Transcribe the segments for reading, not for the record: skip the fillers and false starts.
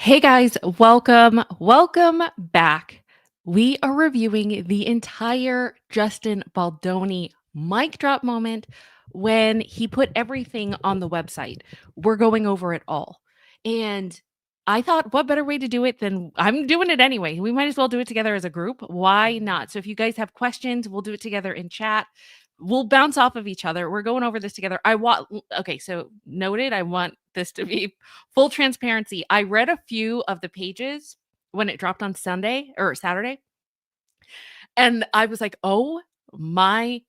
Hey guys, welcome back. We are reviewing the entire Justin Baldoni mic drop moment when he put everything on the website. We're going over it all. And I thought, what better way to do it than I'm doing it anyway. We might as well do it together as a group. Why not? So if you guys have questions, we'll do it together in chat. We'll bounce off of each other. We're going over this together. Okay, so noted, I want this to be full transparency. I read a few of the pages when it dropped on Sunday or Saturday, and I was like, "Oh my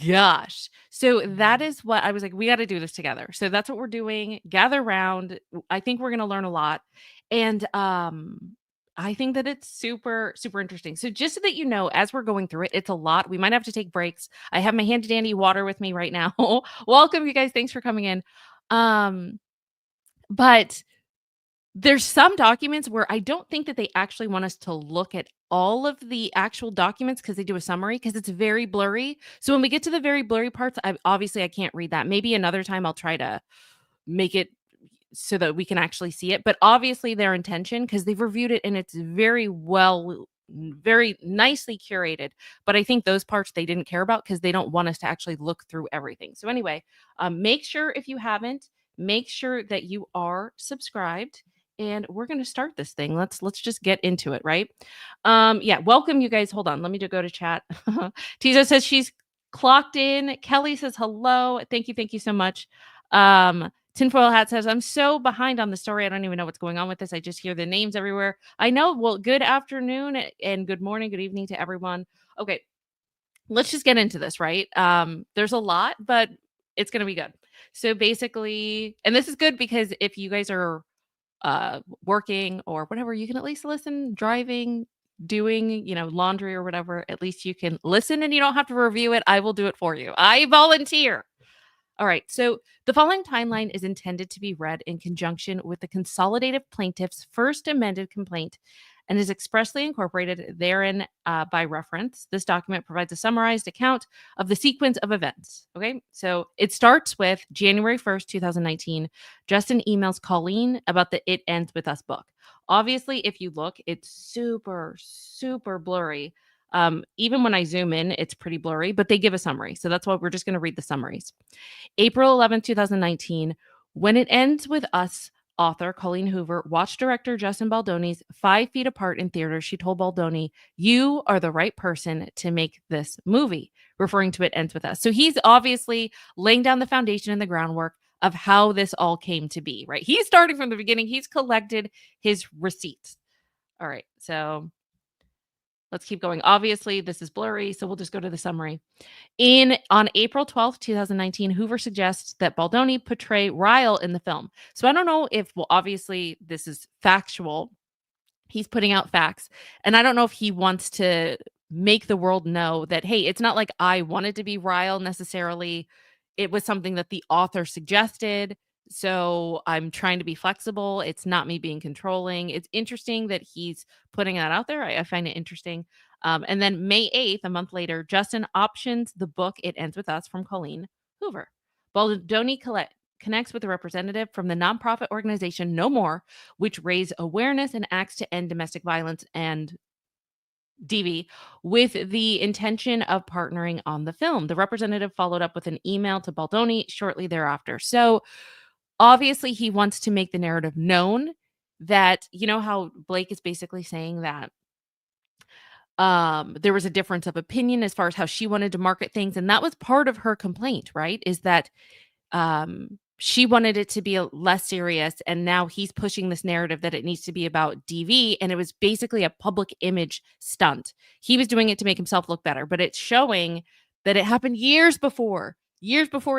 gosh." So that is what I was like, "We gotta do this together." So that's what we're doing. Gather round. I think we're gonna learn a lot. And I think that it's super, super interesting. So just so that you know, as we're going through it, it's a lot. We might have to take breaks. I have my handy dandy water with me right now. Welcome, you guys. Thanks for coming in. Um, but there's some documents where I don't think that they actually want us to look at all of the actual documents because they do a summary because it's very blurry. So when we get to the very blurry parts, I can't read that. Maybe another time I'll try to make it so that we can actually see it. But obviously their intention, because they've reviewed it and it's very nicely curated. But I think those parts they didn't care about because they don't want us to actually look through everything. So anyway, make sure if you haven't, make sure that you are subscribed. And we're going to start this thing. Let's just get into it, right? Yeah, welcome you guys. Hold on, let me just go to chat. Tizo says she's clocked in. Kelly says hello. Thank you so much. Tinfoil Hat says, I'm so behind on the story. I don't even know what's going on with this. I just hear the names everywhere. I know. Well, good afternoon and good morning, good evening to everyone. Okay, let's just get into this, right? There's a lot, but it's going to be good. So basically, and this is good because if you guys are working or whatever, you can at least listen, driving, doing, laundry or whatever. At least you can listen and you don't have to review it. I will do it for you. I volunteer. All right. So the following timeline is intended to be read in conjunction with the consolidated plaintiff's first amended complaint and is expressly incorporated therein by reference. This document provides a summarized account of the sequence of events. Okay. So it starts with January 1st, 2019. Justin emails Colleen about the It Ends With Us book. Obviously, if you look, it's super, super blurry. Even when I zoom in, it's pretty blurry, but they give a summary. So that's why we're just going to read the summaries. April 11th, 2019, When It Ends With Us, author Colleen Hoover watched director Justin Baldoni's 5 Feet Apart in theaters. She told Baldoni, "You are the right person to make this movie," referring to It Ends With Us. So he's obviously laying down the foundation and the groundwork of how this all came to be, right? He's starting from the beginning. He's collected his receipts. All right. So let's keep going. Obviously, this is blurry, so we'll just go to the summary. On April 12th, 2019, Hoover suggests that Baldoni portray Ryle in the film. So I don't know if, well, obviously this is factual. He's putting out facts. And I don't know if he wants to make the world know that, hey, it's not like I wanted to be Ryle necessarily. It was something that the author suggested. So I'm trying to be flexible. It's not me being controlling. It's interesting that he's putting that out there. I find it interesting. And then May 8th, a month later, Justin options the book It Ends With Us from Colleen Hoover. Baldoni connects with a representative from the nonprofit organization No More, which raise awareness and acts to end domestic violence and DV with the intention of partnering on the film. The representative followed up with an email to Baldoni shortly thereafter. So obviously he wants to make the narrative known that, you know how Blake is basically saying that there was a difference of opinion as far as how she wanted to market things, and that was part of her complaint, right? Is that she wanted it to be less serious, and now he's pushing this narrative that it needs to be about DV, and it was basically a public image stunt. He was doing it to make himself look better, but it's showing that it happened years before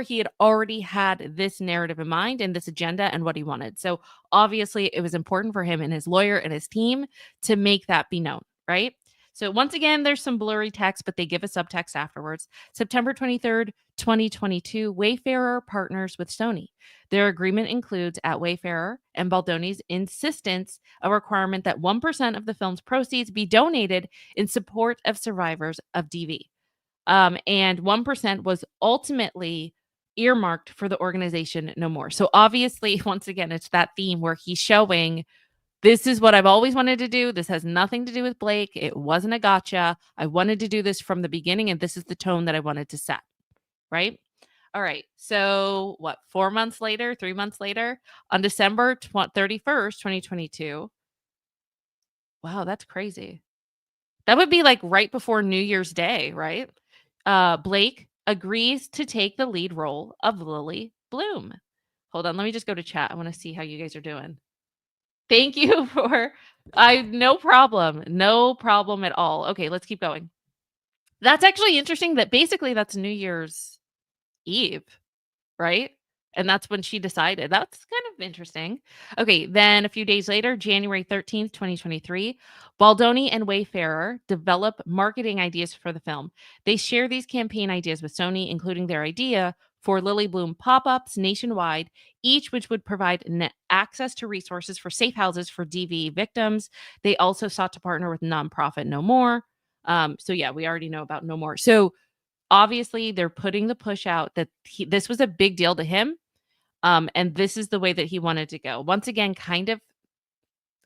he had already had this narrative in mind and this agenda and what he wanted. So obviously it was important for him and his lawyer and his team to make that be known, right? So once again, there's some blurry text, but they give a subtext afterwards. September 23rd, 2022, Wayfarer partners with Sony. Their agreement includes, at Wayfarer and Baldoni's insistence, a requirement that 1% of the film's proceeds be donated in support of survivors of DV. And 1% was ultimately earmarked for the organization No More. So obviously, once again, it's that theme where he's showing This is what I've always wanted to do. This has nothing to do with Blake. It wasn't a gotcha. I wanted to do this from the beginning, and this is the tone that I wanted to set, right? All right. So, what, 4 months later, 3 months later, on December 31st, 2022. Wow, that's crazy. That would be like right before New Year's Day, right? Blake agrees to take the lead role of Lily Bloom. Hold on, let me just go to chat. I want to see how you guys are doing. Thank you for no problem. No problem at all. Okay, let's keep going. That's actually interesting that basically that's New Year's Eve, right? And that's when she decided. That's kind of interesting. Okay, then a few days later, January 13th, 2023, Baldoni and Wayfarer develop marketing ideas for the film. They share these campaign ideas with Sony, including their idea for Lily Bloom pop-ups nationwide, each which would provide access to resources for safe houses for DV victims. They also sought to partner with nonprofit No More. So yeah, we already know about No More. So obviously they're putting the push out that this was a big deal to him. And this is the way that he wanted to go. Once again,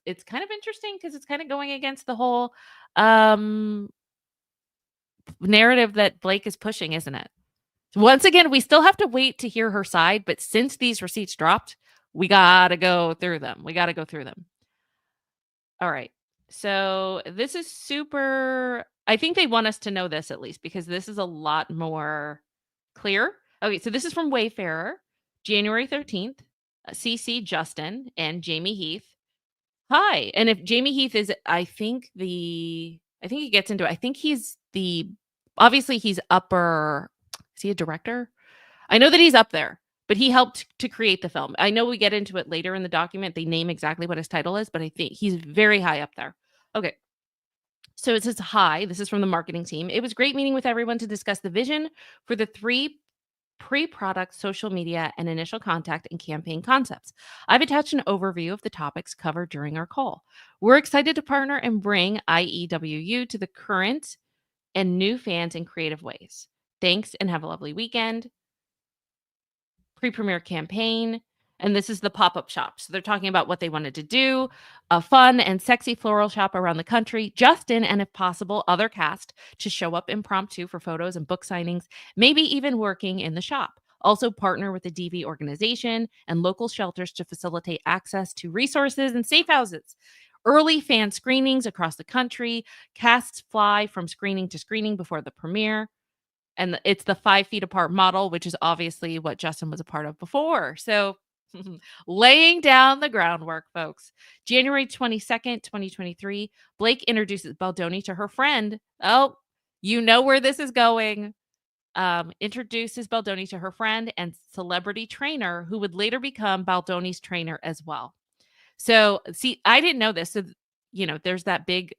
it's kind of interesting because it's kind of going against the whole um, narrative that Blake is pushing, isn't it? Once again, we still have to wait to hear her side, but since these receipts dropped, we gotta go through them. All right. So this is super. I think they want us to know this at least because this is a lot more clear. Okay, so this is from Wayfarer, January 13th. CC Justin and Jamie Heath. Hi. And if Jamie Heath is, I think he gets into it. I think obviously he's upper, is he a director? I know that he's up there, but he helped to create the film. I know we get into it later in the document. They name exactly what his title is, but I think he's very high up there. Okay. So it says, hi, this is from the marketing team. It was great meeting with everyone to discuss the vision for the 3 pre-product, social media, and initial contact and campaign concepts. I've attached an overview of the topics covered during our call. We're excited to partner and bring IEWU to the current and new fans in creative ways. Thanks and have a lovely weekend. Pre-premiere campaign. And this is the pop-up shop. So they're talking about what they wanted to do, a fun and sexy floral shop around the country, Justin, and if possible, other cast to show up impromptu for photos and book signings, maybe even working in the shop. Also partner with the DV organization and local shelters to facilitate access to resources and safe houses. Early fan screenings across the country, casts fly from screening to screening before the premiere. And it's the 5 feet apart model, which is obviously what Justin was a part of before. So laying down the groundwork, folks. January 22nd, 2023, Blake introduces Baldoni to her friend. Oh, you know where this is going. Introduces Baldoni to her friend and celebrity trainer who would later become Baldoni's trainer as well. So, see, I didn't know this. So, there's that big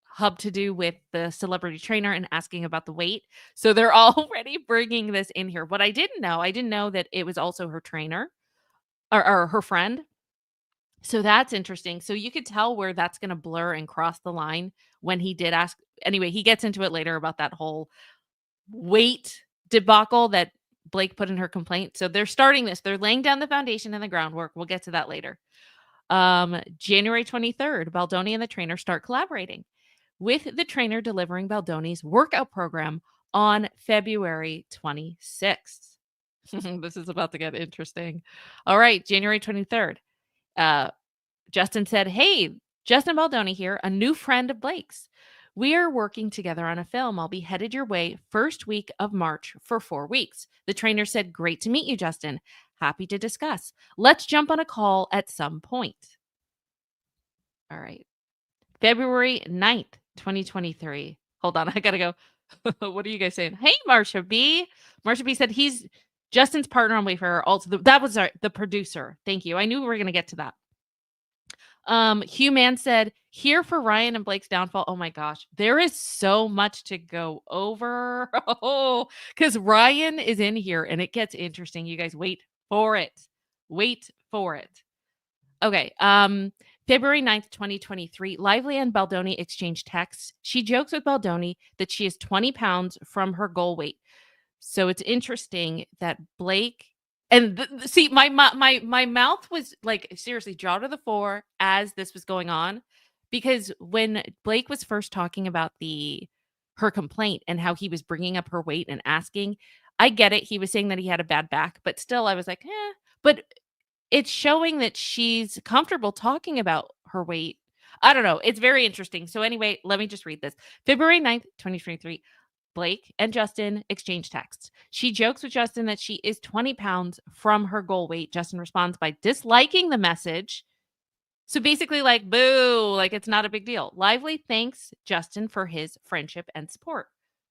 hub to do with the celebrity trainer and asking about the weight. So they're already bringing this in here. What I didn't know that it was also her trainer or her friend. So that's interesting. So you could tell where that's going to blur and cross the line when he did ask. Anyway, he gets into it later about that whole weight debacle that Blake put in her complaint. So they're starting this. They're laying down the foundation and the groundwork. We'll get to that later. January 23rd, Baldoni and the trainer start collaborating, with the trainer delivering Baldoni's workout program on February 26th. This is about to get interesting. All right, January 23rd. Justin said, hey, Justin Baldoni here, a new friend of Blake's. We are working together on a film. I'll be headed your way first week of March for 4 weeks. The trainer said, great to meet you, Justin. Happy to discuss. Let's jump on a call at some point. All right. February 9th, 2023. Hold on, I gotta go. What are you guys saying? Hey, Marsha B. Marsha B said he's Justin's partner on Wayfarer. Also, that was the producer. Thank you. I knew we were gonna get to that. Hugh Man said, here for Ryan and Blake's downfall. Oh my gosh, there is so much to go over. Oh, because Ryan is in here and it gets interesting. You guys wait for it. Wait for it. Okay. February 9th, 2023, Lively and Baldoni exchange texts. She jokes with Baldoni that she is 20 pounds from her goal weight. So it's interesting that Blake And see, my mouth was like seriously jaw to the floor as this was going on, because when Blake was first talking about the her complaint and how he was bringing up her weight and asking, I get it. He was saying that he had a bad back, but still, I was like, eh. But it's showing that she's comfortable talking about her weight. I don't know. It's very interesting. So anyway, let me just read this. February 9th, 2023. Blake and Justin exchange texts. She jokes with Justin that she is 20 pounds from her goal weight. Justin responds by disliking the message. So basically, like, boo, like it's not a big deal. Lively thanks Justin for his friendship and support.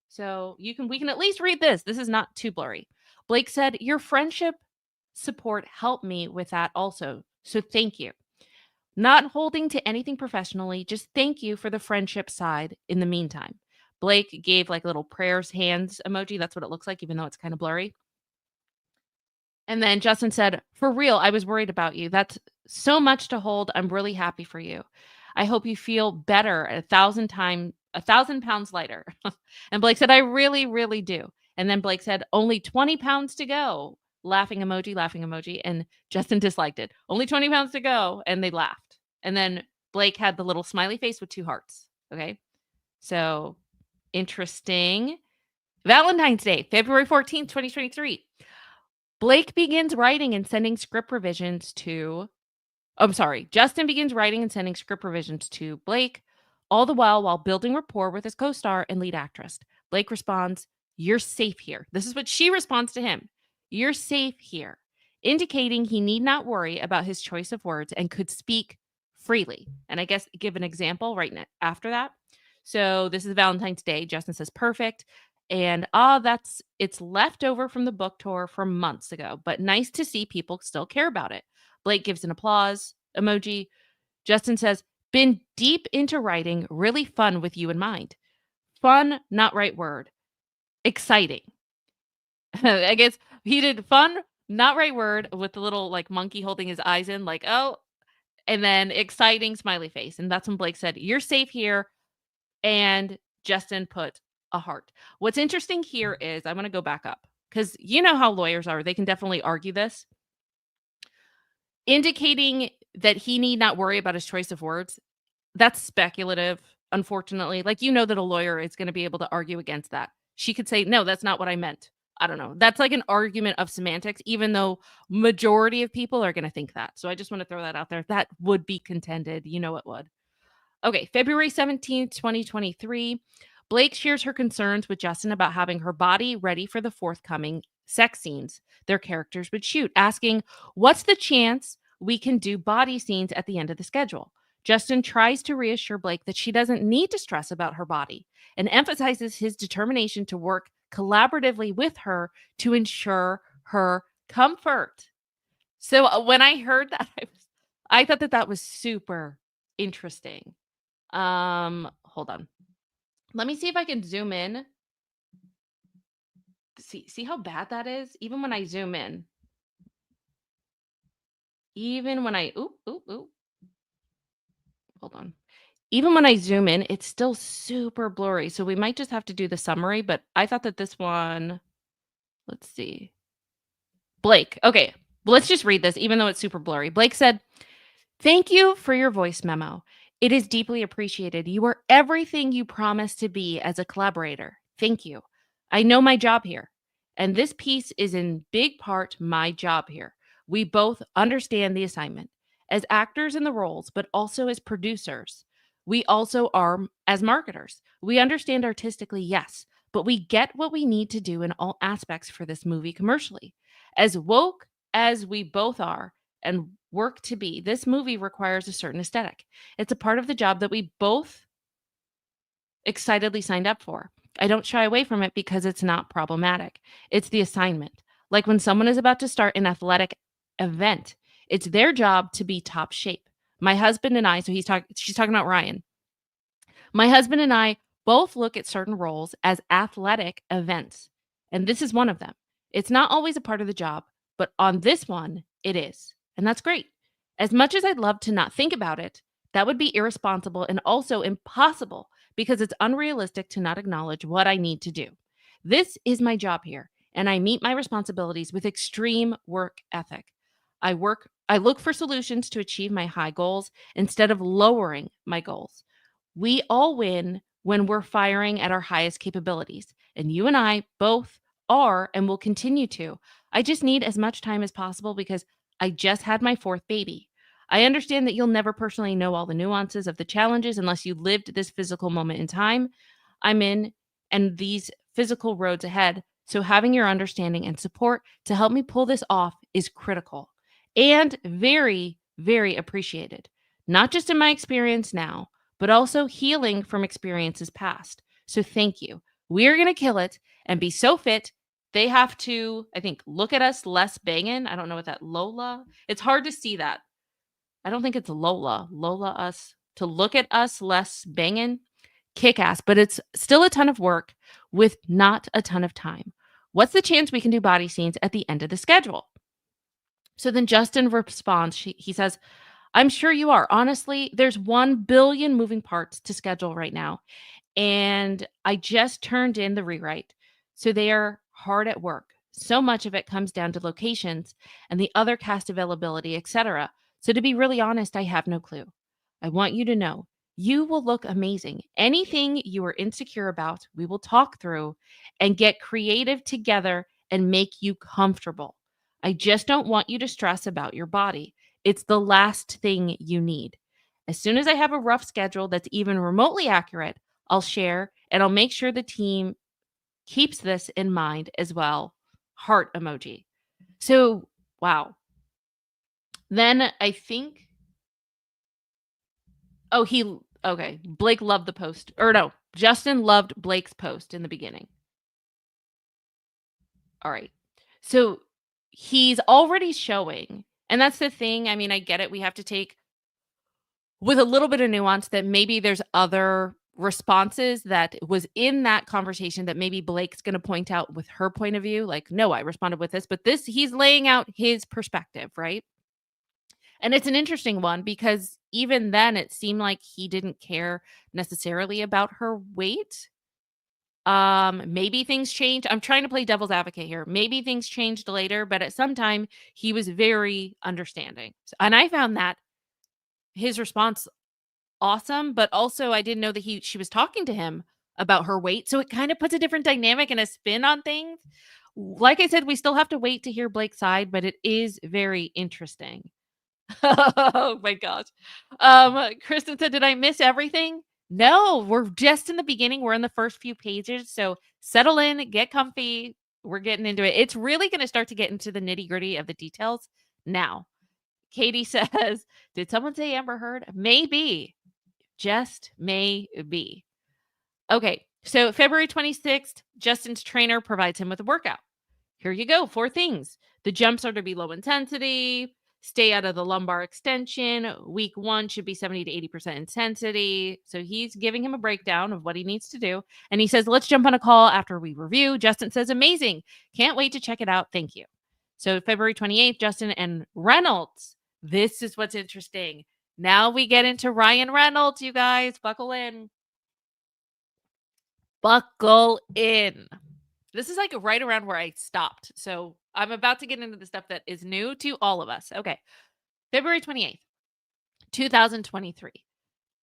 So we can at least read this. This is not too blurry. Blake said, your friendship support helped me with that also. So thank you. Not holding to anything professionally, just thank you for the friendship side in the meantime. Blake gave like little prayers hands emoji. That's what it looks like, even though it's kind of blurry. And then Justin said, for real, I was worried about you. That's so much to hold. I'm really happy for you. I hope you feel better 1,000 pounds lighter. And Blake said, I really, really do. And then Blake said, only 20 pounds to go. Laughing emoji, laughing emoji. And Justin disliked it. Only 20 pounds to go. And they laughed. And then Blake had the little smiley face with 2 hearts. Okay. So interesting. Valentine's Day, February 14th, 2023. Blake begins writing and sending script revisions to Justin begins writing and sending script revisions to Blake, all the while building rapport with his co-star and lead actress. Blake responds, you're safe here. This is what she responds to him. You're safe here, indicating he need not worry about his choice of words and could speak freely. And I guess give an example right after that. So this is Valentine's Day. Justin says, perfect. And it's left over from the book tour from months ago, but nice to see people still care about it. Blake gives an applause emoji. Justin says, been deep into writing, really fun with you in mind. Fun, not right word. Exciting. I guess he did fun, not right word, with the little like monkey holding his eyes in, like, oh, and then exciting smiley face. And that's when Blake said, you're safe here. And Justin put a heart. What's interesting here is I'm going to go back up because you know how lawyers are. They can definitely argue this, indicating that he need not worry about his choice of words. That's speculative, unfortunately. Like, you know that a lawyer is going to be able to argue against that. She could say, no, that's not what I meant. I don't know. That's like an argument of semantics, even though majority of people are going to think that. So I just want to throw that out there. That would be contended. You know it would. Okay, February 17th, 2023. Blake shares her concerns with Justin about having her body ready for the forthcoming sex scenes their characters would shoot, asking, what's the chance we can do body scenes at the end of the schedule? Justin tries to reassure Blake that she doesn't need to stress about her body and emphasizes his determination to work collaboratively with her to ensure her comfort. So when I heard that, I thought that was super interesting. Hold on. Let me see if I can zoom in. See how bad that is? Even when I zoom in. Even when I oop. Hold on. Even when I zoom in, it's still super blurry. So we might just have to do the summary, but I thought that this one, let's see. Blake. Okay. Let's just read this, even though it's super blurry. Blake said, thank you for your voice memo. It is deeply appreciated. You are everything you promised to be as a collaborator. Thank you. I know my job here, and this piece is in big part my job here. We both understand the assignment as actors in the roles, but also as producers. We also are as marketers. We understand artistically, yes, but we get what we need to do in all aspects for this movie commercially. As woke as we both are, and work to be, this movie requires a certain aesthetic. It's a part of the job that we both excitedly signed up for. I don't shy away from it because it's not problematic. It's the assignment. Like when someone is about to start an athletic event, it's their job to be top shape. My husband and I, she's talking about Ryan. My husband and I both look at certain roles as athletic events, and this is one of them. It's not always a part of the job, but on this one, it is. And that's great. As much as I'd love to not think about it, that would be irresponsible and also impossible because it's unrealistic to not acknowledge what I need to do. This is my job here, and I meet my responsibilities with extreme work ethic. I look for solutions to achieve my high goals instead of lowering my goals. We all win when we're firing at our highest capabilities, and you and I both are and will continue to. I just need as much time as possible because I just had my fourth baby. I understand that you'll never personally know all the nuances of the challenges unless you lived this physical moment in time I'm in and these physical roads ahead. So, having your understanding and support to help me pull this off is critical and very, very appreciated, not just in my experience now, but also healing from experiences past. So, thank you. We are going to kill it and be so fit. They have to, I think, look at us less banging. I don't know what that Lola. It's hard to see that. I don't think it's Lola. Lola us to look at us less banging kick ass, but it's still a ton of work with not a ton of time. What's the chance we can do body scenes at the end of the schedule? So then Justin responds, he says, I'm sure you are. Honestly, there's 1 billion moving parts to schedule right now. And I just turned in the rewrite. So they are hard at work. So much of it comes down to locations and the other cast availability, etc. So to be really honest, I have no clue. I want you to know you will look amazing. Anything you are insecure about, we will talk through and get creative together and make you comfortable. I just don't want you to stress about your body. It's the last thing you need. As soon as I have a rough schedule that's even remotely accurate, I'll share and I'll make sure the team keeps this in mind as well. Heart emoji. So, wow. Then I think, oh, okay. Blake loved the post. Or no, Justin loved Blake's post in the beginning. All right. So he's already showing, and that's the thing. I mean, I get it. We have to take with a little bit of nuance that maybe there's other responses that was in that conversation that maybe Blake's going to point out with her point of view. Like, no, I responded with this, but this, he's laying out his perspective, right? And it's an interesting one because even then it seemed like he didn't care necessarily about her weight. Maybe things changed. I'm trying to play devil's advocate here. Maybe things changed later, but at some time he was very understanding. And I found that his response awesome, but also I didn't know that she was talking to him about her weight. So it kind of puts a different dynamic and a spin on things. Like I said, we still have to wait to hear Blake's side, but it is very interesting. Oh my gosh. Kristen said, did I miss everything? No, we're just in the beginning. We're in the first few pages. So settle in, get comfy. We're getting into it. It's really going to start to get into the nitty gritty of the details now. Katie says, did someone say Amber Heard? Maybe. Just maybe. Okay. So February 26th, Justin's trainer provides him with a workout. Here you go. 4 things. The jumps are to be low intensity. Stay out of the lumbar extension. Week 1 should be 70 to 80% intensity. So he's giving him a breakdown of what he needs to do. And he says, let's jump on a call after we review. Justin says, amazing. Can't wait to check it out. Thank you. So February 28th, Justin and Reynolds. This is what's interesting. Now we get into Ryan Reynolds, you guys. Buckle in. Buckle in. This is like right around where I stopped. So I'm about to get into the stuff that is new to all of us. Okay. February 28th, 2023.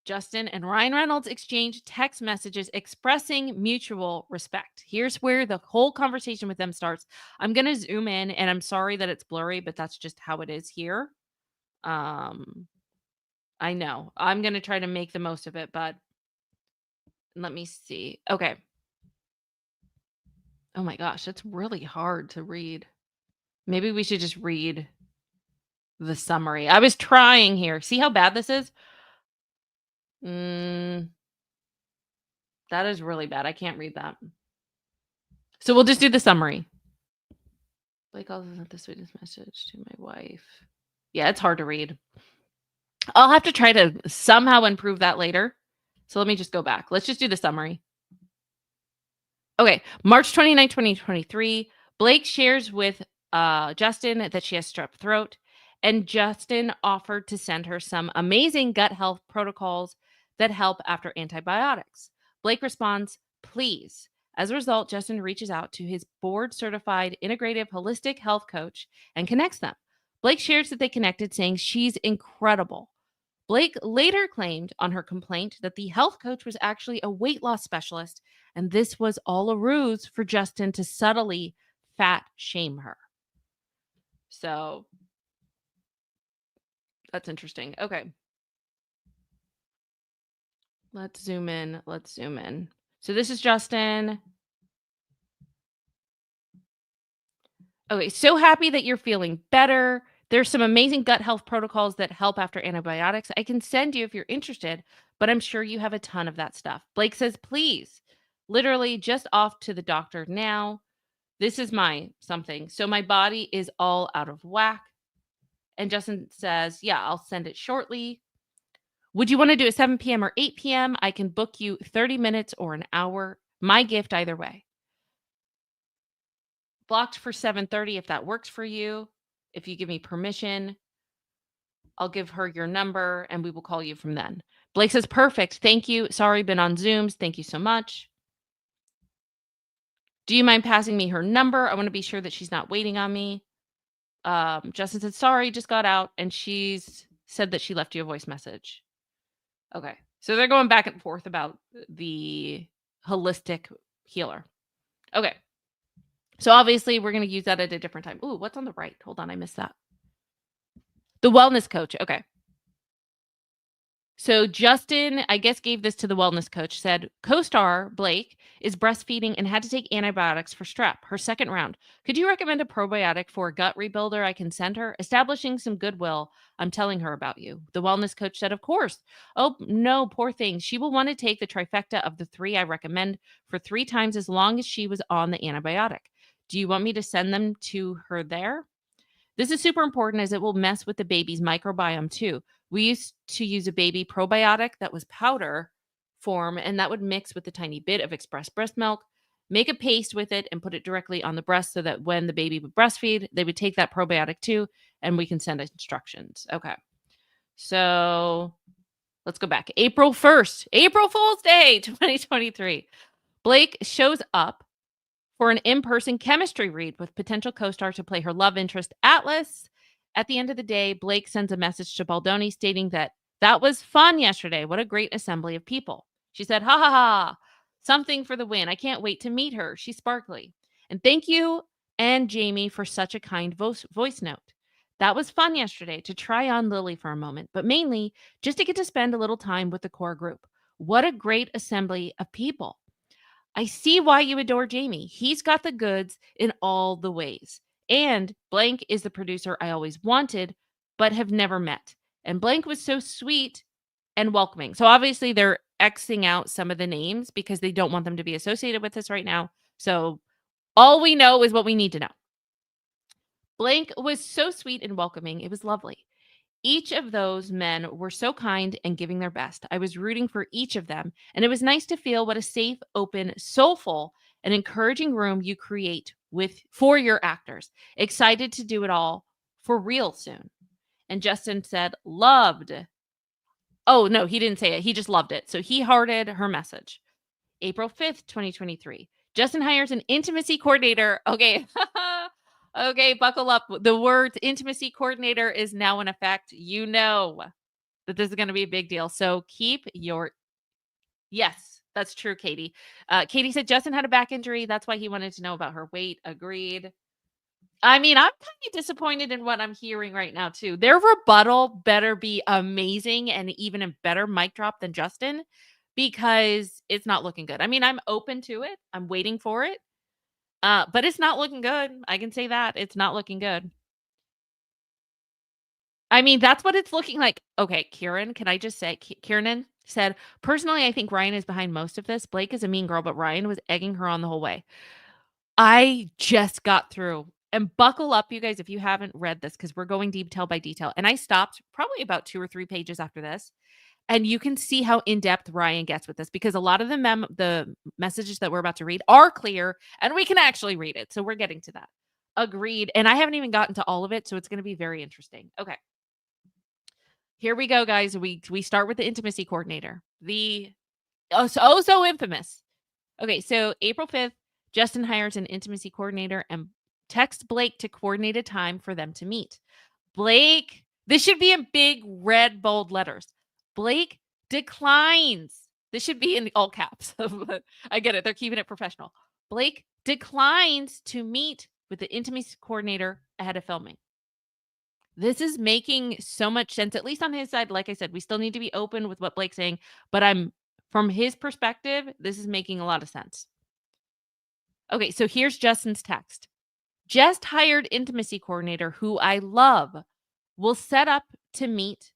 Justin and Ryan Reynolds exchanged text messages expressing mutual respect. Here's where the whole conversation with them starts. I'm going to zoom in and I'm sorry that it's blurry, but that's just how it is here. I know. I'm going to try to make the most of it, but let me see. Okay. Oh my gosh, that's really hard to read. Maybe we should just read the summary. I was trying here. See how bad this is? That is really bad. I can't read that. So we'll just do the summary. Blake also sent the sweetest message to my wife. Yeah, it's hard to read. I'll have to try to somehow improve that later. So let me just go back. Let's just do the summary. Okay, March 29, 2023. Blake shares with Justin that she has strep throat, and Justin offered to send her some amazing gut health protocols that help after antibiotics. Blake responds, please. As a result, Justin reaches out to his board certified integrative holistic health coach and connects them. Blake shares that they connected, saying she's incredible. Blake later claimed on her complaint that the health coach was actually a weight loss specialist, and this was all a ruse for Justin to subtly fat shame her. So that's interesting. Okay. Let's zoom in. Let's zoom in. So this is Justin. Okay, so happy that you're feeling better. There's some amazing gut health protocols that help after antibiotics. I can send you if you're interested, but I'm sure you have a ton of that stuff. Blake says, please, literally just off to the doctor now. This is my something. So my body is all out of whack. And Justin says, yeah, I'll send it shortly. Would you want to do it 7 p.m. or 8 p.m.? I can book you 30 minutes or an hour. My gift either way. Blocked for 7:30 if that works for you. If you give me permission, I'll give her your number and we will call you from then. Blake says, perfect. Thank you. Sorry, been on Zooms. Thank you so much. Do you mind passing me her number? I want to be sure that she's not waiting on me. Justin said, sorry, just got out. And she's said that she left you a voice message. Okay. So they're going back and forth about the holistic healer. Okay. So obviously we're going to use that at a different time. Ooh, what's on the right? Hold on. I missed that. The wellness coach. Okay. So Justin, I guess, gave this to the wellness coach, said, co-star Blake is breastfeeding and had to take antibiotics for strep, her second round. Could you recommend a probiotic for a gut rebuilder I can send her? Establishing some goodwill. I'm telling her about you. The wellness coach said, of course. Oh, no, poor thing. She will want to take the trifecta of the 3 I recommend for 3 times as long as she was on the antibiotic. Do you want me to send them to her there? This is super important as it will mess with the baby's microbiome too. We used to use a baby probiotic that was powder form, and that would mix with a tiny bit of expressed breast milk, make a paste with it, and put it directly on the breast so that when the baby would breastfeed, they would take that probiotic too, and we can send instructions. Okay. So let's go back. April 1st, April Fool's Day, 2023. Blake shows up for an in-person chemistry read with potential co-star to play her love interest, Atlas. At the end of the day, Blake sends a message to Baldoni stating that was fun yesterday. What a great assembly of people. She said, ha ha ha, something for the win. I can't wait to meet her. She's sparkly. And thank you and Jamie for such a kind voice note. That was fun yesterday to try on Lily for a moment, but mainly just to get to spend a little time with the core group. What a great assembly of people. I see why you adore Jamie. He's got the goods in all the ways. And Blank is the producer I always wanted, but have never met. And Blank was so sweet and welcoming. So obviously they're Xing out some of the names because they don't want them to be associated with this right now. So all we know is what we need to know. Blank was so sweet and welcoming. It was lovely. Each of those men were so kind and giving their best. I was rooting for each of them, and it was nice to feel what a safe, open, soulful, and encouraging room you create for your actors. Excited to do it all for real soon. And Justin said, loved. Oh, no, he didn't say it. He just loved it. So he hearted her message. April 5th, 2023. Justin hires an intimacy coordinator. Okay. Okay, buckle up. The word intimacy coordinator is now in effect. You know that this is going to be a big deal. So keep your. Yes, that's true, Katie. Katie said Justin had a back injury. That's why he wanted to know about her weight. Agreed. I mean, I'm kind of disappointed in what I'm hearing right now, too. Their rebuttal better be amazing and even a better mic drop than Justin because it's not looking good. I mean, I'm open to it. I'm waiting for it. But it's not looking good. I can say that. It's not looking good. I mean, that's what it's looking like. Okay, Kieran, can I just say, Kieran said, personally, I think Ryan is behind most of this. Blake is a mean girl, but Ryan was egging her on the whole way. I just got through. And buckle up, you guys, if you haven't read this, because we're going detail by detail. And I stopped probably about 2 or 3 pages after this. And you can see how in-depth Ryan gets with this because a lot of the messages that we're about to read are clear and we can actually read it. So we're getting to that. Agreed. And I haven't even gotten to all of it. So it's going to be very interesting. Okay. Here we go, guys. We start with the intimacy coordinator. The so infamous Okay, so April 5th, Justin hires an intimacy coordinator and texts Blake to coordinate a time for them to meet. Blake, this should be in big red bold letters. Blake declines. This should be in all caps. But I get it. They're keeping it professional. Blake declines to meet with the intimacy coordinator ahead of filming. This is making so much sense, at least on his side. Like I said, we still need to be open with what Blake's saying, but from his perspective, this is making a lot of sense. Okay, so here's Justin's text. Just hired intimacy coordinator who I love will set up to meet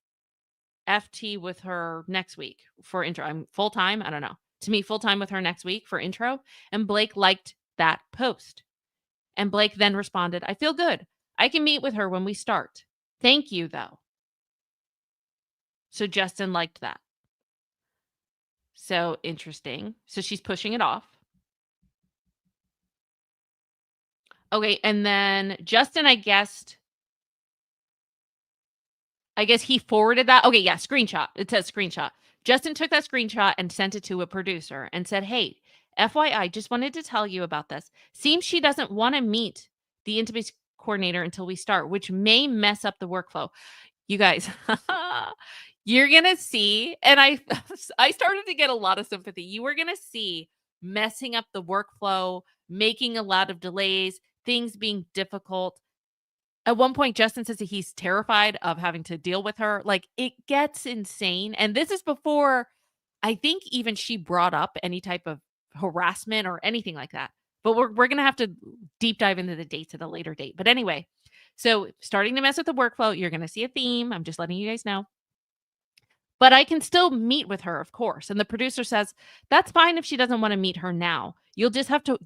FT with her next week for intro. I'm full time. I don't know. To meet full time with her next week for intro. And Blake liked that post. And Blake then responded, I feel good. I can meet with her when we start. Thank you, though. So Justin liked that. So interesting. So she's pushing it off. Okay. And then Justin, I guess he forwarded that. Okay, yeah, screenshot. It says screenshot. Justin took that screenshot and sent it to a producer and said, "Hey, FYI, just wanted to tell you about this. Seems she doesn't want to meet the intimacy coordinator until we start, which may mess up the workflow." You guys, you're going to see, and I started to get a lot of sympathy. You are going to see messing up the workflow, making a lot of delays, things being difficult. At one point, Justin says that he's terrified of having to deal with her. Like, it gets insane. And this is before I think even she brought up any type of harassment or anything like that. But we're gonna have to deep dive into the dates at a later date. But anyway, so starting to mess with the workflow, you're gonna see a theme. I'm just letting you guys know. But I can still meet with her, of course. And the producer says, that's fine if she doesn't want to meet her now. You'll just have to,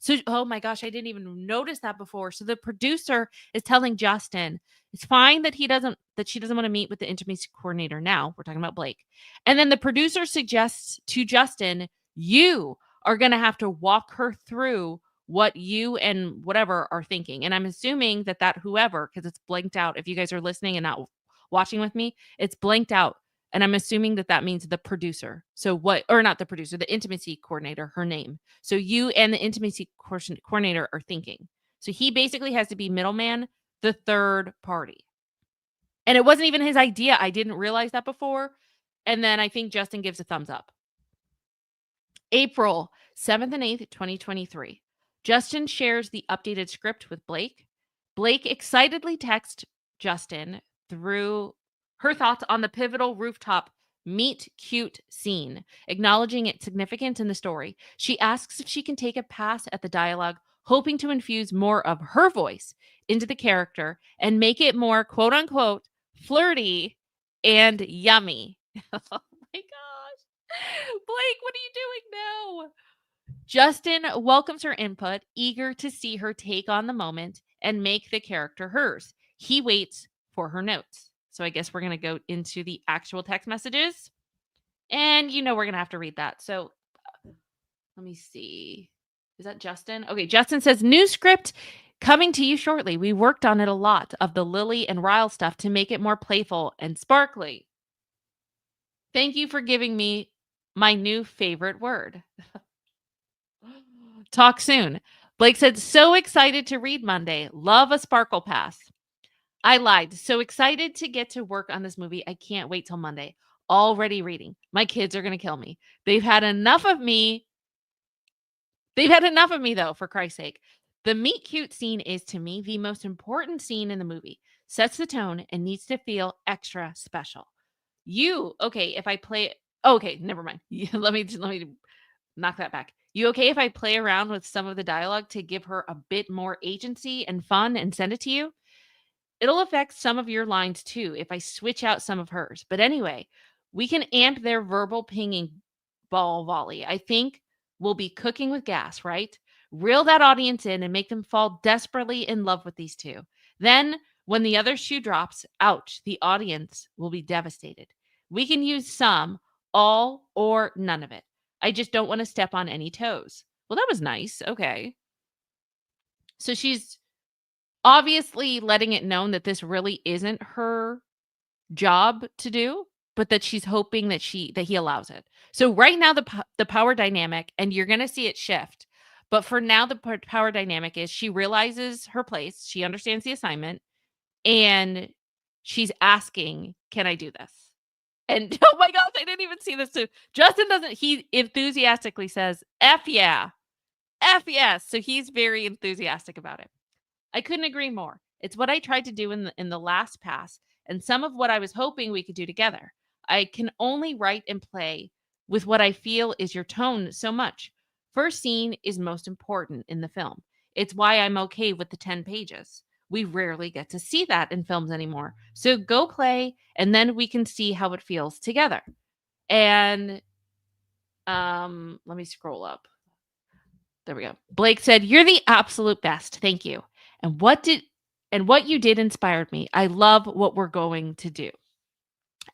So, oh my gosh, I didn't even notice that before. So the producer is telling Justin, it's fine that she doesn't want to meet with the intimacy coordinator now. We're talking about Blake. And then the producer suggests to Justin, you are going to have to walk her through what you and whatever are thinking. And I'm assuming that whoever, because it's blanked out. If you guys are listening and not watching with me, it's blanked out, and I'm assuming that means the producer. So or not the producer, the intimacy coordinator, her name. So you and the intimacy coordinator are thinking. So he basically has to be middleman, the third party. And it wasn't even his idea. I didn't realize that before. And then I think Justin gives a thumbs up. April 7th and 8th, 2023. Justin shares the updated script with Blake. Blake excitedly texts Justin through her thoughts on the pivotal rooftop meet cute scene, acknowledging its significance in the story. She asks if she can take a pass at the dialogue, hoping to infuse more of her voice into the character and make it more quote unquote flirty and yummy. Oh my gosh. Blake, what are you doing now? Justin welcomes her input, eager to see her take on the moment and make the character hers. He waits for her notes. So I guess we're going to go into the actual text messages. And we're going to have to read that. So let me see. Is that Justin? Okay, Justin says, new script coming to you shortly. We worked on it a lot of the Lily and Ryle stuff to make it more playful and sparkly. Thank you for giving me my new favorite word. Talk soon. Blake said, so excited to read Monday. Love a sparkle pass. I lied. So excited to get to work on this movie. I can't wait till Monday. Already reading. My kids are going to kill me. They've had enough of me. Though, for Christ's sake. The meet cute scene is, to me, the most important scene in the movie. Sets the tone and needs to feel extra special. If I play... Okay, never mind. Let me knock that back. You okay if I play around with some of the dialogue to give her a bit more agency and fun and send it to you? It'll affect some of your lines too if I switch out some of hers. But anyway, we can amp their verbal pinging ball volley. I think we'll be cooking with gas, right? Reel that audience in and make them fall desperately in love with these two. Then, when the other shoe drops, ouch, the audience will be devastated. We can use some, all, or none of it. I just don't want to step on any toes. Well, that was nice. Okay. So she's obviously letting it known that this really isn't her job to do. but that she's hoping that he allows it. So right now the power dynamic, and you're going to see it shift. But for now the power dynamic is she realizes her place, she understands the assignment, and she's asking, "Can I do this?" And oh my gosh, I didn't even see this too. Justin doesn't he enthusiastically says, "F yeah. F yes." So he's very enthusiastic about it. I couldn't agree more. It's what I tried to do in the last pass and some of what I was hoping we could do together. I can only write and play with what I feel is your tone so much. First scene is most important in the film. It's why I'm okay with the 10 pages. We rarely get to see that in films anymore. So go play and then we can see how it feels together. And let me scroll up. There we go. Blake said, "You're the absolute best. Thank you. And what you did inspired me. I love what we're going to do."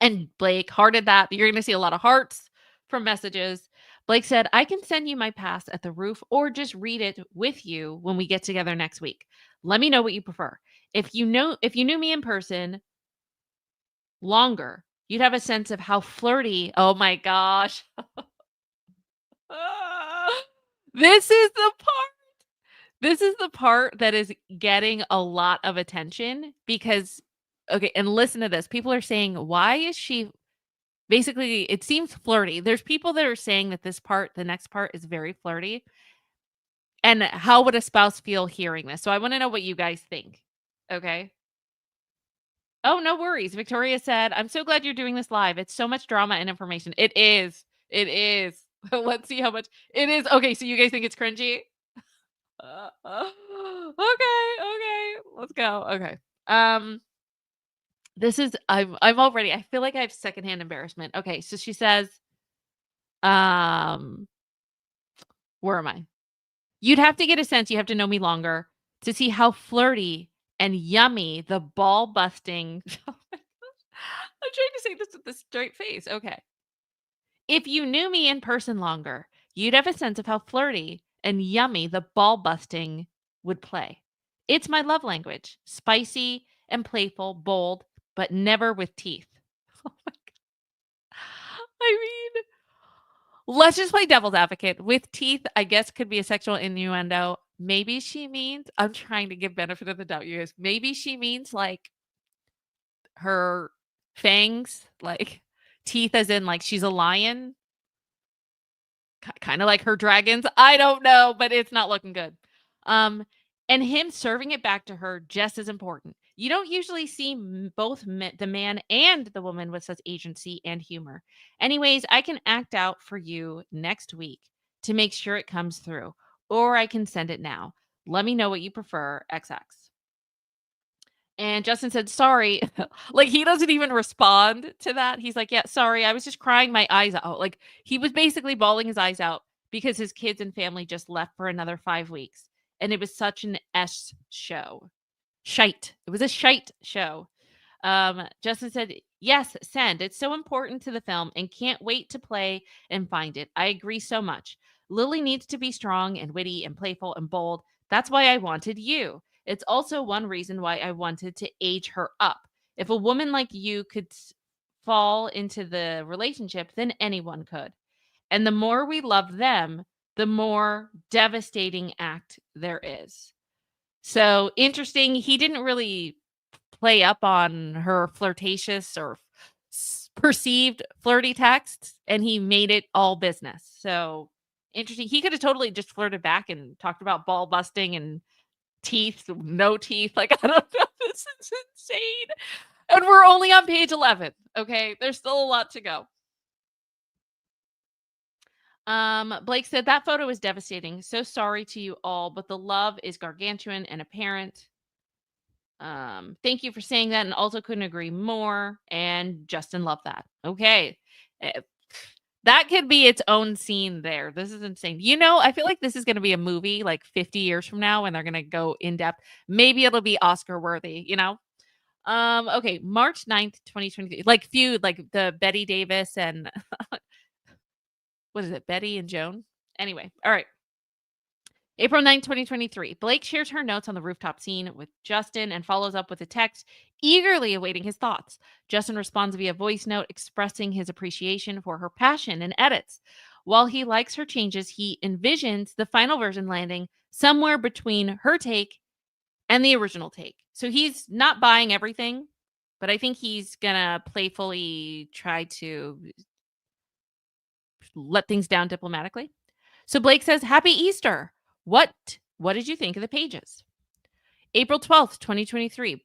And Blake hearted that. You're going to see a lot of hearts from messages. Blake said, "I can send you my pass at the roof or just read it with you when we get together next week. Let me know what you prefer. If you knew me in person longer, you'd have a sense of how flirty." Oh my gosh. This is the part. This is the part that is getting a lot of attention because okay, and listen to this. People are saying, "Why is she?" Basically, it seems flirty. There's people that are saying that the next part is very flirty. And how would a spouse feel hearing this? So I want to know what you guys think. Okay. Oh, no worries. Victoria said, "I'm so glad you're doing this live. It's so much drama and information." It is. It is. Let's see how much it is. Okay, so you guys think it's cringy? Okay, okay. Let's go. Okay. Um, this is I'm already I feel like I have secondhand embarrassment. Okay, so she says, um, where am I? "You'd have to get a sense, you have to know me longer to see how flirty and yummy the ball busting." I'm trying to say this with a straight face. Okay. "If you knew me in person longer, you'd have a sense of how flirty and yummy the ball busting would play. It's my love language, spicy and playful, bold, but never with teeth." I mean, let's just play devil's advocate. With teeth, I guess could be a sexual innuendo. Maybe she means, I'm trying to give benefit of the doubt, you guys. Maybe she means like her fangs, like teeth as in like she's a lion, kind of like her dragons. I don't know, but it's not looking good. Um, and him serving it back to her just as important. You don't usually see the man and the woman with such agency and humor. Anyways, I can act out for you next week to make sure it comes through, or I can send it now. Let me know what you prefer. XX. And Justin said, "Sorry." Like, he doesn't even respond to that. He's like, "Yeah, sorry. I was just crying my eyes out." Like, he was basically bawling his eyes out because his kids and family just left for another 5 weeks. And it was such an S show. Shite. It was a shite show. Justin said, "Yes, send. It's so important to the film and can't wait to play and find it. I agree so much. Lily needs to be strong and witty and playful and bold. That's why I wanted you. It's also one reason why I wanted to age her up. If a woman like you could fall into the relationship, then anyone could. And the more we love them, the more devastating act there is." So interesting. He didn't really play up on her flirtatious or perceived flirty texts, and he made it all business. So interesting. He could have totally just flirted back and talked about ball busting and teeth, no teeth. Like, I don't know. This is insane. And we're only on page 11. Okay. There's still a lot to go. Blake said, "That photo is devastating. So sorry to you all, but the love is gargantuan and apparent. Thank you for saying that, and also couldn't agree more." And Justin loved that. Okay. Eh, that could be its own scene there. This is insane. I feel like this is going to be a movie like 50 years from now and they're going to go in depth. Maybe it'll be Oscar worthy. Okay, March 9th, 2023. Like feud, like the Betty Davis and what is it? Betty and Joan? Anyway, all right. April 9th, 2023. Blake shares her notes on the rooftop scene with Justin and follows up with a text, eagerly awaiting his thoughts. Justin responds via voice note, expressing his appreciation for her passion and edits. While he likes her changes, he envisions the final version landing somewhere between her take and the original take. So he's not buying everything, but I think he's gonna playfully try to let things down diplomatically. So Blake says, "Happy Easter. What did you think of the pages?" April 12th, 2023.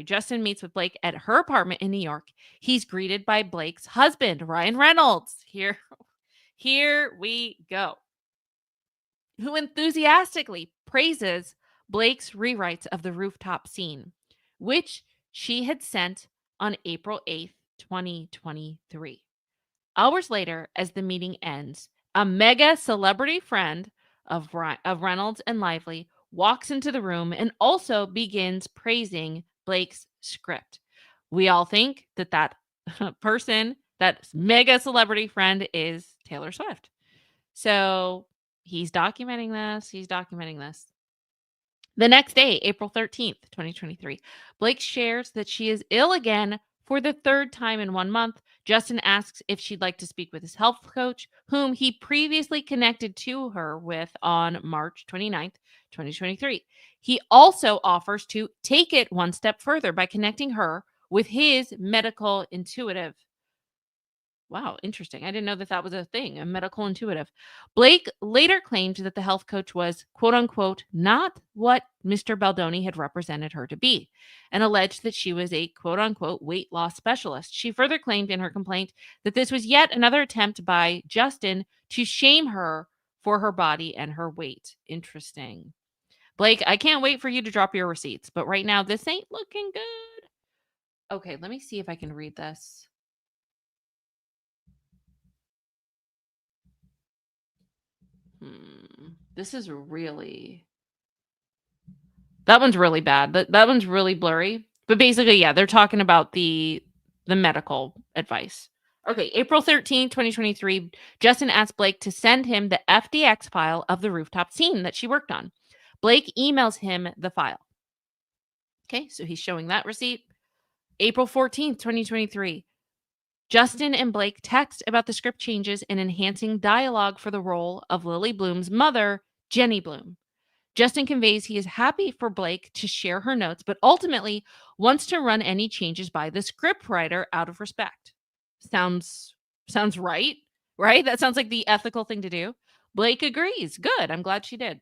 Justin meets with Blake at her apartment in New York. He's greeted by Blake's husband, Ryan Reynolds. Here we go. Who enthusiastically praises Blake's rewrites of the rooftop scene, which she had sent on April 8th, 2023. Hours later, as the meeting ends, a mega celebrity friend of Reynolds and Lively walks into the room and also begins praising Blake's script. We all think that person, that mega celebrity friend, is Taylor Swift. So he's documenting this. The next day, April 13th, 2023, Blake shares that she is ill again for the third time in 1 month. Justin asks if she'd like to speak with his health coach, whom he previously connected to her with on March 29th, 2023. He also offers to take it one step further by connecting her with his medical intuitive. Wow, interesting. I didn't know that was a thing, a medical intuitive. Blake later claimed that the health coach was, quote unquote, not what Mr. Baldoni had represented her to be, and alleged that she was a, quote unquote, weight loss specialist. She further claimed in her complaint that this was yet another attempt by Justin to shame her for her body and her weight. Interesting. Blake, I can't wait for you to drop your receipts, but right now this ain't looking good. Okay, let me see if I can read this. This is really that one's really bad. That one's really blurry. But basically, yeah, they're talking about the medical advice. Okay, April 13th, 2023, Justin asked Blake to send him the FDX file of the rooftop scene that she worked on. Blake emails him the file. Okay, so he's showing that receipt. April 14th, 2023, Justin and Blake text about the script changes and enhancing dialogue for the role of Lily Bloom's mother, Jenny Bloom. Justin conveys he is happy for Blake to share her notes, but ultimately wants to run any changes by the scriptwriter out of respect. Sounds right, right? That sounds like the ethical thing to do. Blake agrees. Good. I'm glad she did.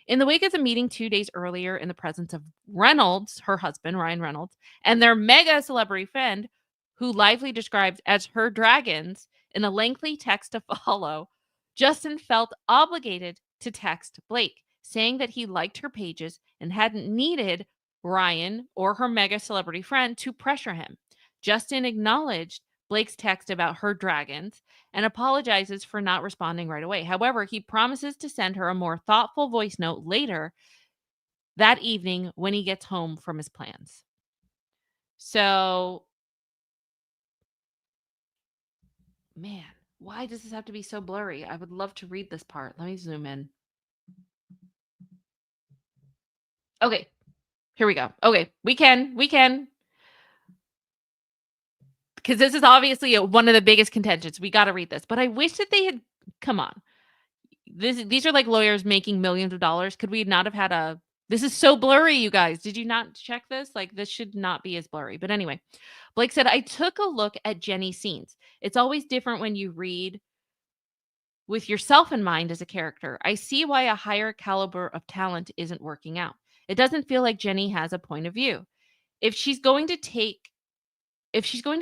In the wake of the meeting 2 days earlier in the presence of Reynolds, her husband, Ryan Reynolds, and their mega celebrity friend, who Lively described as her dragons in a lengthy text to follow, Justin felt obligated to text Blake, saying that he liked her pages and hadn't needed Ryan or her mega celebrity friend to pressure him. Justin acknowledged Blake's text about her dragons and apologizes for not responding right away. However, he promises to send her a more thoughtful voice note later that evening when he gets home from his plans. So, man, why does this have to be so blurry? I would love to read this part. Let me zoom in. Okay, here we go. Okay, we can. Because this is obviously one of the biggest contentions. We got to read this. But I wish that they had, come on. These are like lawyers making millions of dollars. Could we not have had this is so blurry, you guys. Did you not check this? Like, this should not be as blurry. But anyway, Blake said, I took a look at Jenny's scenes. It's always different when you read with yourself in mind as a character. I see why a higher caliber of talent isn't working out. It doesn't feel like Jenny has a point of view. If she's going to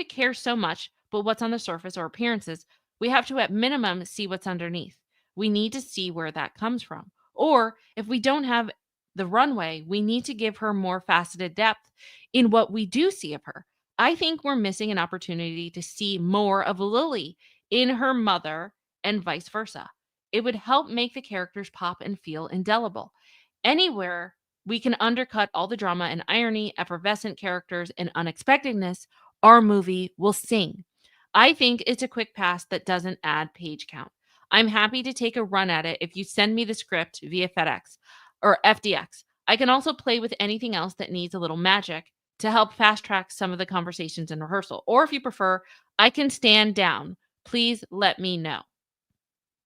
care so much but what's on the surface or appearances, we have to at minimum see what's underneath. We need to see where that comes from. Or if we don't have the runway, we need to give her more faceted depth in what we do see of her. I think we're missing an opportunity to see more of Lily in her mother and vice versa. It would help make the characters pop and feel indelible. Anywhere we can undercut all the drama and irony, effervescent characters, and unexpectedness, our movie will sing. I think it's a quick pass that doesn't add page count. I'm happy to take a run at it if you send me the script via FedEx or FDX. I can also play with anything else that needs a little magic to help fast track some of the conversations in rehearsal. Or if you prefer, I can stand down. Please let me know.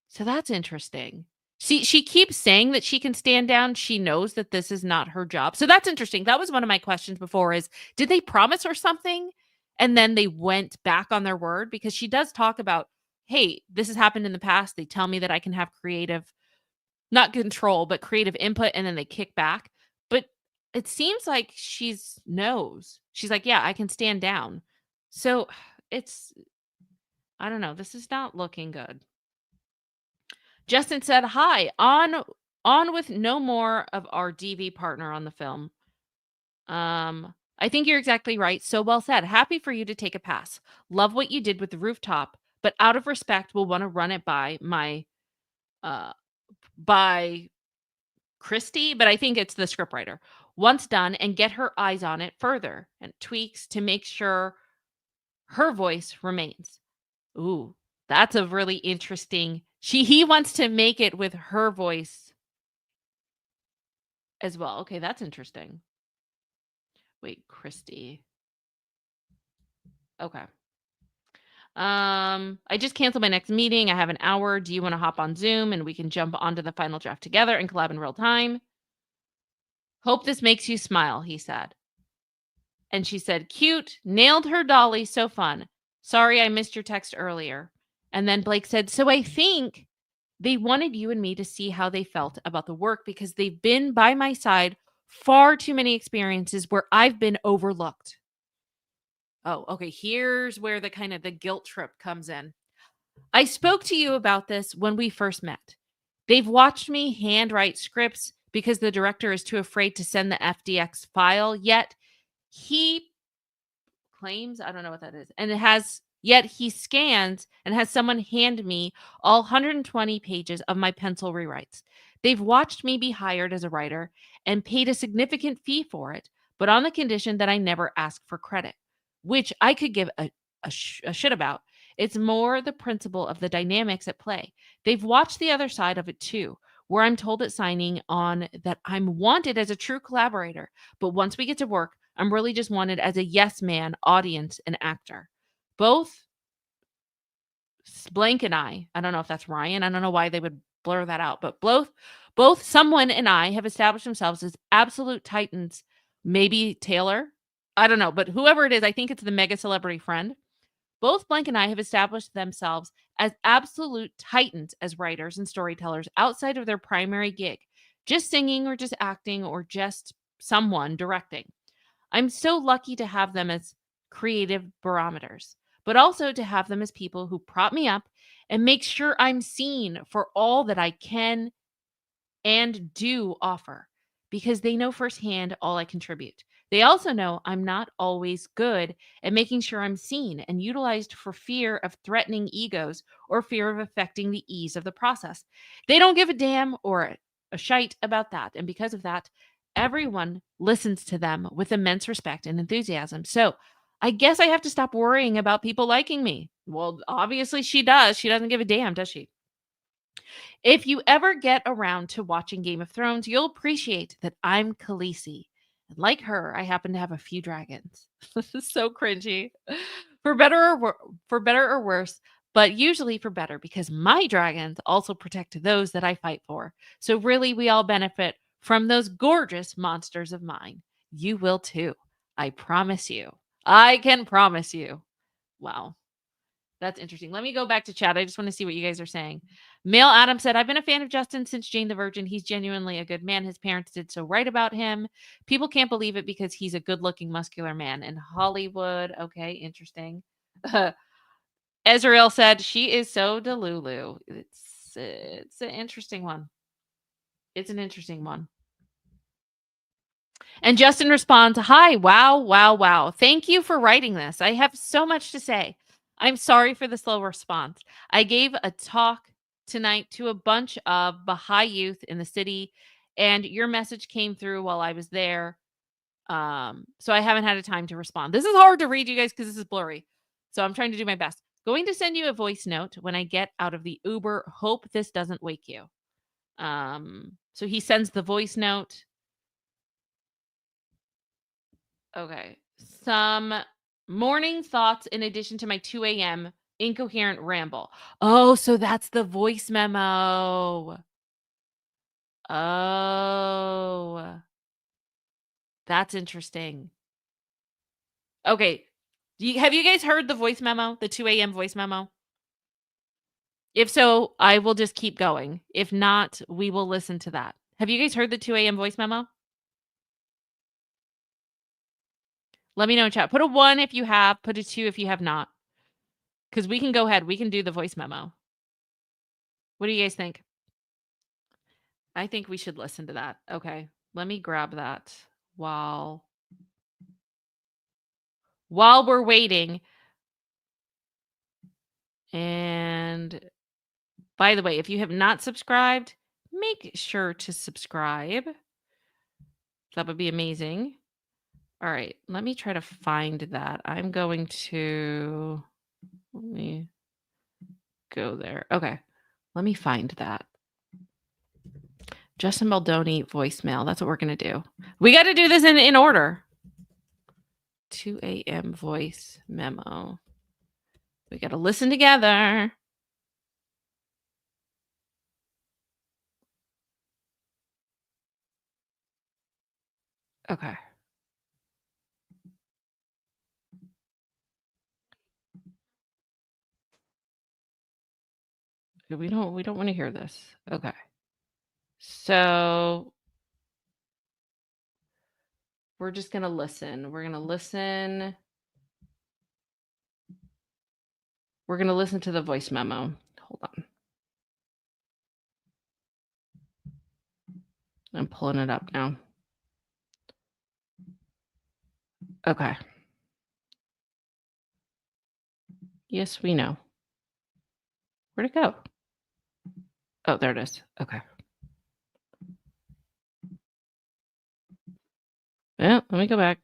So that's interesting. She keeps saying that she can stand down. She knows that this is not her job. So that's interesting. That was one of my questions before is did they promise her something and then they went back on their word? Because she does talk about, hey, this has happened in the past. They tell me that I can have creative, not control, but creative input, and then they kick back. But it seems like she's knows. She's like, yeah, I can stand down. So it's I don't know. This is not looking good. Justin said, "Hi, on with no more of our DV partner on the film. I think you're exactly right. So well said. Happy for you to take a pass. Love what you did with the rooftop, but out of respect, will want to run it by my uh by Christy, but I think it's the scriptwriter. Once done and get her eyes on it further and tweaks to make sure her voice remains." Ooh, that's a really interesting. He wants to make it with her voice as well. Okay, that's interesting. Wait, Christy. Okay. I just canceled my next meeting. I have an hour. Do you want to hop on Zoom and we can jump onto the final draft together and collab in real time? Hope this makes you smile, he said. And she said, cute, nailed her dolly, so fun. Sorry I missed your text earlier. And then Blake said, so I think they wanted you and me to see how they felt about the work because they've been by my side far too many experiences where I've been overlooked. Oh, okay. Here's where the kind of the guilt trip comes in. I spoke to you about this when we first met. They've watched me handwrite scripts because the director is too afraid to send the FDX file, yet he claims, I don't know what that is, and it has, yet he scans and has someone hand me all 120 pages of my pencil rewrites. They've watched me be hired as a writer and paid a significant fee for it, but on the condition that I never ask for credit, which I could give a shit about. It's more the principle of the dynamics at play. They've watched the other side of it too, where I'm told at signing on that I'm wanted as a true collaborator. But once we get to work, I'm really just wanted as a yes man, audience, and actor. Both Blank and I don't know if that's Ryan. I don't know why they would blur that out, but both someone and I have established themselves as absolute titans. Maybe Taylor. I don't know, but whoever it is, I think it's the mega celebrity friend. Both Blank and I have established themselves as absolute titans as writers and storytellers outside of their primary gig, just singing or just acting or just someone directing. I'm so lucky to have them as creative barometers, but also to have them as people who prop me up and make sure I'm seen for all that I can and do offer because they know firsthand all I contribute. They also know I'm not always good at making sure I'm seen and utilized for fear of threatening egos or fear of affecting the ease of the process. They don't give a damn or a shite about that. And because of that, everyone listens to them with immense respect and enthusiasm. So I guess I have to stop worrying about people liking me. Well, obviously she does. She doesn't give a damn, does she? If you ever get around to watching Game of Thrones, you'll appreciate that I'm Khaleesi. And like her, I happen to have a few dragons. This is so cringy. For better or worse, but usually for better because my dragons also protect those that I fight for. So really we all benefit from those gorgeous monsters of mine. You will too. I promise you. I can promise you. Wow. That's interesting. Let me go back to chat. I just want to see what you guys are saying. Male Adam said, I've been a fan of Justin since Jane the Virgin. He's genuinely a good man. His parents did so right about him. People can't believe it because he's a good looking, muscular man in Hollywood. Okay, interesting. Ezreal said, she is so Delulu. It's an interesting one. It's an interesting one. And Justin responds, hi, wow, wow, wow. Thank you for writing this. I have so much to say. I'm sorry for the slow response. I gave a talk tonight to a bunch of Baha'i youth in the city, and your message came through while I was there. So I haven't had a time to respond. This is hard to read, you guys, because this is blurry. So I'm trying to do my best. Going to send you a voice note when I get out of the Uber. Hope this doesn't wake you. So he sends the voice note. Okay. Some morning thoughts in addition to my 2 a.m. incoherent ramble. Oh, so that's the voice memo. Oh, that's interesting. Okay. Have you guys heard the voice memo, the 2 a.m. voice memo? If so, I will just keep going. If not, we will listen to that. Have you guys heard the 2 a.m. voice memo? Let me know in chat. Put a 1 if you have, put a 2 if you have not. Because we can go ahead. We can do the voice memo. What do you guys think? I think we should listen to that. Okay. Let me grab that while we're waiting. And by the way, if you have not subscribed, make sure to subscribe. That would be amazing. All right, let me try to find that. I'm going to let me go there. Okay. Let me find that. Justin Baldoni voicemail. That's what we're going to do. We got to do this in order. 2 a.m. voice memo. We got to listen together. Okay. We don't want to hear this. Okay. So we're just going to listen. We're going to listen. We're going to listen to the voice memo. Hold on. I'm pulling it up now. Okay. Yes, we know. Where'd it go? Oh, there it is. Okay. Yeah, let me go back.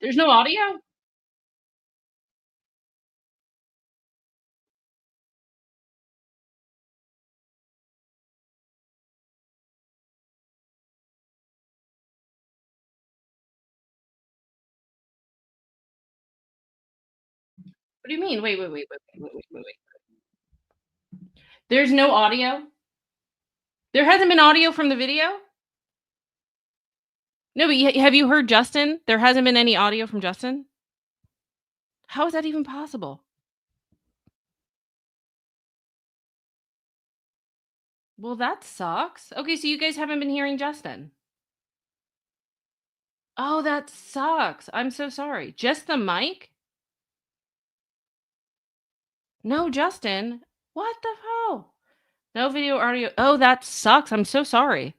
There's no audio? What do you mean? Wait. There's no audio? There hasn't been audio from the video? No, but have you heard Justin? There hasn't been any audio from Justin? How is that even possible? Well, that sucks. Okay, so you guys haven't been hearing Justin. Oh, that sucks. I'm so sorry. Just the mic? No, Justin. What the hell? No video audio. Oh, that sucks. I'm so sorry.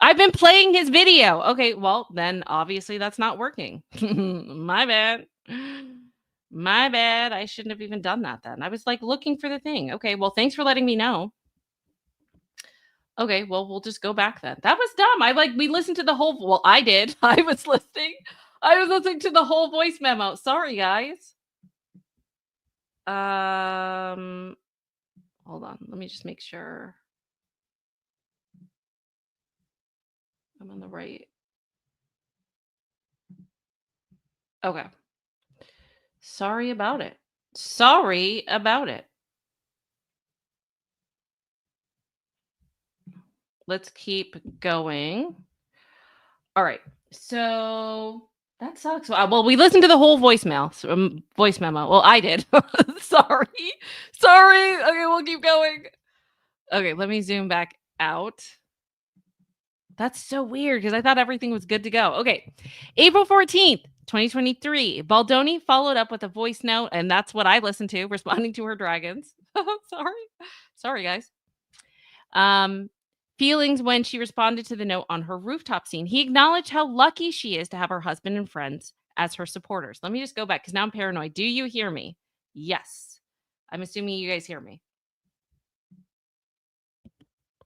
I've been playing his video. Okay, well, then obviously that's not working. My bad. My bad. I shouldn't have even done that then. I was like looking for the thing. Okay, well, thanks for letting me know. Okay, well, we'll just go back then. That was dumb. We listened to the whole well, I did. I was listening to the whole voice memo. Sorry, guys. Um, hold on. Let me just make sure I'm on the right. Okay. Sorry about it. Sorry about it. Let's keep going. All right. So that sucks. Well, we listened to the whole voice memo. Well, I did. Sorry. Sorry. Okay, we'll keep going. Okay, let me zoom back out. That's so weird because I thought everything was good to go. Okay. April 14th, 2023. Baldoni followed up with a voice note, and that's what I listened to, responding to her dragons. Sorry. Sorry, guys. Um, feelings when she responded to the note on her rooftop scene. He acknowledged how lucky she is to have her husband and friends as her supporters. Let me just go back because now I'm paranoid. Do you hear me? Yes. I'm assuming you guys hear me.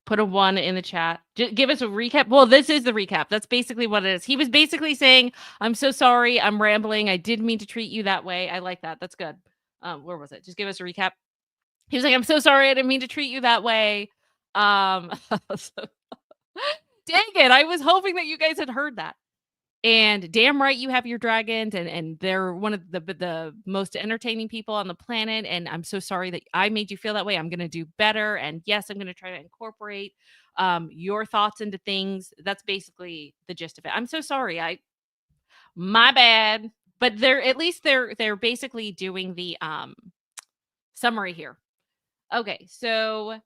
Put a 1 in the chat. Give us a recap. Well, this is the recap. That's basically what it is. He was basically saying, I'm so sorry. I'm rambling. I didn't mean to treat you that way. I like that. That's good. Where was it? Just give us a recap. He was like, I'm so sorry. I didn't mean to treat you that way. So dang it. I was hoping that you guys had heard that. And damn right you have your dragons and they're one of the most entertaining people on the planet. And I'm so sorry that I made you feel that way. I'm gonna do better. And yes, I'm gonna try to incorporate your thoughts into things. That's basically the gist of it. I'm so sorry. I my bad. But they're basically doing the summary here. Okay, so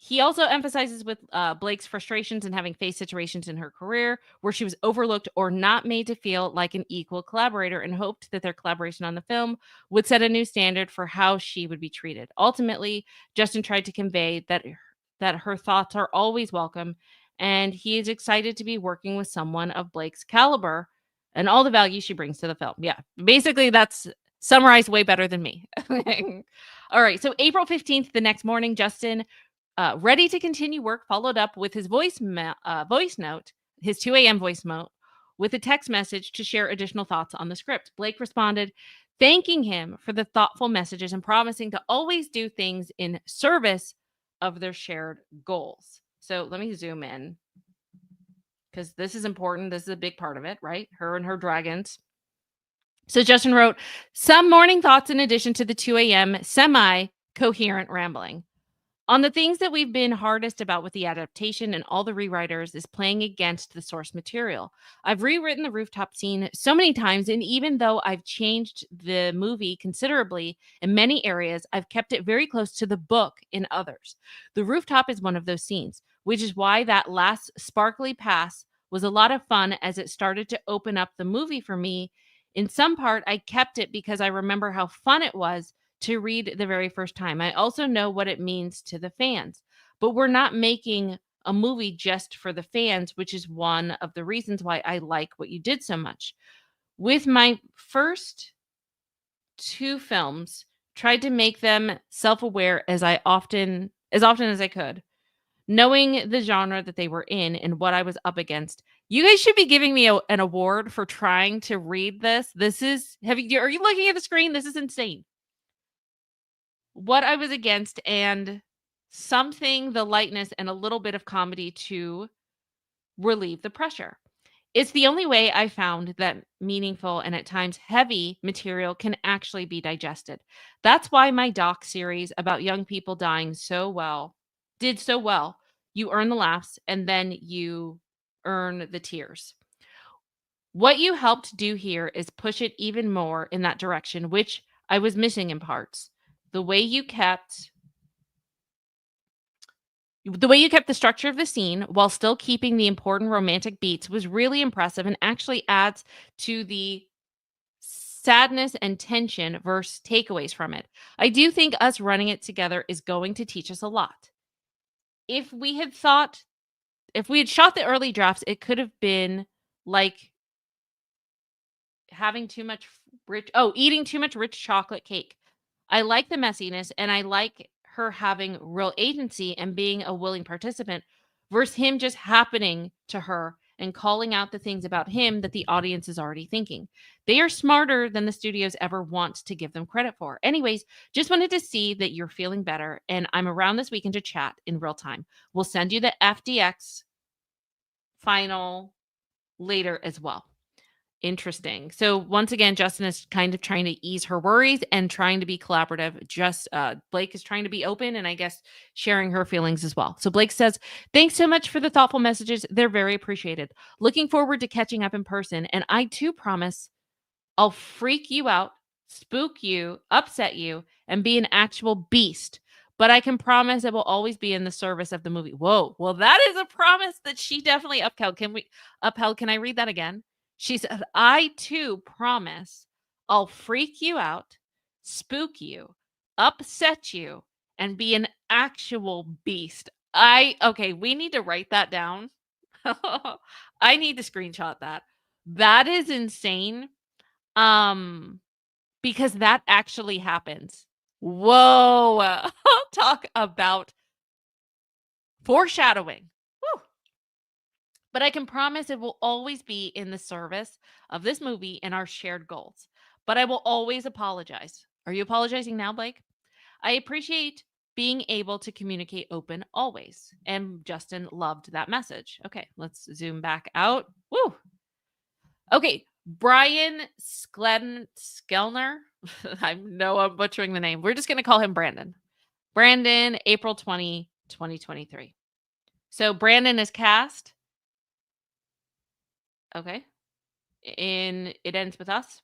he also emphasizes with Blake's frustrations and having faced situations in her career where she was overlooked or not made to feel like an equal collaborator and hoped that their collaboration on the film would set a new standard for how she would be treated. Ultimately, Justin tried to convey that her thoughts are always welcome and he is excited to be working with someone of Blake's caliber and all the value she brings to the film. Yeah, basically that's summarized way better than me. All right, so April 15th, the next morning, Justin ready to continue work, followed up with his voice note, his 2 a.m. voice note, with a text message to share additional thoughts on the script. Blake responded, thanking him for the thoughtful messages and promising to always do things in service of their shared goals. So let me zoom in because this is important. This is a big part of it, right? Her and her dragons. So Justin wrote, some morning thoughts in addition to the 2 a.m. semi coherent rambling. On the things that we've been hardest about with the adaptation and all the rewriters is playing against the source material. I've rewritten the rooftop scene so many times, and even though I've changed the movie considerably in many areas, I've kept it very close to the book in others. The rooftop is one of those scenes, which is why that last sparkly pass was a lot of fun as it started to open up the movie for me. In some part, I kept it because I remember how fun it was to read the very first time. I also know what it means to the fans, but we're not making a movie just for the fans, which is one of the reasons why I like what you did so much. With my first 2 films, tried to make them self-aware as often as I could. Knowing the genre that they were in and what I was up against, you guys should be giving me an award for trying to read this. This is are you looking at the screen? This is insane. What I was against and something the lightness and a little bit of comedy to relieve the pressure. It's the only way I found that meaningful and at times heavy material can actually be digested. That's why my doc series about young people dying did so well. You earn the laughs and then you earn the tears. What you helped do here is push it even more in that direction, which I was missing in parts. The way you kept the structure of the scene while still keeping the important romantic beats was really impressive and actually adds to the sadness and tension versus takeaways from it. I do think us running it together is going to teach us a lot. If we had thought, if we had shot the early drafts, it could have been like having too much eating too much rich chocolate cake. I like the messiness and I like her having real agency and being a willing participant versus him just happening to her and calling out the things about him that the audience is already thinking. They are smarter than the studios ever want to give them credit for. Anyways, just wanted to see that you're feeling better and I'm around this weekend to chat in real time. We'll send you the FDX final later as well. Interesting. So once again, Justin is kind of trying to ease her worries and trying to be collaborative. Blake is trying to be open and I guess sharing her feelings as well. So Blake says, "Thanks so much for the thoughtful messages. They're very appreciated. Looking forward to catching up in person. And I too promise I'll freak you out, spook you, upset you, and be an actual beast. But I can promise it will always be in the service of the movie." Whoa. Well, that is a promise that she definitely upheld. Can I read that again? She said, "I too promise I'll freak you out, spook you, upset you, and be an actual beast." Okay, we need to write that down. I need to screenshot that. That is insane. Um, because that actually happens. Whoa. Talk about foreshadowing. Woo. But I can promise it will always be in the service of this movie and our shared goals. But I will always apologize. Are you apologizing now, Blake? I appreciate being able to communicate open always. And Justin loved that message. Okay, let's zoom back out. Woo. Okay, Brian Skellner. I know I'm butchering the name. We're just going to call him Brandon. Brandon, April 20, 2023. So Brandon is cast. Okay. In It Ends With Us.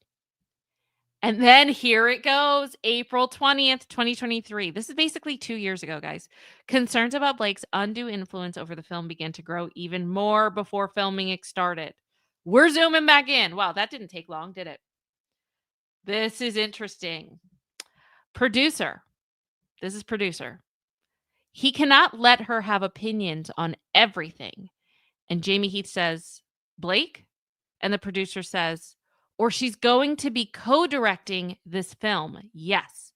And then here it goes, April 20th, 2023. This is basically 2 years ago, guys. Concerns about Blake's undue influence over the film began to grow even more before filming started. We're zooming back in. Wow, that didn't take long, did it? This is interesting. Producer. This is producer. He cannot let her have opinions on everything. And Jamie Heath says, "Blake?" And the producer says, "Or she's going to be co-directing this film." Yes.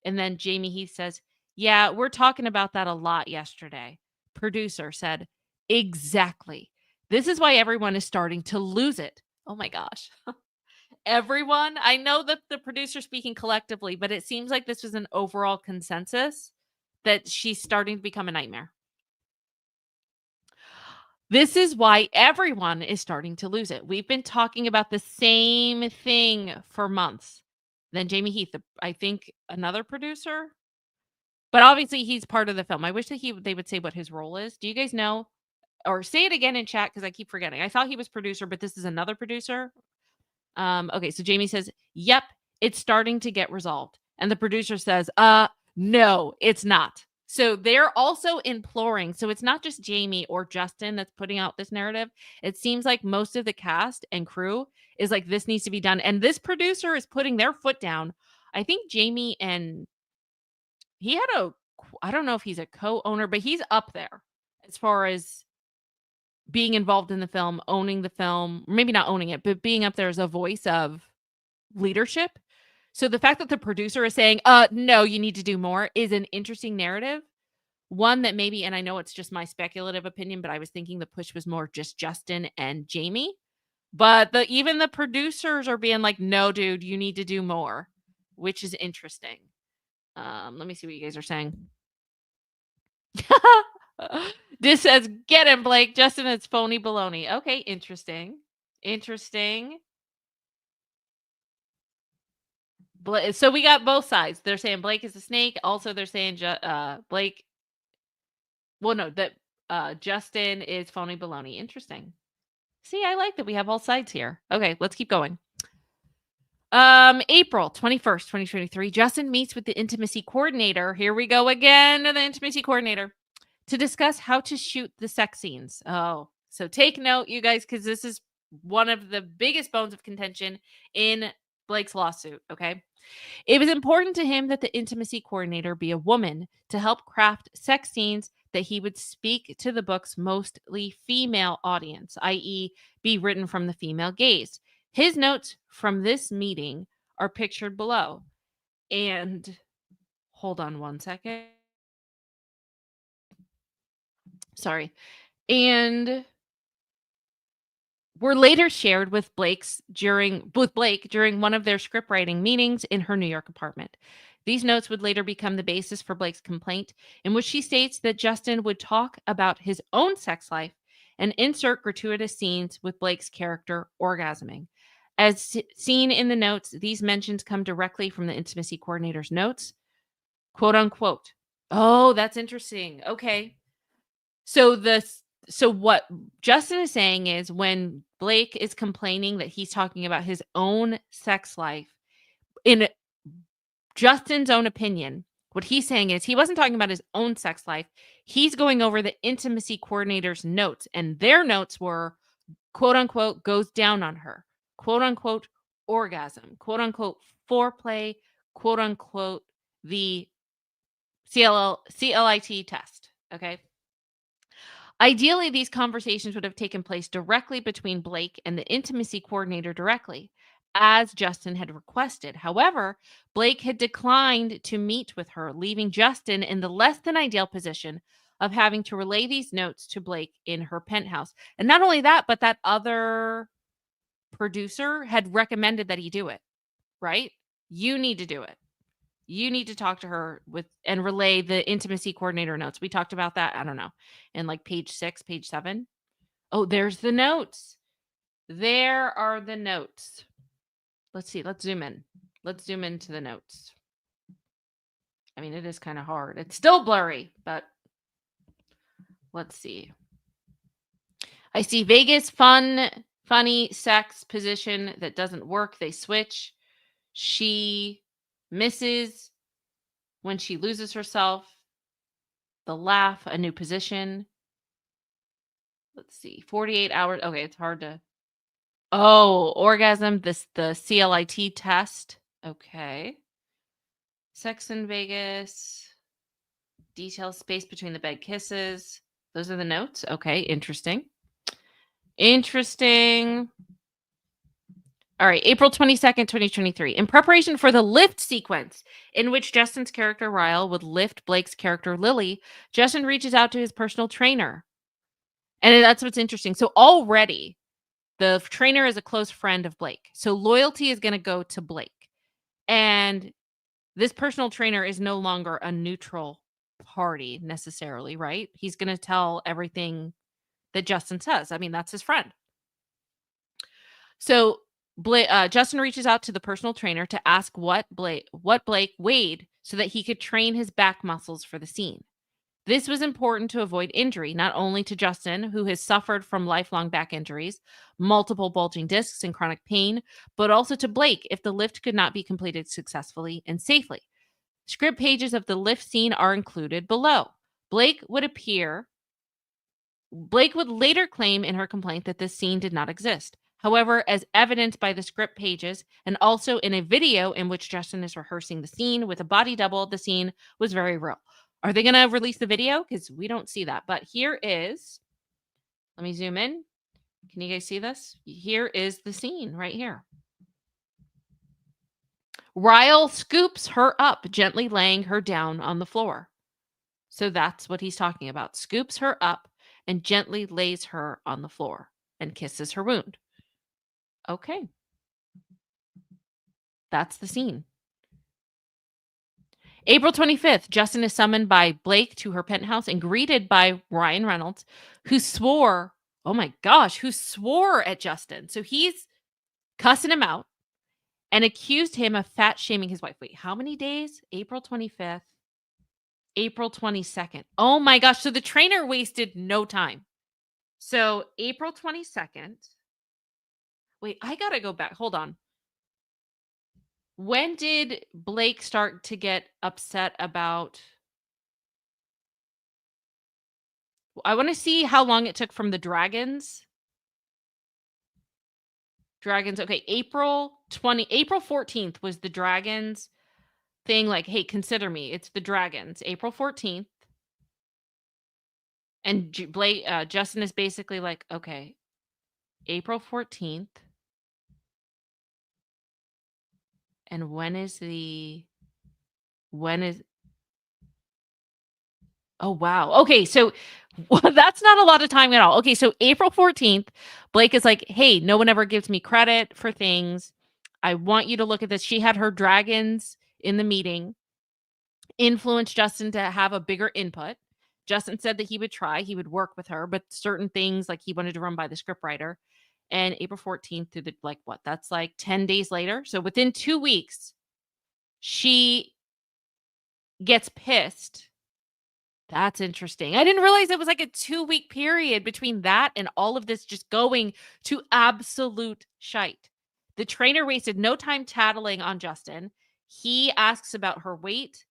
And then Jamie Heath says, "Yeah, we're talking about that a lot yesterday." Producer said, "Exactly. This is why everyone is starting to lose it." Oh my gosh. Everyone, I know that the producer speaking collectively, but it seems like this was an overall consensus that she's starting to become a nightmare. This is why everyone is starting to lose it. We've been talking about the same thing for months. Then Jamie Heath, I think another producer, but obviously he's part of the film. I wish that they would say what his role is. Do you guys know? Or say it again in chat because I keep forgetting. I thought he was producer, but this is another producer. Okay, so Jamie says, "Yep, it's starting to get resolved." And the producer says, no, it's not." So they're also imploring. So it's not just Jamie or Justin that's putting out this narrative. It seems like most of the cast and crew is like, this needs to be done. And this producer is putting their foot down. I think Jamie and I don't know if he's a co-owner, but he's up there as far as being involved in the film, owning the film, maybe not owning it, but being up there as a voice of leadership. So the fact that the producer is saying, no, you need to do more is an interesting narrative. One that maybe, and I know it's just my speculative opinion, but I was thinking the push was more just Justin and Jamie. But even the producers are being like, "No, dude, you need to do more," which is interesting. Let me see what you guys are saying. This says, "Get him, Blake. Justin, it's phony baloney." Okay, interesting. Interesting. So we got both sides. They're saying Blake is a snake. Also, they're saying Blake. Well, no, that Justin is phony baloney. Interesting. See, I like that we have all sides here. Okay, let's keep going. April 21st, 2023. Justin meets with the intimacy coordinator. Here we go again, the intimacy coordinator, to discuss how to shoot the sex scenes. Oh, so take note, you guys, because this is one of the biggest bones of contention in Blake's lawsuit. Okay. It was important to him that the intimacy coordinator be a woman to help craft sex scenes that he would speak to the book's mostly female audience, i.e., be written from the female gaze. His notes from this meeting are pictured below. And hold on one second. Sorry. And were later shared with Blake during one of their script writing meetings in her New York apartment. These notes would later become the basis for Blake's complaint, in which she states that Justin would talk about his own sex life and insert gratuitous scenes with Blake's character orgasming. As seen in the notes, these mentions come directly from the intimacy coordinator's notes, quote unquote. Oh, that's interesting. Okay. So what Justin is saying is when Blake is complaining that he's talking about his own sex life, in Justin's own opinion, what he's saying is he wasn't talking about his own sex life. He's going over the intimacy coordinator's notes, and their notes were, quote unquote, goes down on her, quote unquote, orgasm, quote unquote, foreplay, quote unquote, the CLIT test. Okay. Ideally, these conversations would have taken place directly between Blake and the intimacy coordinator directly, as Justin had requested. However, Blake had declined to meet with her, leaving Justin in the less than ideal position of having to relay these notes to Blake in her penthouse. And not only that, but that other producer had recommended that he do it, right? You need to do it. You need to talk to her and relay the intimacy coordinator notes. We talked about that, I don't know, in like page 6, page 7. Oh, there's the notes. There are the notes. Let's see. Let's zoom in. Let's zoom into the notes. I mean, it is kind of hard. It's still blurry, but let's see. I see Vegas funny sex position that doesn't work. They switch. She misses when she loses herself. The laugh, a new position. Let's see. 48 hours. Okay, it's hard to. Oh, orgasm, the CLIT test. Okay. Sex in Vegas. Detail space between the bed kisses. Those are the notes. Okay, interesting. Interesting. All right, April 22nd, 2023. In preparation for the lift sequence, in which Justin's character Ryle would lift Blake's character Lily, Justin reaches out to his personal trainer. And that's what's interesting. So already, the trainer is a close friend of Blake. So loyalty is going to go to Blake. And this personal trainer is no longer a neutral party necessarily, right? He's going to tell everything that Justin says. I mean, that's his friend. So Justin reaches out to the personal trainer to ask what Blake weighed so that he could train his back muscles for the scene. This was important to avoid injury, not only to Justin, who has suffered from lifelong back injuries, multiple bulging discs, and chronic pain, but also to Blake if the lift could not be completed successfully and safely. Script pages of the lift scene are included below. Blake would later claim in her complaint that this scene did not exist. However, as evidenced by the script pages and also in a video in which Justin is rehearsing the scene with a body double, the scene was very real. Are they going to release the video? Because we don't see that. But here is, let me zoom in. Can you guys see this? Here is the scene right here. Ryle scoops her up, gently laying her down on the floor. So that's what he's talking about. Scoops her up and gently lays her on the floor and kisses her wound. Okay, that's the scene. April 25th, Justin is summoned by Blake to her penthouse and greeted by Ryan Reynolds, who swore, oh my gosh, who swore at Justin. So he's cussing him out and accused him of fat shaming his wife. Wait, how many days? April 25th, April 22nd. Oh my gosh. So the trainer wasted no time. So April 22nd. Wait, I got to go back. Hold on. When did Blake start to get upset about? I want to see how long it took from the dragons. Dragons. Okay, April 14th was the dragons thing, like, hey, consider me. It's the dragons. April 14th. And Blake Justin is basically like, okay, April 14th. And when is oh wow. Okay, so that's not a lot of time at all. Okay, so April 14th, Blake is like, "Hey, no one ever gives me credit for things. I want you to look at this." She had her dragons in the meeting influence Justin to have a bigger input. Justin said that he would try, he would work with her, but certain things like he wanted to run by the scriptwriter. And April 14th through the like what? That's like 10 days later. So within 2 weeks, she gets pissed. That's interesting. I didn't realize it was like a 2-week period between that and all of this just going to absolute shite. The trainer wasted no time tattling on Justin. He asks about her weight,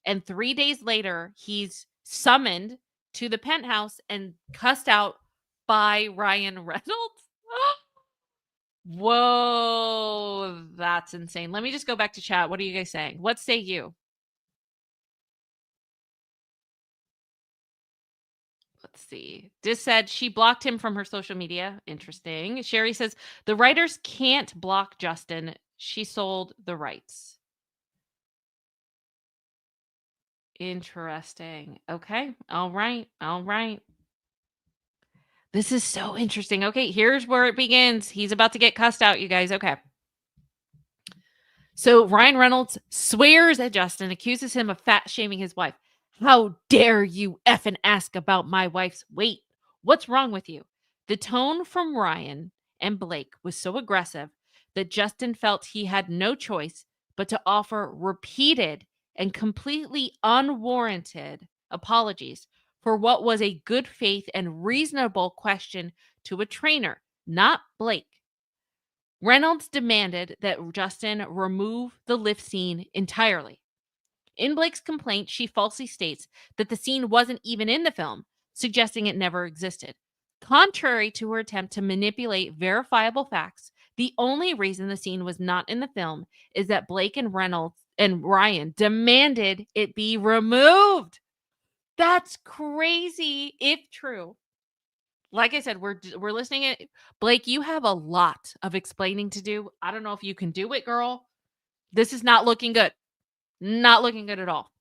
and 3 days later, he's summoned to the penthouse and cussed out by Ryan Reynolds. Whoa, that's insane. Let me just go back to chat. What are you guys saying? What say you? Let's see. Dis said she blocked him from her social media. Interesting. Sherry says the writers can't block Justin. She sold the rights. Interesting. Okay. All right. All right. This is so interesting. Okay, here's where it begins. He's about to get cussed out, you guys. Okay. So Ryan Reynolds swears at Justin, accuses him of fat shaming his wife. How dare you effing ask about my wife's weight? What's wrong with you? The tone from Ryan and Blake was so aggressive that Justin felt he had no choice but to offer repeated and completely unwarranted apologies for what was a good faith and reasonable question to a trainer, not Blake. Reynolds demanded that Justin remove the lift scene entirely. In Blake's complaint, she falsely states that the scene wasn't even in the film, suggesting it never existed. Contrary to her attempt to manipulate verifiable facts, the only reason the scene was not in the film is that Blake and Reynolds and Ryan demanded it be removed. That's crazy if true. Like I said, we're listening at Blake, you have a lot of explaining to do. I don't know if you can do it, girl. This is not looking good. Not looking good at all.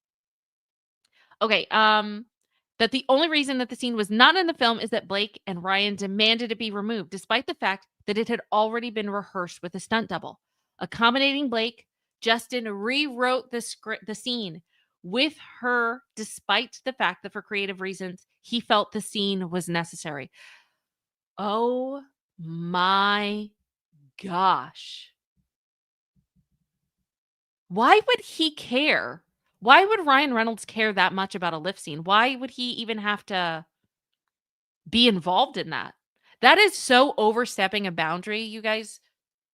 Okay, that the only reason that the scene was not in the film is that Blake and Ryan demanded it be removed, despite the fact that it had already been rehearsed with a stunt double. Accommodating Blake, Justin rewrote the scene with her, despite the fact that for creative reasons, he felt the scene was necessary. Oh my gosh. Why would he care? Why would Ryan Reynolds care that much about a lift scene? Why would he even have to be involved in that? That is so overstepping a boundary, you guys.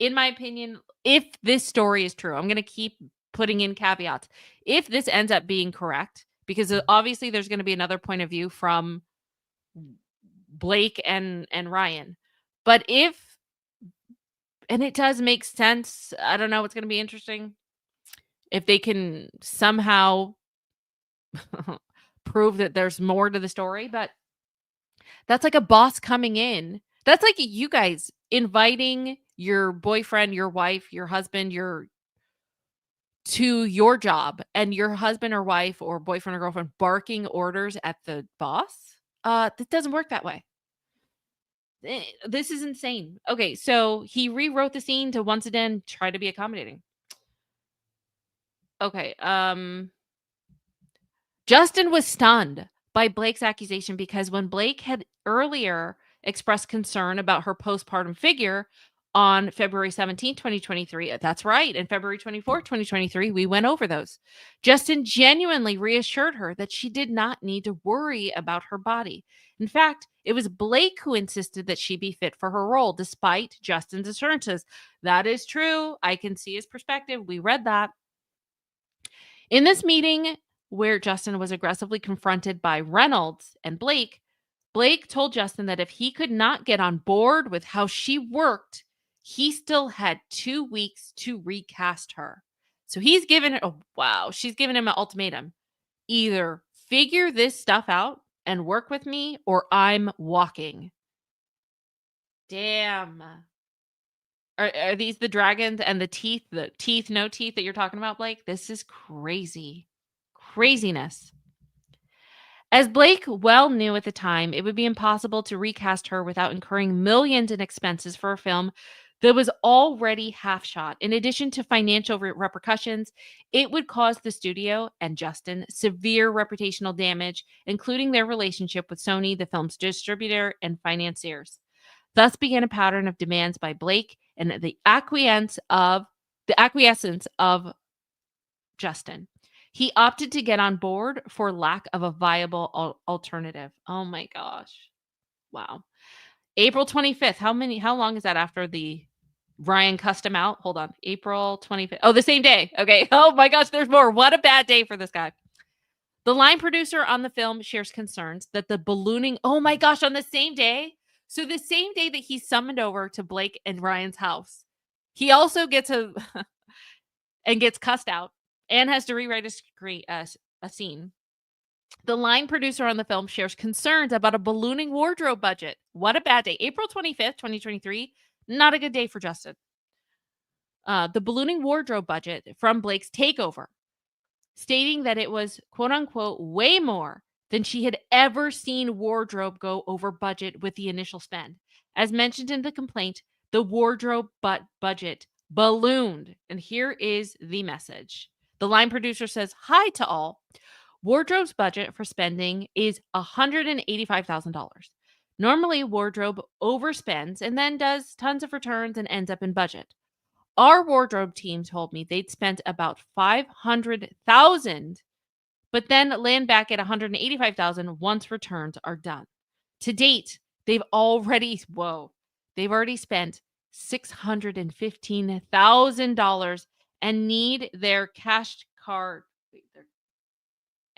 In my opinion, if this story is true, I'm going to keep putting in caveats. If this ends up being correct, because obviously there's going to be another point of view from Blake and Ryan. But if and it does make sense, I don't know, it's going to be interesting if they can somehow prove that there's more to the story, but that's like a boss coming in. That's like you guys inviting your boyfriend, your wife, your husband, your to your job and your husband or wife or boyfriend or girlfriend barking orders at the boss, that doesn't work that way. This is insane. Okay, so he rewrote the scene to once again try to be accommodating. Okay, Justin was stunned by Blake's accusation because when Blake had earlier expressed concern about her postpartum figure on February 17th, 2023, that's right, and February 24th, 2023, we went over those. Justin genuinely reassured her that she did not need to worry about her body. In fact, it was Blake who insisted that she be fit for her role, despite Justin's assurances. That is true. I can see his perspective. We read that. In this meeting, where Justin was aggressively confronted by Reynolds and Blake, Blake told Justin that if he could not get on board with how she worked, he still had 2 weeks to recast her. So he's given her, oh, wow, she's given him an ultimatum: either figure this stuff out and work with me, or I'm walking. Damn. Are these the dragons and the teeth, no teeth that you're talking about, Blake? This is crazy. Craziness. As Blake well knew at the time, it would be impossible to recast her without incurring millions in expenses for a film that was already half shot. In addition to financial repercussions, it would cause the studio and Justin severe reputational damage, including their relationship with Sony, the film's distributor and financiers. Thus began a pattern of demands by Blake and the acquiescence of Justin. He opted to get on board for lack of a viable alternative. Oh my gosh. Wow. April 25th. How long is that after the Ryan cussed him out? Hold on. April 25th. Oh, the same day. Okay. Oh my gosh, there's more. What a bad day for this guy. The line producer on the film shares concerns that the ballooning, oh my gosh, on the same day. So the same day that he's summoned over to Blake and Ryan's house, he also gets and gets cussed out and has to rewrite a scene. The line producer on the film shares concerns about a ballooning wardrobe budget. What a bad day. April 25th, 2023, not a good day for Justin. The ballooning wardrobe budget from Blake's takeover, stating that it was quote unquote way more than she had ever seen wardrobe go over budget with the initial spend. As mentioned in the complaint, the wardrobe budget ballooned. And here is the message. The line producer says, "Hi to all. Wardrobe's budget for spending is $185,000. Normally, wardrobe overspends and then does tons of returns and ends up in budget. Our wardrobe team told me they'd spent about 500,000, but then land back at 185,000 once returns are done. To date, they've already spent $615,000 and need their cash card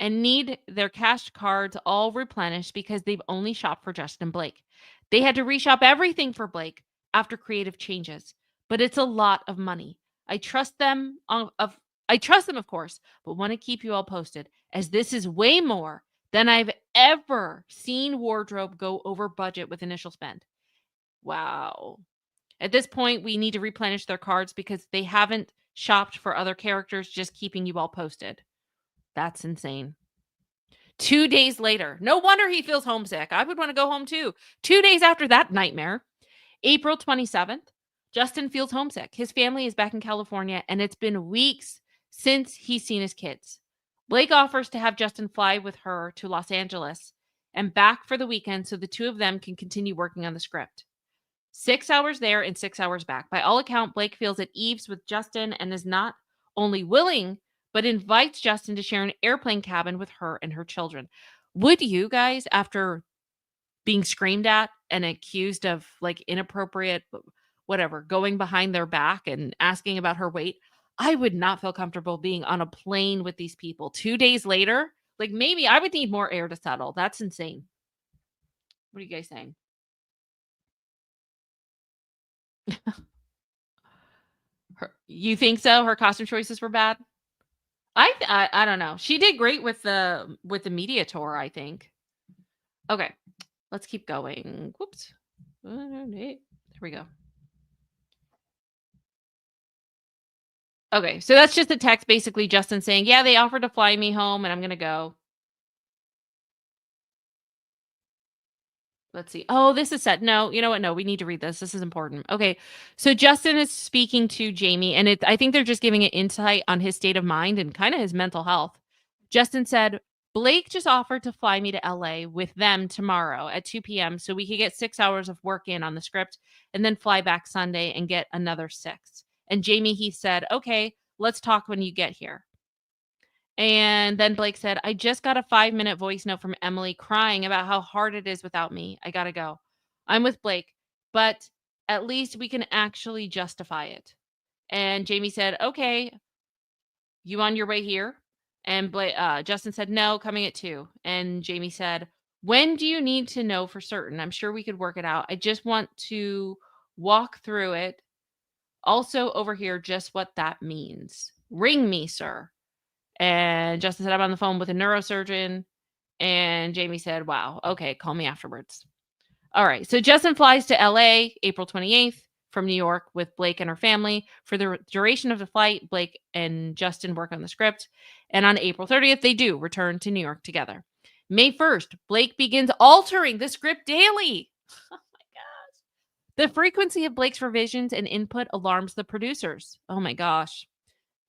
and need their cash cards all replenished because they've only shopped for Justin Blake. They had to reshop everything for Blake after creative changes, but it's a lot of money. I trust them of course, but want to keep you all posted as this is way more than I've ever seen wardrobe go over budget with initial spend." Wow. At this point, we need to replenish their cards because they haven't shopped for other characters, just keeping you all posted. That's insane. 2 days later, no wonder he feels homesick. I would want to go home too. 2 days after that nightmare, April 27th, Justin feels homesick. His family is back in California, and it's been weeks since he's seen his kids. Blake offers to have Justin fly with her to Los Angeles and back for the weekend so the two of them can continue working on the script. 6 hours there and 6 hours back. By all account, Blake feels at ease with Justin and is not only willing, but invites Justin to share an airplane cabin with her and her children. Would you guys, after being screamed at and accused of like inappropriate, whatever, going behind their back and asking about her weight, I would not feel comfortable being on a plane with these people 2 days later. Like maybe I would need more air to settle. That's insane. What are you guys saying? You think so? Her costume choices were bad? I don't know. She did great with the media tour, I think. Okay, let's keep going. Whoops. There we go. Okay, so that's just a text basically Justin saying, "Yeah, they offered to fly me home and I'm gonna go." Let's see. Oh, this is set. No, you know what? No, we need to read this. This is important. Okay. So Justin is speaking to Jamie, and I think they're just giving an insight on his state of mind and kind of his mental health. Justin said, Blake just offered to fly me to LA with them tomorrow at 2 p.m. so we could get 6 hours of work in on the script and then fly back Sunday and get another six. And Jamie, he said, okay, let's talk when you get here. And then Blake said, I just got a 5-minute voice note from Emily crying about how hard it is without me. I got to go. I'm with Blake, but at least we can actually justify it. And Jamie said, okay, you on your way here? And Justin said, no, coming at 2. And Jamie said, when do you need to know for certain? I'm sure we could work it out. I just want to walk through it. Also, over here, just what that means. Ring me, sir. And Justin said, I'm on the phone with a neurosurgeon. And Jamie said, wow, okay, call me afterwards. All right. So Justin flies to LA April 28th from New York with Blake and her family. For the duration of the flight, Blake and Justin work on the script. And on April 30th, they do return to New York together. May 1st, Blake begins altering the script daily. Oh my gosh. The frequency of Blake's revisions and input alarms the producers. Oh my gosh.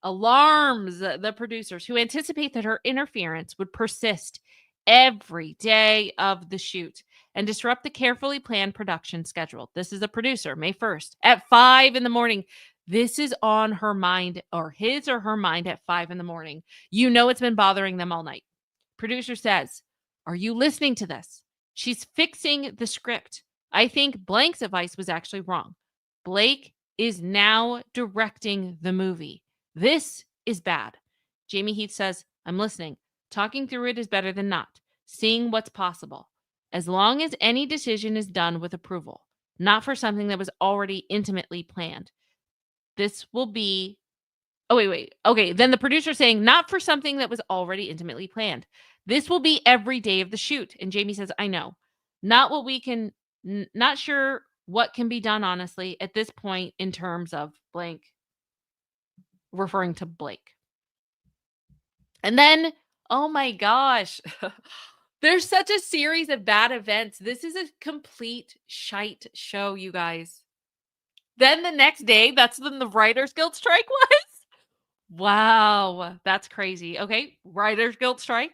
Alarms the producers who anticipate that her interference would persist every day of the shoot and disrupt the carefully planned production schedule. This is a producer, May 1st at 5 in the morning. This is on her mind or his or her mind at 5 in the morning. You know, it's been bothering them all night. Producer says, are you listening to this? She's fixing the script. I think Blank's advice was actually wrong. Blake is now directing the movie. This is bad. Jamie Heath says, I'm listening. Talking through it is better than not. Seeing what's possible. As long as any decision is done with approval, not for something that was already intimately planned. This will be. Oh, wait. Okay. Then the producer saying, not for something that was already intimately planned. This will be every day of the shoot. And Jamie says, I know. Not what we can, not sure what can be done, honestly, at this point in terms of blank, referring to Blake. And then, oh my gosh, there's such a series of bad events. This is a complete shite show, you guys. Then the next day, that's when the Writers Guild strike was. Wow, that's crazy. Okay, Writers Guild strike.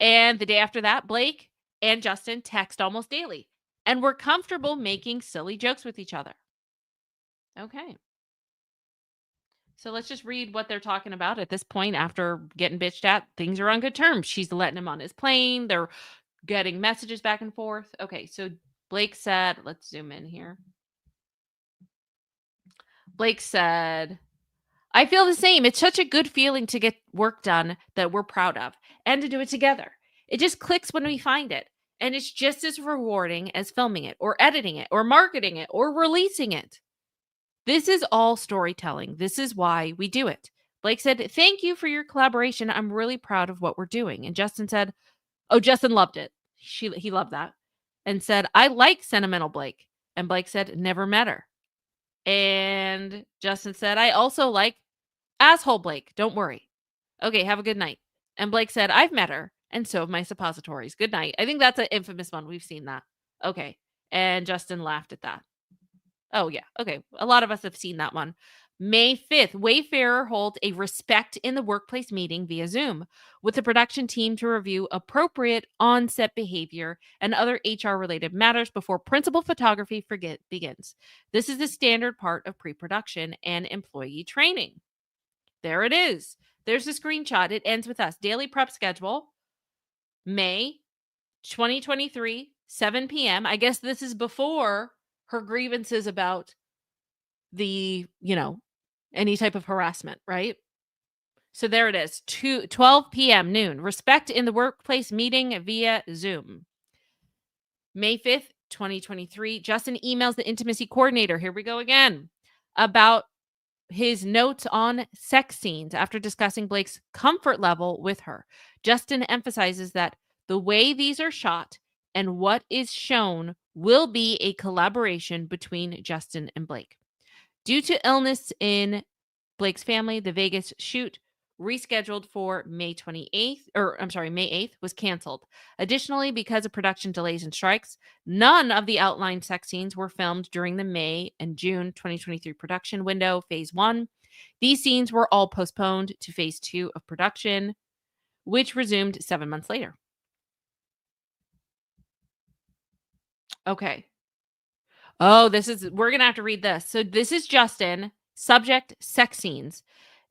And the day after that, Blake and Justin text almost daily and were comfortable making silly jokes with each other. Okay. So let's just read what they're talking about at this point after getting bitched at. Things are on good terms. She's letting him on his plane. They're getting messages back and forth. Okay, so Blake said, let's zoom in here. Blake said, I feel the same. It's such a good feeling to get work done that we're proud of and to do it together. It just clicks when we find it. And it's just as rewarding as filming it or editing it or marketing it or releasing it. This is all storytelling. This is why we do it. Blake said, thank you for your collaboration. I'm really proud of what we're doing. And Justin said, oh, Justin loved it. He loved that. And said, I like sentimental Blake. And Blake said, never met her. And Justin said, I also like asshole Blake. Don't worry. Okay, have a good night. And Blake said, I've met her. And so have my suppositories. Good night. I think that's an infamous one. We've seen that. Okay. And Justin laughed at that. Oh, yeah. Okay. A lot of us have seen that one. May 5th, Wayfarer holds a respect in the workplace meeting via Zoom with the production team to review appropriate on-set behavior and other HR-related matters before principal photography begins. This is the standard part of pre-production and employee training. There it is. There's the screenshot. It ends with us. Daily prep schedule, May 2023, 7 p.m. I guess this is before her grievances about the, any type of harassment, right? So there it is, 12 p.m. noon. Respect in the workplace meeting via Zoom. May 5th, 2023. Justin emails the intimacy coordinator. Here we go again. About his notes on sex scenes after discussing Blake's comfort level with her. Justin emphasizes that the way these are shot and what is shown will be a collaboration between Justin and Blake. Due to illness in Blake's family, the Vegas shoot, rescheduled for May 28th, or I'm sorry, May 8th, was canceled. Additionally, because of production delays and strikes, none of the outlined sex scenes were filmed during the May and June 2023 production window, phase one. These scenes were all postponed to phase two of production, which resumed 7 months later. Okay. Oh, we're going to have to read this. So this is Justin, subject sex scenes,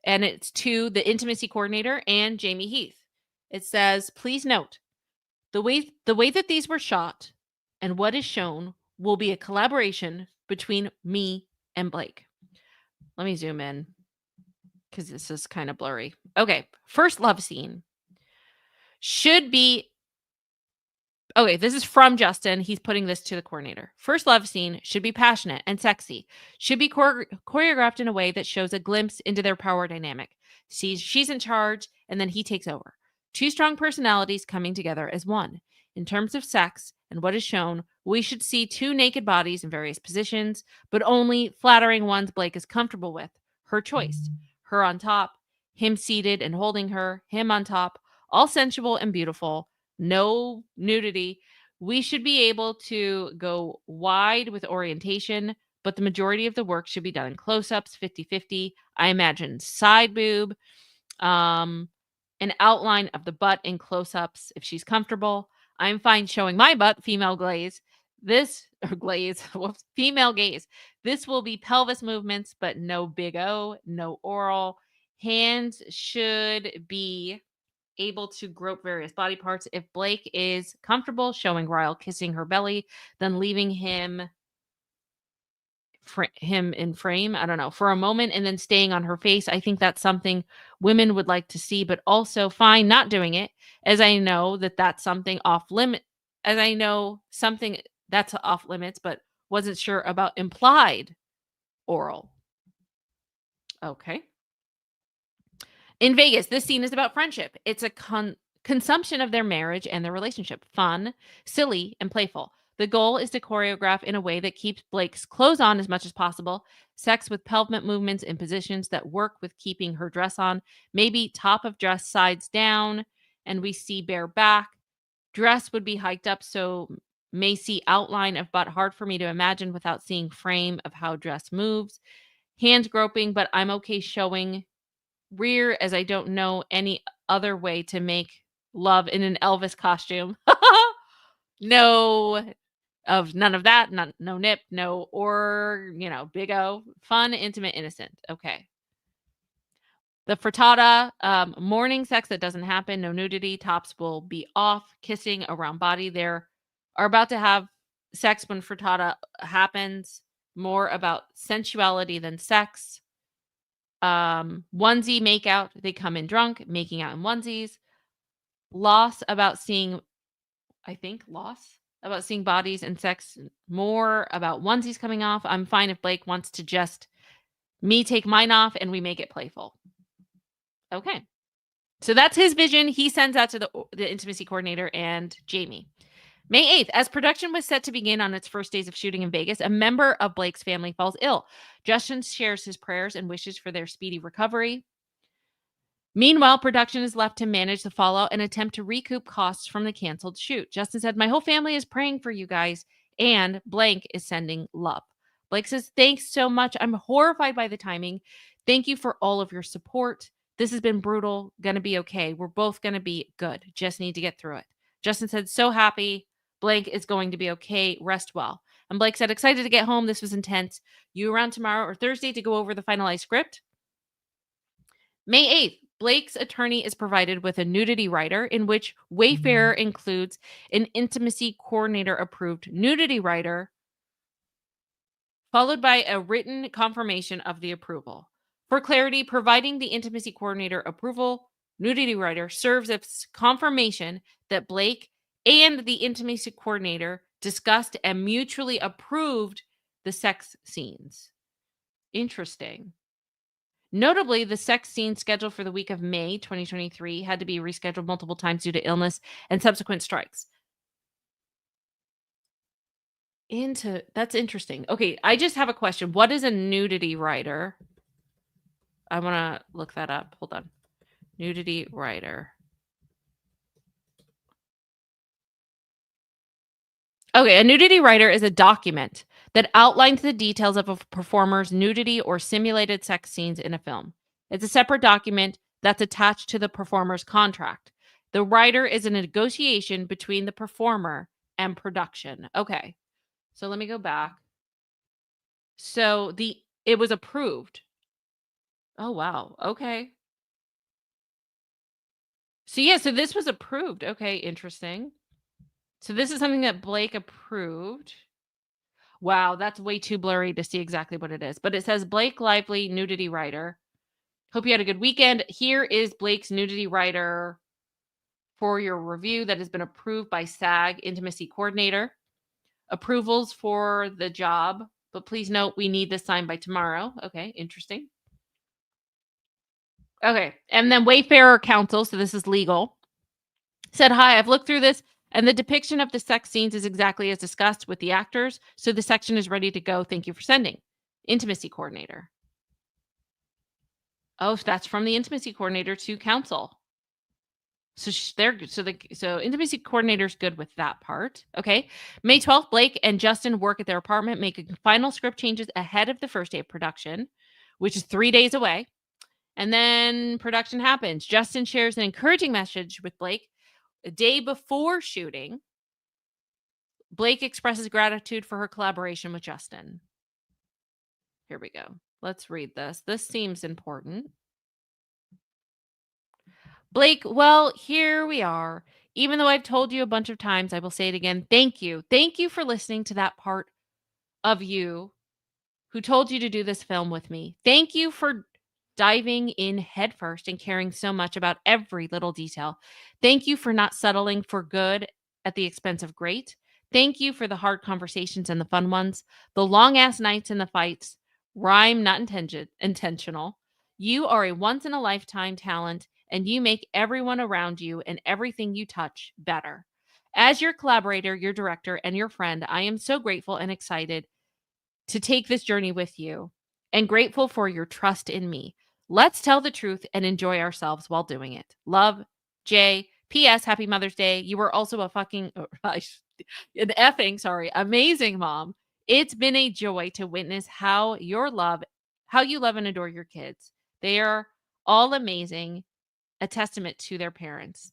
and it's to the intimacy coordinator and Jamie Heath. It says, please note, the way that these were shot and what is shown will be a collaboration between me and Blake. Let me zoom in because this is kind of blurry. Okay, first love scene should be. Okay, this is from Justin. He's putting this to the coordinator. First love scene should be passionate and sexy. Should be choreographed in a way that shows a glimpse into their power dynamic. She's in charge, and then he takes over. Two strong personalities coming together as one. In terms of sex and what is shown, we should see two naked bodies in various positions, but only flattering ones Blake is comfortable with. Her choice. Her on top, him seated and holding her, him on top, all sensual and beautiful. No nudity. We should be able to go wide with orientation, but the majority of the work should be done in close-ups, 50-50. I imagine side boob, an outline of the butt in close-ups if she's comfortable. I'm fine showing my butt, female gaze. Female gaze. This will be pelvis movements, but no big O, no oral. Hands should be able to grope various body parts. If Blake is comfortable showing Ryle kissing her belly, then leaving him in frame, I don't know, for a moment and then staying on her face. I think that's something women would like to see, but also fine not doing it, as I know that that's something off limit, as I know something that's off limits, but wasn't sure about implied oral. Okay. In Vegas, this scene is about friendship. It's a consumption of their marriage and their relationship. Fun, silly, and playful. The goal is to choreograph in a way that keeps Blake's clothes on as much as possible. Sex with pelvic movements in positions that work with keeping her dress on. Maybe top of dress sides down, and we see bare back. Dress would be hiked up, so may see outline of butt. Hard for me to imagine without seeing frame of how dress moves. Hands groping, but I'm okay showing rear, as I don't know any other way to make love in an Elvis costume. None of that. No nip, no, or, big O. Fun, intimate, innocent. Okay. The frittata, morning sex that doesn't happen. No nudity. Tops will be off. Kissing around body. They are about to have sex when frittata happens. More about sensuality than sex. Onesie makeout. They come in drunk, making out in onesies. Loss about seeing bodies and sex. More about onesies coming off. I'm fine if Blake wants to just me take mine off and we make it playful. Okay. So that's his vision. He sends that to the intimacy coordinator and Jamie. May 8th, as production was set to begin on its first days of shooting in Vegas, a member of Blake's family falls ill. Justin shares his prayers and wishes for their speedy recovery. Meanwhile, production is left to manage the fallout and attempt to recoup costs from the canceled shoot. Justin said, "My whole family is praying for you guys, and blank is sending love." Blake says, "Thanks so much. I'm horrified by the timing. Thank you for all of your support. This has been brutal. Gonna be okay. We're both gonna be good. Just need to get through it." Justin said, "So happy. Blake is going to be okay. Rest well." And Blake said, "Excited to get home. This was intense. You around tomorrow or Thursday to go over the finalized script?" May 8th, Blake's attorney is provided with a nudity writer in which Wayfarer includes an intimacy coordinator approved nudity writer, followed by a written confirmation of the approval. For clarity, providing the intimacy coordinator approval, nudity writer serves as confirmation that Blake and the intimacy coordinator discussed and mutually approved the sex scenes. Interesting. Notably, the sex scene scheduled for the week of May 2023 had to be rescheduled multiple times due to illness and subsequent strikes. That's interesting. Okay, I just have a question. What is a nudity writer? I want to look that up. Hold on. Nudity writer. Okay, a nudity writer is a document that outlines the details of a performer's nudity or simulated sex scenes in a film. It's a separate document that's attached to the performer's contract. The writer is a negotiation between the performer and production. Okay, so let me go back. So it was approved. Oh wow. Okay. So yeah, so this was approved. Okay, interesting. So this is something that Blake approved. Wow, that's way too blurry to see exactly what it is. But it says Blake Lively, nudity writer. Hope you had a good weekend. Here is Blake's nudity writer for your review that has been approved by SAG intimacy coordinator. Approvals for the job, but please note we need this signed by tomorrow. Okay, interesting. Okay, and then Wayfarer Counsel, so this is legal, said, "Hi, I've looked through this and the depiction of the sex scenes is exactly as discussed with the actors, so the section is ready to go. Thank you for sending." Intimacy coordinator. Oh, that's from the intimacy coordinator to counsel. So so intimacy coordinator's good with that part. Okay. May 12th, Blake and Justin work at their apartment, making final script changes ahead of the first day of production, which is 3 days away. And then production happens. Justin shares an encouraging message with Blake a day before shooting. Blake expresses gratitude for her collaboration with Justin. Here we go. Let's read this. This seems important. Blake, well, here we are. Even though I've told you a bunch of times, I will say it again. Thank you. Thank you for listening to that part of you who told you to do this film with me. Thank you for diving in headfirst and caring so much about every little detail. Thank you for not settling for good at the expense of great. Thank you for the hard conversations and the fun ones, the long ass nights and the fights. Rhyme not intentional. You are a once in a lifetime talent and you make everyone around you and everything you touch better. As your collaborator, your director, and your friend, I am so grateful and excited to take this journey with you and grateful for your trust in me. Let's tell the truth and enjoy ourselves while doing it. Love, Jay. P.S. Happy Mother's Day. You were also a fucking, an effing, sorry, amazing mom. It's been a joy to witness how you love and adore your kids. They are all amazing, a testament to their parents.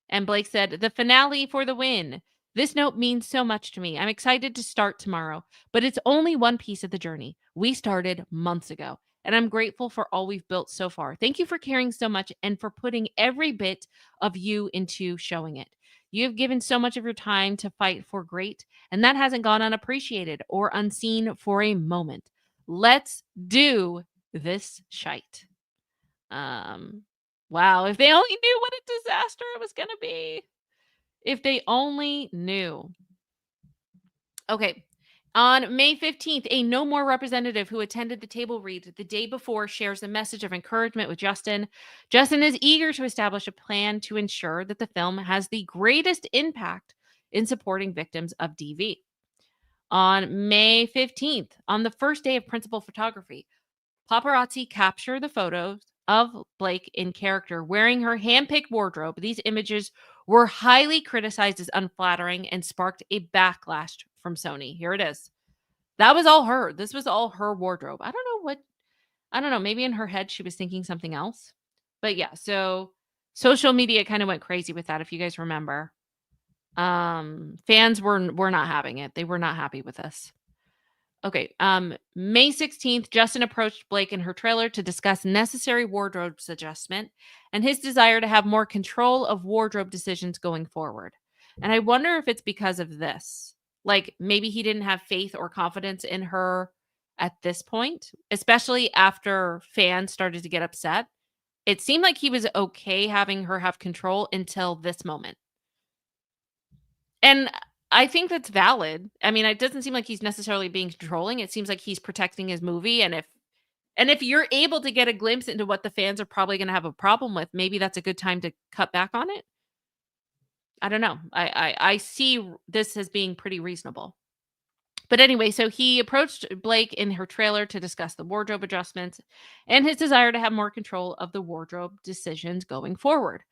And Blake said, "The finale for the win. This note means so much to me. I'm excited to start tomorrow, but it's only one piece of the journey. We started months ago, and I'm grateful for all we've built so far. Thank you for caring so much and for putting every bit of you into showing it. You have given so much of your time to fight for great, and that hasn't gone unappreciated or unseen for a moment. Let's do this shite." Wow, if they only knew what a disaster it was gonna be. If they only knew. Okay. On May 15th, a No More representative who attended the table read the day before shares a message of encouragement with Justin. Justin is eager to establish a plan to ensure that the film has the greatest impact in supporting victims of DV. On May 15th, on the first day of principal photography, paparazzi capture the photos of Blake in character wearing her handpicked wardrobe. These images were highly criticized as unflattering and sparked a backlash from Sony. Here it is. That was all her. This was all her wardrobe. I don't know. Maybe in her head she was thinking something else. But yeah, so social media kind of went crazy with that, if you guys remember. Fans were not having it. They were not happy with this. Okay. May 16th, Justin approached Blake in her trailer to discuss necessary wardrobe adjustment and his desire to have more control of wardrobe decisions going forward. And I wonder if it's because of this. Like maybe he didn't have faith or confidence in her at this point, especially after fans started to get upset. It seemed like he was okay having her have control until this moment. And I think that's valid. I mean, it doesn't seem like he's necessarily being controlling. It seems like he's protecting his movie, and if you're able to get a glimpse into what the fans are probably going to have a problem with, maybe that's a good time to cut back on it. I don't know. I see this as being pretty reasonable. But anyway, so he approached Blake in her trailer to discuss the wardrobe adjustments and his desire to have more control of the wardrobe decisions going forward.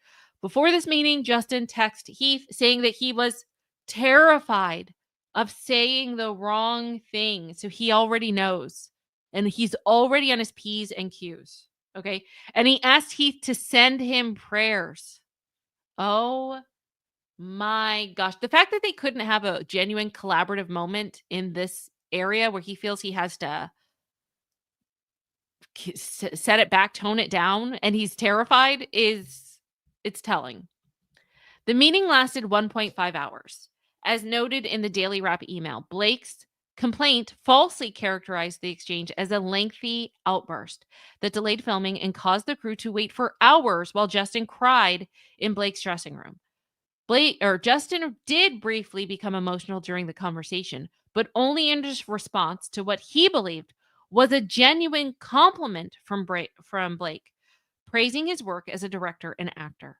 Before this meeting, Justin texted Heath saying that he was terrified of saying the wrong thing. So he already knows and he's already on his P's and Q's. Okay. And he asked Heath to send him prayers. Oh my gosh, the fact that they couldn't have a genuine collaborative moment in this area where he feels he has to set it back, tone it down, and he's terrified is it's telling. The meeting lasted 1.5 hours. As noted in the Daily Wrap email, Blake's complaint falsely characterized the exchange as a lengthy outburst that delayed filming and caused the crew to wait for hours while Justin cried in Blake's dressing room. Justin did briefly become emotional during the conversation, but only in response to what he believed was a genuine compliment from Blake, praising his work as a director and actor.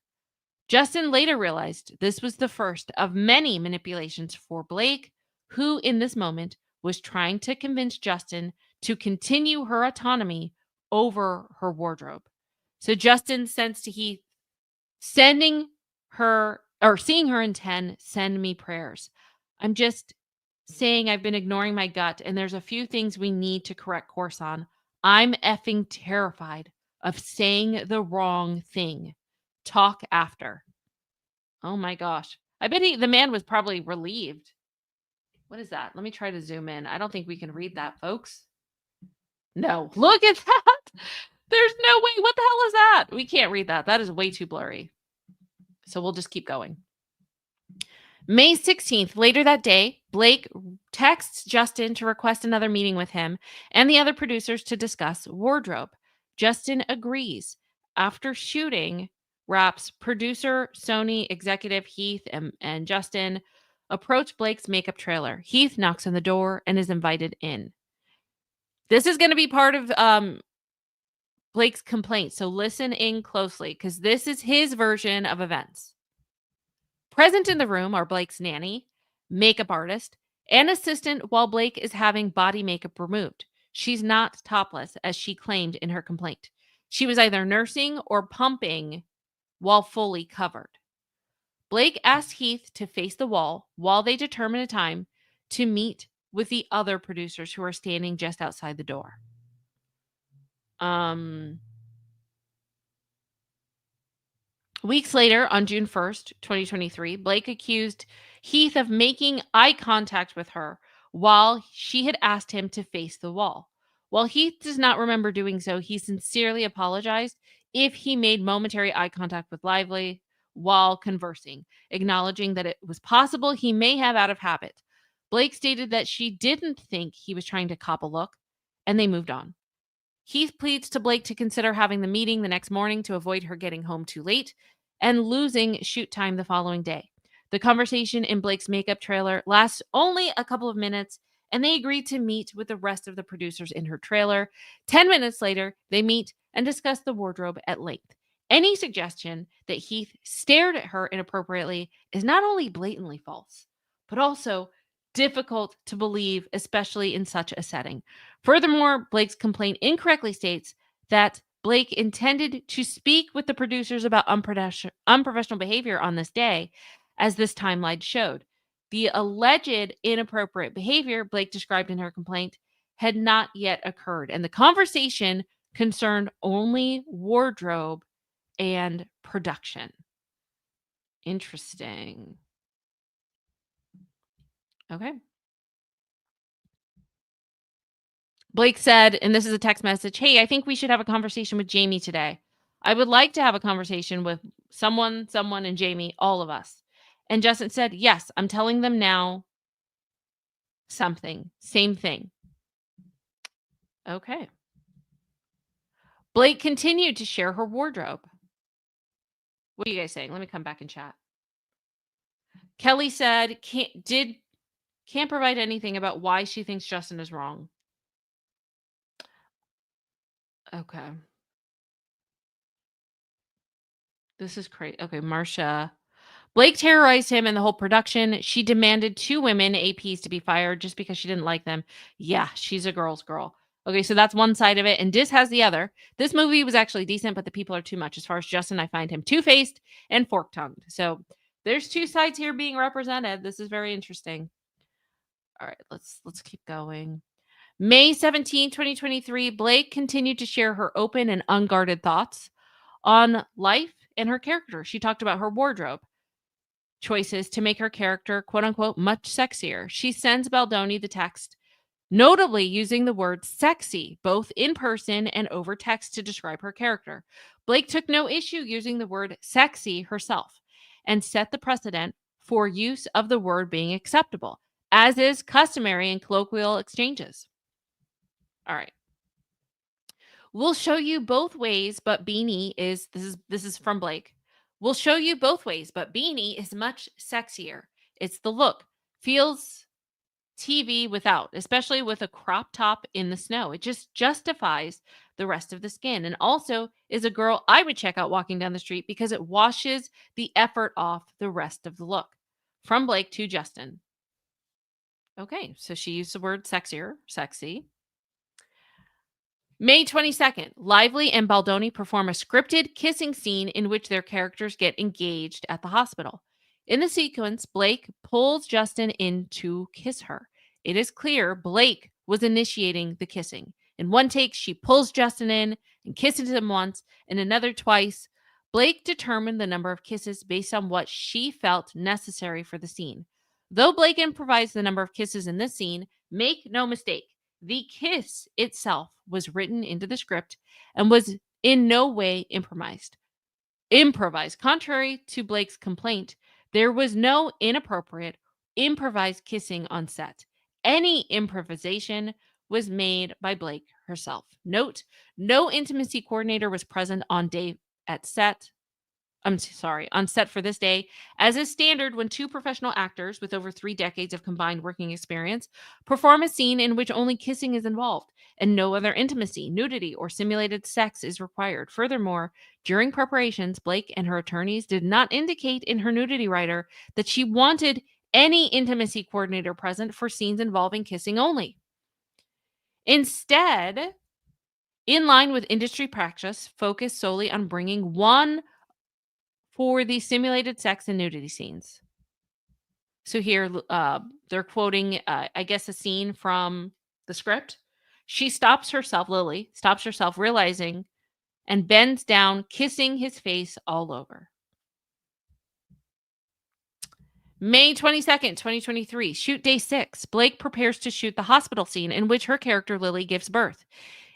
Justin later realized this was the first of many manipulations for Blake, who in this moment was trying to convince Justin to continue her autonomy over her wardrobe. So Justin sends to Heath, sending her or seeing her in 10, send me prayers. I'm just saying I've been ignoring my gut and there's a few things we need to correct course on. I'm effing terrified of saying the wrong thing. Talk after. Oh my gosh. I bet the man was probably relieved. What is that? Let me try to zoom in. I don't think we can read that, folks. No. Look at that. There's no way. What the hell is that? We can't read that. That is way too blurry. So we'll just keep going. May 16th, later that day, Blake texts Justin to request another meeting with him and the other producers to discuss wardrobe. Justin agrees. After shooting, Wraps producer, Sony executive Heath and Justin approach Blake's makeup trailer. Heath knocks on the door and is invited in. This is going to be part of Blake's complaint, so listen in closely because this is his version of events. Present in the room are Blake's nanny, makeup artist, and assistant while Blake is having body makeup removed. She's not topless, as she claimed in her complaint. She was either nursing or pumping while fully covered. Blake asked Heath to face the wall while they determine a time to meet with the other producers who are standing just outside the door. Weeks later, on June 1st, 2023, Blake accused Heath of making eye contact with her while she had asked him to face the wall. While Heath does not remember doing so, he sincerely apologized if he made momentary eye contact with Lively while conversing, acknowledging that it was possible he may have out of habit. Blake stated that she didn't think he was trying to cop a look, and they moved on. Heath pleads to Blake to consider having the meeting the next morning to avoid her getting home too late and losing shoot time the following day. The conversation in Blake's makeup trailer lasts only a couple of minutes, and they agree to meet with the rest of the producers in her trailer. 10 minutes later, they meet and discuss the wardrobe at length. Any suggestion that Heath stared at her inappropriately is not only blatantly false, but also difficult to believe, especially in such a setting. Furthermore, Blake's complaint incorrectly states that Blake intended to speak with the producers about unprofessional behavior on this day, as this timeline showed. The alleged inappropriate behavior Blake described in her complaint had not yet occurred, and the conversation concerned only wardrobe and production. Interesting. Okay. Blake said, and this is a text message, "Hey, I think we should have a conversation with Jamie today. I would like to have a conversation with someone, and Jamie, all of us." And Justin said, "Yes, I'm telling them now something. Same thing." Okay. Blake continued to share her wardrobe. What are you guys saying? Let me come back and chat. Kelly said, can't provide anything about why she thinks Justin is wrong. Okay. This is crazy. Okay, Marcia. Blake terrorized him and the whole production. She demanded 2 women APs to be fired just because she didn't like them. Yeah, she's a girl's girl. Okay, so that's one side of it, and Dis has the other. This movie was actually decent, but the people are too much. As far as Justin, I find him two-faced and fork-tongued. So there's two sides here being represented. This is very interesting. All right, let's keep going. May 17, 2023, Blake continued to share her open and unguarded thoughts on life and her character. She talked about her wardrobe choices to make her character, quote unquote, much sexier. She sends Baldoni the text, notably using the word sexy, both in person and over text to describe her character. Blake took no issue using the word sexy herself and set the precedent for use of the word being acceptable, as is customary in colloquial exchanges. All right. We'll show you both ways, but Beanie is this is from Blake. We'll show you both ways, but Beanie is much sexier. It's the look. Feels TV without, especially with a crop top in the snow. It just justifies the rest of the skin. And also is a girl I would check out walking down the street because it washes the effort off the rest of the look. From Blake to Justin. Okay, so she used the word sexier, sexy. May 22nd, Lively and Baldoni perform a scripted kissing scene in which their characters get engaged at the hospital. In the sequence, Blake pulls Justin in to kiss her. It is clear Blake was initiating the kissing. In one take, she pulls Justin in and kisses him once, and another twice. Blake determined the number of kisses based on what she felt necessary for the scene. Though Blake improvised the number of kisses in this scene, make no mistake, the kiss itself was written into the script and was in no way improvised. Contrary to Blake's complaint, there was no inappropriate improvised kissing on set. Any improvisation was made by Blake herself. Note, no intimacy coordinator was present on day at set. I'm sorry, on set for this day, as is standard when two professional actors with over 3 decades of combined working experience perform a scene in which only kissing is involved and no other intimacy, nudity, or simulated sex is required. Furthermore, during preparations, Blake and her attorneys did not indicate in her nudity writer that she wanted any intimacy coordinator present for scenes involving kissing only. Instead, in line with industry practice, focus solely on bringing one for the simulated sex and nudity scenes. So here, they're quoting, I guess, a scene from the script. She stops herself, Lily stops herself, realizing, and bends down, kissing his face all over. May 22nd, 2023, shoot day 6. Blake prepares to shoot the hospital scene in which her character, Lily, gives birth.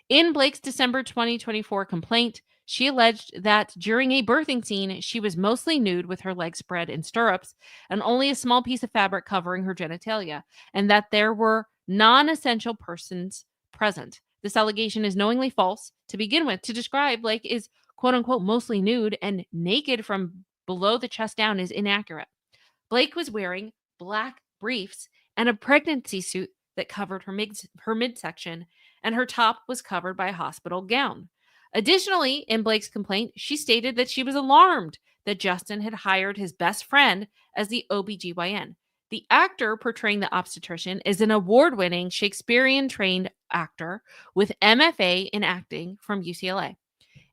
In Blake's December 2024 complaint, she alleged that during a birthing scene, she was mostly nude with her legs spread in stirrups and only a small piece of fabric covering her genitalia, and that there were non essential persons present. This allegation is knowingly false to begin with. To describe Blake is quote unquote mostly nude and naked from below the chest down is inaccurate. Blake was wearing black briefs and a pregnancy suit that covered her midsection, and her top was covered by a hospital gown. Additionally, in Blake's complaint, she stated that she was alarmed that Justin had hired his best friend as the OBGYN. The actor portraying the obstetrician is an award-winning Shakespearean-trained actor with MFA in acting from UCLA.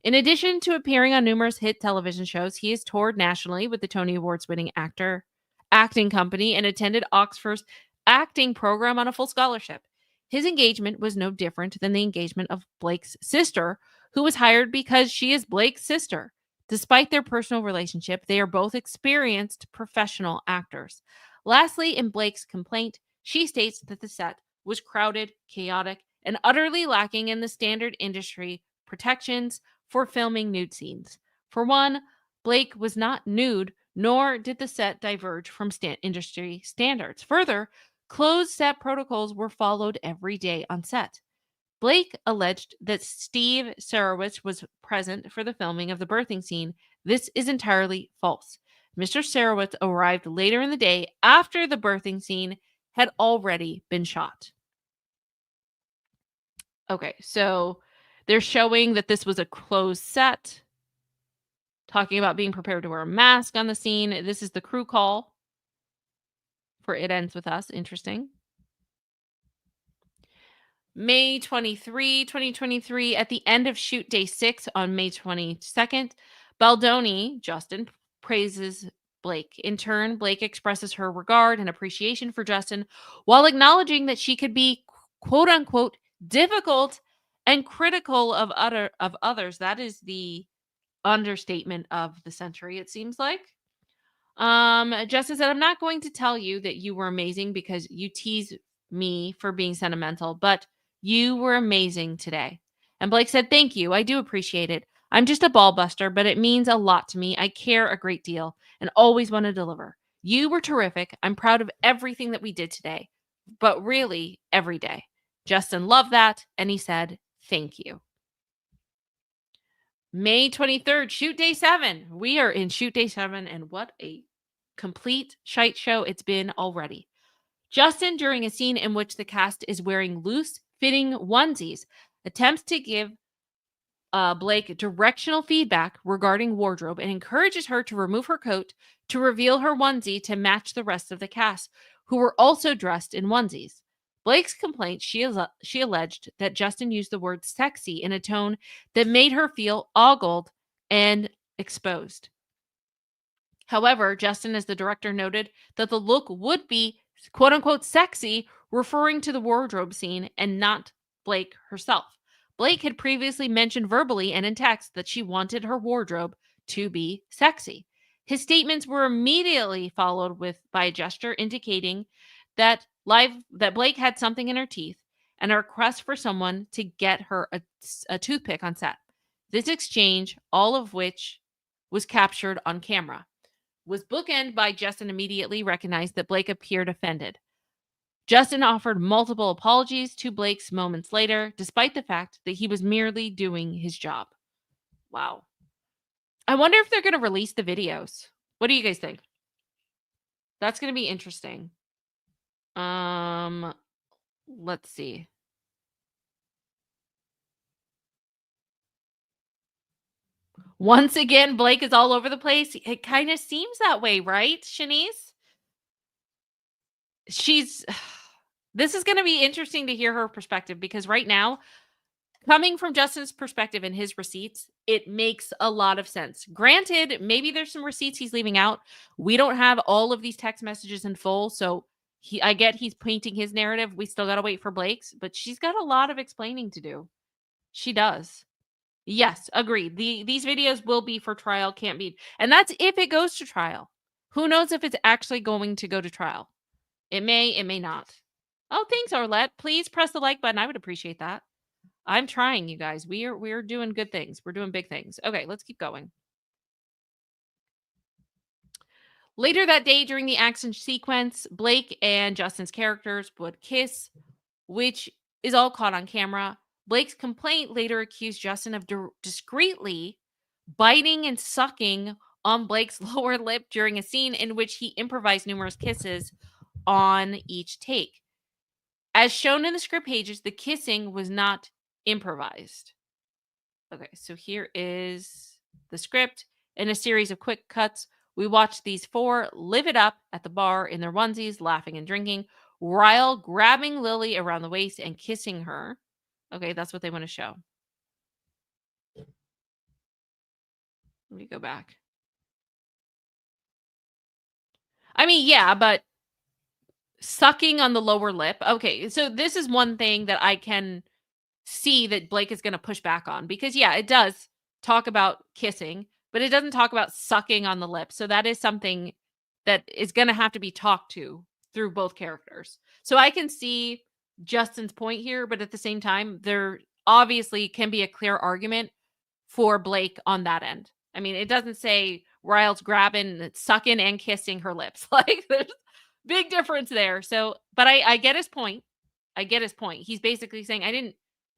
In addition to appearing on numerous hit television shows, he has toured nationally with the Tony Awards winning acting company and attended Oxford's acting program on a full scholarship. His engagement was no different than the engagement of Blake's sister, who was hired because she is Blake's sister. Despite their personal relationship, they are both experienced professional actors. Lastly, in Blake's complaint, she states that the set was crowded, chaotic, and utterly lacking in the standard industry protections for filming nude scenes. For one, Blake was not nude, nor did the set diverge from industry standards. Further, closed set protocols were followed every day on set. Blake alleged that Steve Sarowitz was present for the filming of the birthing scene. This is entirely false. Mr. Sarowitz arrived later in the day after the birthing scene had already been shot. Okay, so they're showing that this was a closed set. talking about being prepared to wear a mask on the scene. This is the crew call for It Ends With Us. Interesting. May 23, 2023, at the end of shoot day 6 on May 22nd, Baldoni, Justin, praises Blake. In turn, Blake expresses her regard and appreciation for Justin while acknowledging that she could be quote unquote difficult and critical of others. That is the understatement of the century, it seems like. Justin said, I'm not going to tell you that you were amazing because you tease me for being sentimental, but you were amazing today. And Blake said, thank you. I do appreciate it. I'm just a ball buster, but it means a lot to me. I care a great deal and always want to deliver. You were terrific. I'm proud of everything that we did today, but really every day. Justin loved that. And he said, thank you. May 23rd, shoot day 7. We are in shoot day 7, and what a complete shite show it's been already. Justin, during a scene in which the cast is wearing loose fitting onesies, attempts to give Blake directional feedback regarding wardrobe and encourages her to remove her coat to reveal her onesie to match the rest of the cast, who were also dressed in onesies. Blake's complaint, she alleged that Justin used the word sexy in a tone that made her feel ogled and exposed. However, Justin, as the director, noted that the look would be quote unquote sexy, referring to the wardrobe scene and not Blake herself. Blake had previously mentioned verbally and in text that she wanted her wardrobe to be sexy. His statements were immediately followed by a gesture indicating that Blake had something in her teeth and a request for someone to get her a toothpick on set. This exchange, all of which was captured on camera, was bookended by Justin immediately recognized that Blake appeared offended. Justin offered multiple apologies to Blake's moments later, despite the fact that he was merely doing his job. Wow. I wonder if they're going to release the videos. What do you guys think? That's going to be interesting. Let's see. Once again, Blake is all over the place. It kind of seems that way, right, Shanice? This is going to be interesting to hear her perspective because right now, coming from Justin's perspective and his receipts, it makes a lot of sense. Granted, maybe there's some receipts he's leaving out. We don't have all of these text messages in full, so I get he's painting his narrative. We still got to wait for Blake's, but she's got a lot of explaining to do. She does. Yes, agreed. These videos will be for trial, can't be. And that's if it goes to trial. Who knows if it's actually going to go to trial? It may not. Oh, thanks, Arlette. Please press the like button. I would appreciate that. I'm trying, you guys. We're doing good things. We're doing big things. Okay, let's keep going. Later that day during the action sequence, Blake and Justin's characters would kiss, which is all caught on camera. Blake's complaint later accused Justin of discreetly biting and sucking on Blake's lower lip during a scene in which he improvised numerous kisses on each take. As shown in the script pages, the kissing was not improvised. Okay, so here is the script. In a series of quick cuts, we watch these 4 live it up at the bar in their onesies, laughing and drinking, Ryle grabbing Lily around the waist and kissing her. Okay, that's what they want to show. Let me go back. I mean, yeah, but sucking on the lower lip. Okay, so this is one thing that I can see that Blake is going to push back on because, yeah, it does talk about kissing, but it doesn't talk about sucking on the lips. So that is something that is going to have to be talked to through both characters. So I can see Justin's point here, but at the same time, there obviously can be a clear argument for Blake on that end. I mean, it doesn't say Ryle's grabbing, sucking, and kissing her lips. Like, there's big difference there. So, but I get his point. I get his point. He's basically saying,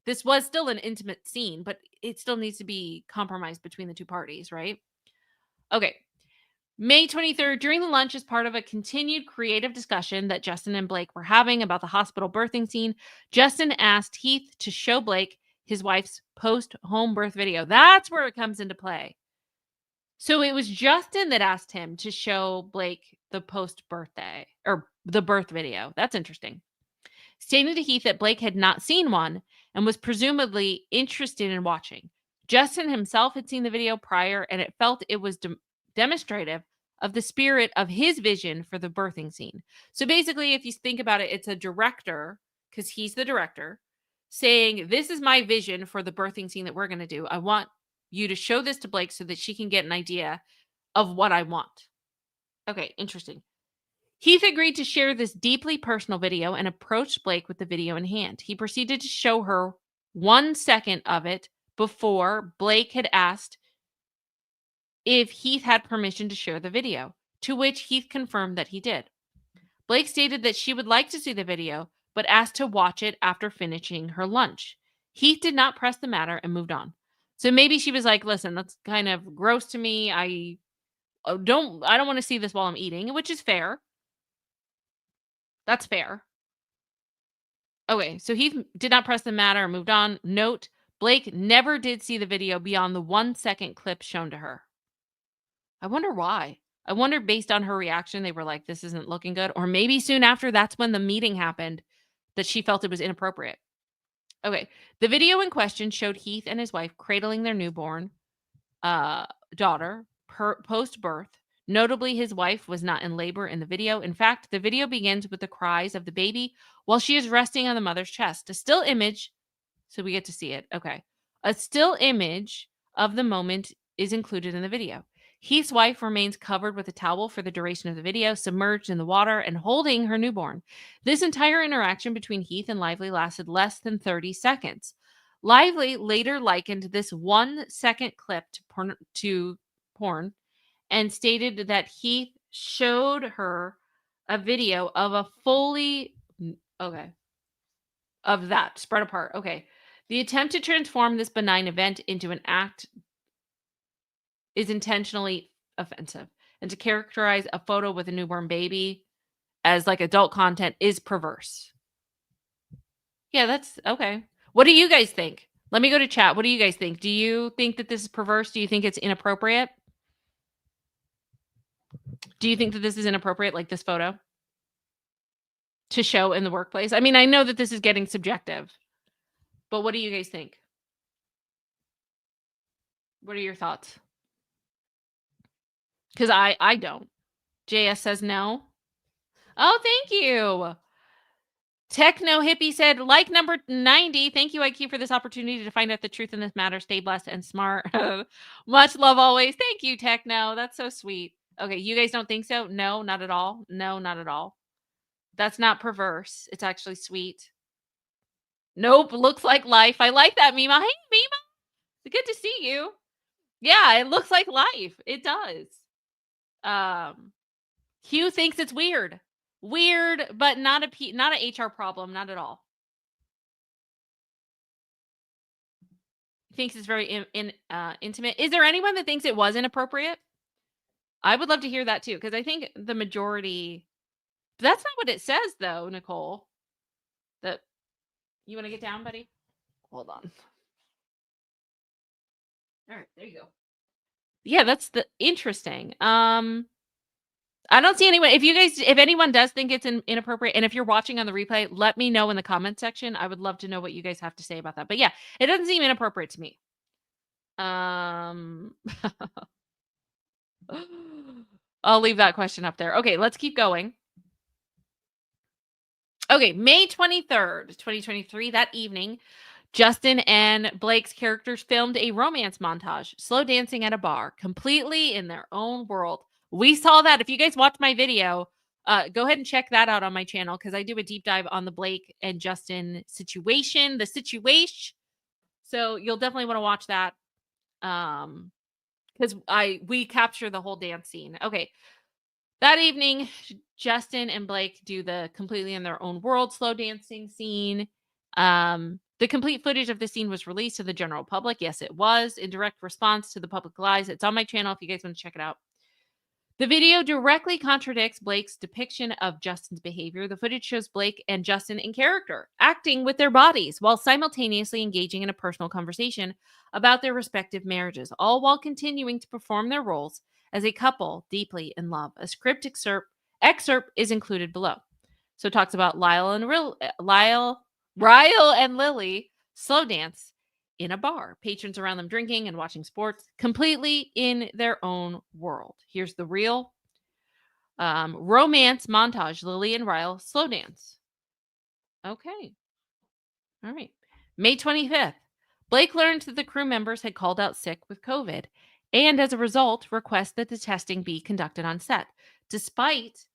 this was still an intimate scene, but it still needs to be compromised between the two parties, right? Okay. May 23rd, during the lunch, as part of a continued creative discussion that Justin and Blake were having about the hospital birthing scene, Justin asked Heath to show Blake his wife's post-home birth video. That's where it comes into play. So it was Justin that asked him to show Blake the post birthday or the birth video. That's interesting. Stating to Heath that Blake had not seen one and was presumably interested in watching. Justin himself had seen the video prior and it felt it was demonstrative of the spirit of his vision for the birthing scene. So basically, if you think about it, it's a director, because he's the director, saying, "This is my vision for the birthing scene that we're going to do. I want you to show this to Blake so that she can get an idea of what I want." Okay, interesting. Heath agreed to share this deeply personal video and approached Blake with the video in hand. He proceeded to show her 1 second of it before Blake had asked if Heath had permission to share the video, to which Heath confirmed that he did. Blake stated that she would like to see the video, but asked to watch it after finishing her lunch. Heath did not press the matter and moved on. So maybe she was like, "Listen, that's kind of gross to me. I don't want to see this while I'm eating," which is fair. That's fair. Okay, so he did not press the matter and moved on. Note, Blake never did see the video beyond the 1 second clip shown to her. I wonder why. I wonder, based on her reaction, they were like, "This isn't looking good." Or maybe soon after, that's when the meeting happened, that she felt it was inappropriate. Okay, the video in question showed Heath and his wife cradling their newborn uh, daughter post birth. Notably, his wife was not in labor in the video. In fact, the video begins with the cries of the baby while she is resting on the mother's chest. A still image, so we get to see it. Okay. A still image of the moment is included in the video. Heath's wife remains covered with a towel for the duration of the video, submerged in the water and holding her newborn. This entire interaction between Heath and Lively lasted less than 30 seconds. Lively later likened this 1 second clip to porn and stated that Heath showed her a video of a fully okay of that spread apart. Okay. The attempt to transform this benign event into an act is intentionally offensive. And to characterize a photo with a newborn baby as like adult content is perverse. Yeah, that's okay. What do you guys think? Let me go to chat. What do you guys think? Do you think that this is perverse? Do you think it's inappropriate? Do you think that this is inappropriate, like this photo, to show in the workplace? I mean, I know that this is getting subjective, but what do you guys think? What are your thoughts? Because I don't. JS says no. Oh, thank you. Techno Hippie said, like number 90, thank you, IQ, for this opportunity to find out the truth in this matter. Stay blessed and smart. Much love always. Thank you, Techno. That's so sweet. Okay, you guys don't think so? No, not at all. No, not at all. That's not perverse. It's actually sweet. Nope, looks like life. I like that, Mima. Hey, Mima. Good to see you. Yeah, it looks like life. It does. Hugh thinks it's weird. Weird, but not a HR problem, not at all. He thinks it's very intimate. Is there anyone that thinks it was inappropriate? I would love to hear that too, because I think the majority. That's not what it says, though, Nicole. That you want to get down, buddy? Hold on. All right, there you go. Yeah, that's the interesting. I don't see anyone. If anyone does think it's inappropriate, and if you're watching on the replay, let me know in the comment section. I would love to know what you guys have to say about that. But yeah, it doesn't seem inappropriate to me. I'll leave that question up there. Okay, let's keep going. Okay, May 23rd, 2023, that evening, Justin and Blake's characters filmed a romance montage, slow dancing at a bar, completely in their own world. We saw that. If you guys watched my video, go ahead and check that out on my channel, because I do a deep dive on the Blake and Justin situation, So you'll definitely want to watch that. Because we capture the whole dance scene. Okay. That evening, Justin and Blake do the completely in their own world slow dancing scene. The complete footage of the scene was released to the general public. Yes, it was in direct response to the public lies. It's on my channel if you guys want to check it out. The video directly contradicts Blake's depiction of Justin's behavior. The footage shows Blake and Justin in character, acting with their bodies while simultaneously engaging in a personal conversation about their respective marriages, all while continuing to perform their roles as a couple deeply in love. A script excerpt is included below. So it talks about Ryle and Lily slow dance in a bar, patrons around them drinking and watching sports, completely in their own world. Here's the real romance montage. Lily and Ryle slow dance. Okay. All right. May 25th. Blake learned that the crew members had called out sick with COVID and as a result request that the testing be conducted on set. Despite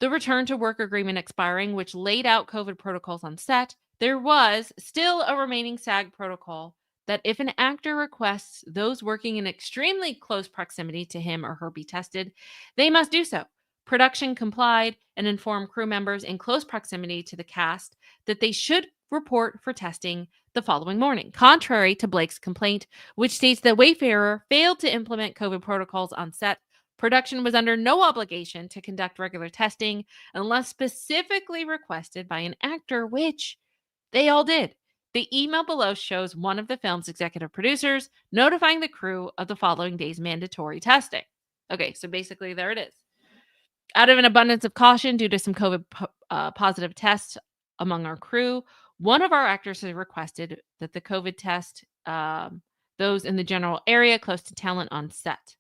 the return to work agreement expiring, which laid out COVID protocols on set, there was still a remaining SAG protocol that if an actor requests those working in extremely close proximity to him or her be tested, they must do so. Production complied and informed crew members in close proximity to the cast that they should report for testing the following morning, contrary to Blake's complaint, which states that Wayfarer failed to implement COVID protocols on set. Production was under no obligation to conduct regular testing unless specifically requested by an actor, which they all did. The email below shows one of the film's executive producers notifying the crew of the following day's mandatory testing. Okay, so basically there it is. Out of an abundance of caution due to some COVID positive tests among our crew, one of our actors has requested that the COVID test those in the general area close to talent on set.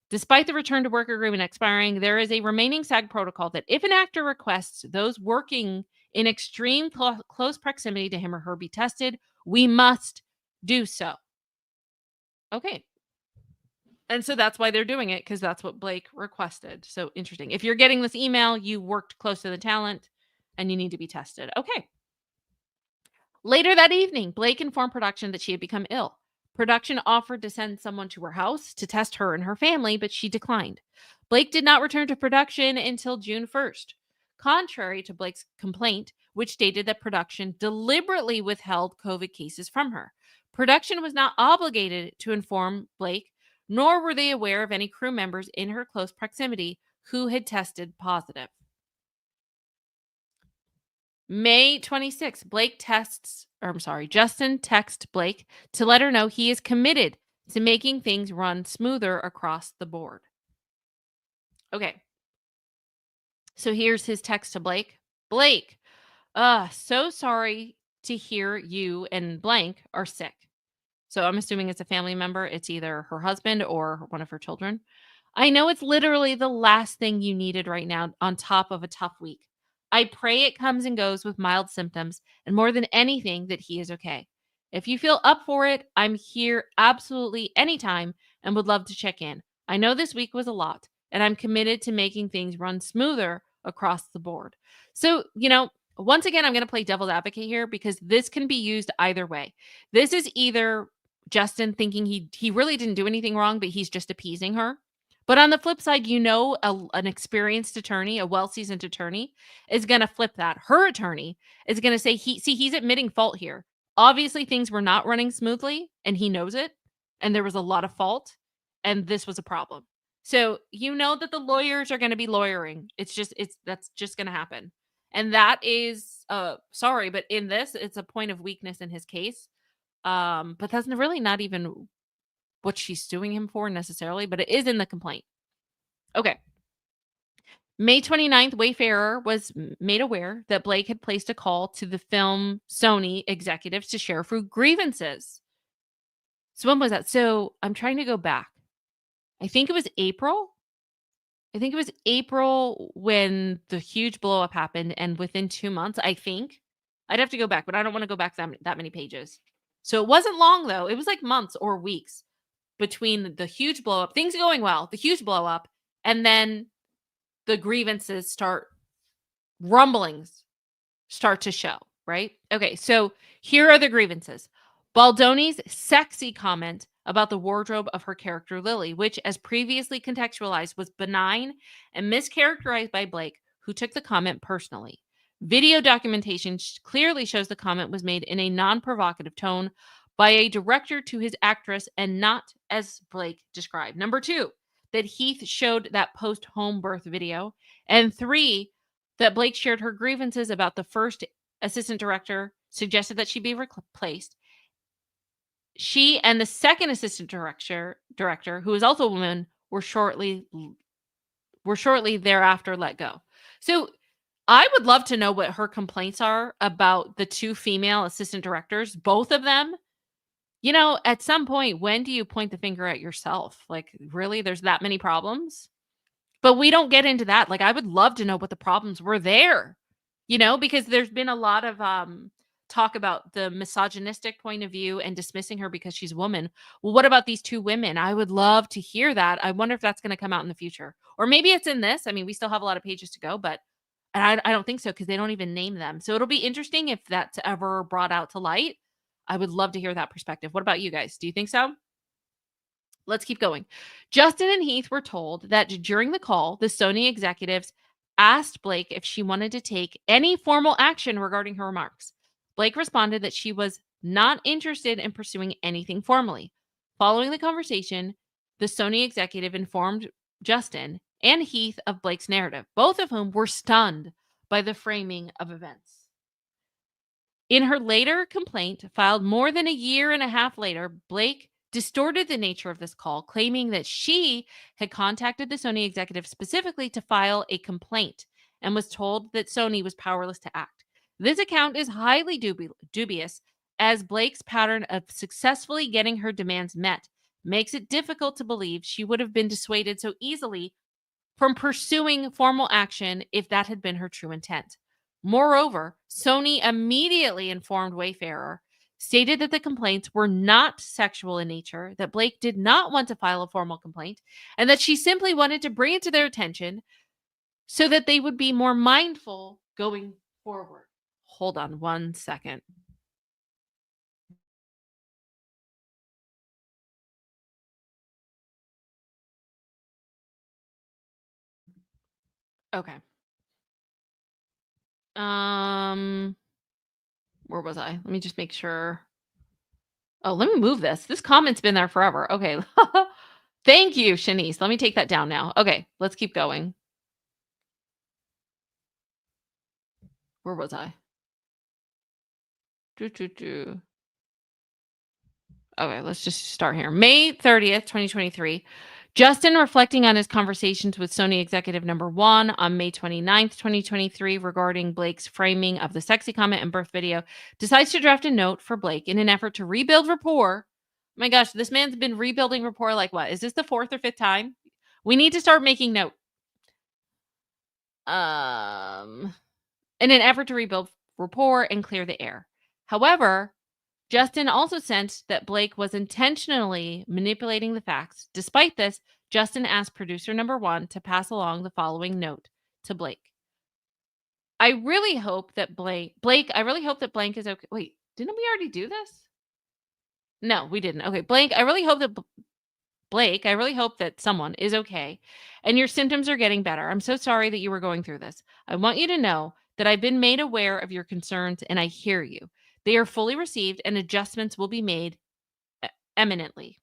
Despite the return to work agreement expiring, there is a remaining SAG protocol that if an actor requests those working in extreme close proximity to him or her be tested, we must do so. Okay. And so that's why they're doing it, because that's what Blake requested. So interesting. If you're getting this email, you worked close to the talent and you need to be tested. Okay. Later that evening, Blake informed production that she had become ill. Production offered to send someone to her house to test her and her family, but she declined. Blake did not return to production until June 1st. Contrary to Blake's complaint, which stated that production deliberately withheld COVID cases from her, production was not obligated to inform Blake, nor were they aware of any crew members in her close proximity who had tested positive. May 26th, Justin texts Blake to let her know he is committed to making things run smoother across the board. Okay. So here's his text to Blake. Blake, so sorry to hear you and blank are sick. So I'm assuming it's a family member. It's either her husband or one of her children. I know it's literally the last thing you needed right now on top of a tough week. I pray it comes and goes with mild symptoms and more than anything that he is okay. If you feel up for it, I'm here absolutely anytime and would love to check in. I know this week was a lot and I'm committed to making things run smoother across the board. So, once again, I'm going to play devil's advocate here because this can be used either way. This is either Justin thinking he really didn't do anything wrong, but he's just appeasing her. But on the flip side, an experienced attorney, a well-seasoned attorney, is going to flip that. Her attorney is going to say, he's admitting fault here. Obviously, things were not running smoothly, and he knows it, and there was a lot of fault, and this was a problem. So that the lawyers are going to be lawyering. That's just going to happen. And that is, sorry, but in this, it's a point of weakness in his case. But that's really not even what she's suing him for necessarily, but it is in the complaint. Okay. May 29th, Wayfarer was made aware that Blake had placed a call to the film Sony executives to share through grievances. So when was that? So I'm trying to go back. I think it was April. When the huge blow up happened. And within 2 months, I think I'd have to go back, but I don't want to go back that many pages. So it wasn't long though. It was like months or weeks between the huge blow up, things going well, the huge blow up, and then the grievances rumblings start to show, right? Okay, so here are the grievances. Baldoni's sexy comment about the wardrobe of her character Lily, which, as previously contextualized, was benign and mischaracterized by Blake, who took the comment personally. Video documentation clearly shows the comment was made in a non-provocative tone by a director to his actress and not as Blake described. Number 2, that Heath showed that post-home birth video, and 3, that Blake shared her grievances about the first assistant director, suggested that she be replaced. She and the second assistant director, who is also a woman, were shortly thereafter let go. So I would love to know what her complaints are about the 2 female assistant directors, both of them. At some point, when do you point the finger at yourself? Like, really? There's that many problems? But we don't get into that. Like, I would love to know what the problems were there, because there's been a lot of talk about the misogynistic point of view and dismissing her because she's a woman. Well, what about these 2 women? I would love to hear that. I wonder if that's going to come out in the future. Or maybe it's in this. I mean, we still have a lot of pages to go, but I don't think so because they don't even name them. So it'll be interesting if that's ever brought out to light. I would love to hear that perspective. What about you guys? Do you think so? Let's keep going. Justin and Heath were told that during the call, the Sony executives asked Blake if she wanted to take any formal action regarding her remarks. Blake responded that she was not interested in pursuing anything formally. Following the conversation, the Sony executive informed Justin and Heath of Blake's narrative, both of whom were stunned by the framing of events. In her later complaint, filed more than a year and a half later, Blake distorted the nature of this call, claiming that she had contacted the Sony executive specifically to file a complaint and was told that Sony was powerless to act. This account is highly dubious, as Blake's pattern of successfully getting her demands met makes it difficult to believe she would have been dissuaded so easily from pursuing formal action if that had been her true intent. Moreover, Sony immediately informed Wayfarer, stated that the complaints were not sexual in nature, that Blake did not want to file a formal complaint, and that she simply wanted to bring it to their attention so that they would be more mindful going forward. Hold on one second. Okay. Where was I? Let me just make sure. Oh, let me move this. This comment's been there forever. Okay. Thank you, Shanice. Let me take that down now. Okay, let's keep going. Where was I? Okay, let's just start here. May 30th, 2023. Justin, reflecting on his conversations with Sony executive number 1 on May 29th, 2023, regarding Blake's framing of the sexy comment and birth video, decides to draft a note for Blake in an effort to rebuild rapport. Oh my gosh, this man's been rebuilding rapport like what? Is this the 4th or 5th time? We need to start making note. In an effort to rebuild rapport and clear the air. However, Justin also sensed that Blake was intentionally manipulating the facts. Despite this, Justin asked producer number 1 to pass along the following note to Blake. I really hope that Blake, I really hope that Blank is okay. Wait, didn't we already do this? No, we didn't. Okay, Blake, I really hope that Blake, I really hope that someone is okay and your symptoms are getting better. I'm so sorry that you were going through this. I want you to know that I've been made aware of your concerns and I hear you. They are fully received and adjustments will be made eminently.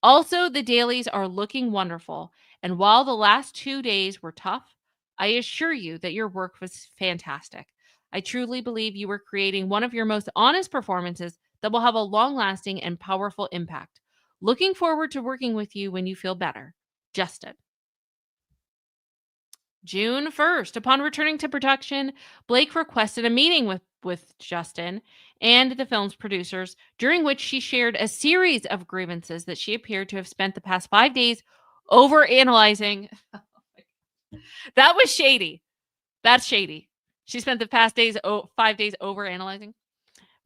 Also, the dailies are looking wonderful. And while the last 2 days were tough, I assure you that your work was fantastic. I truly believe you were creating one of your most honest performances that will have a long lasting and powerful impact. Looking forward to working with you when you feel better. Justin. June 1st, upon returning to production, Blake requested a meeting with Justin and the film's producers, during which she shared a series of grievances that she appeared to have spent the past 5 days over analyzing. That was shady. That's shady. She spent the past 5 days over analyzing.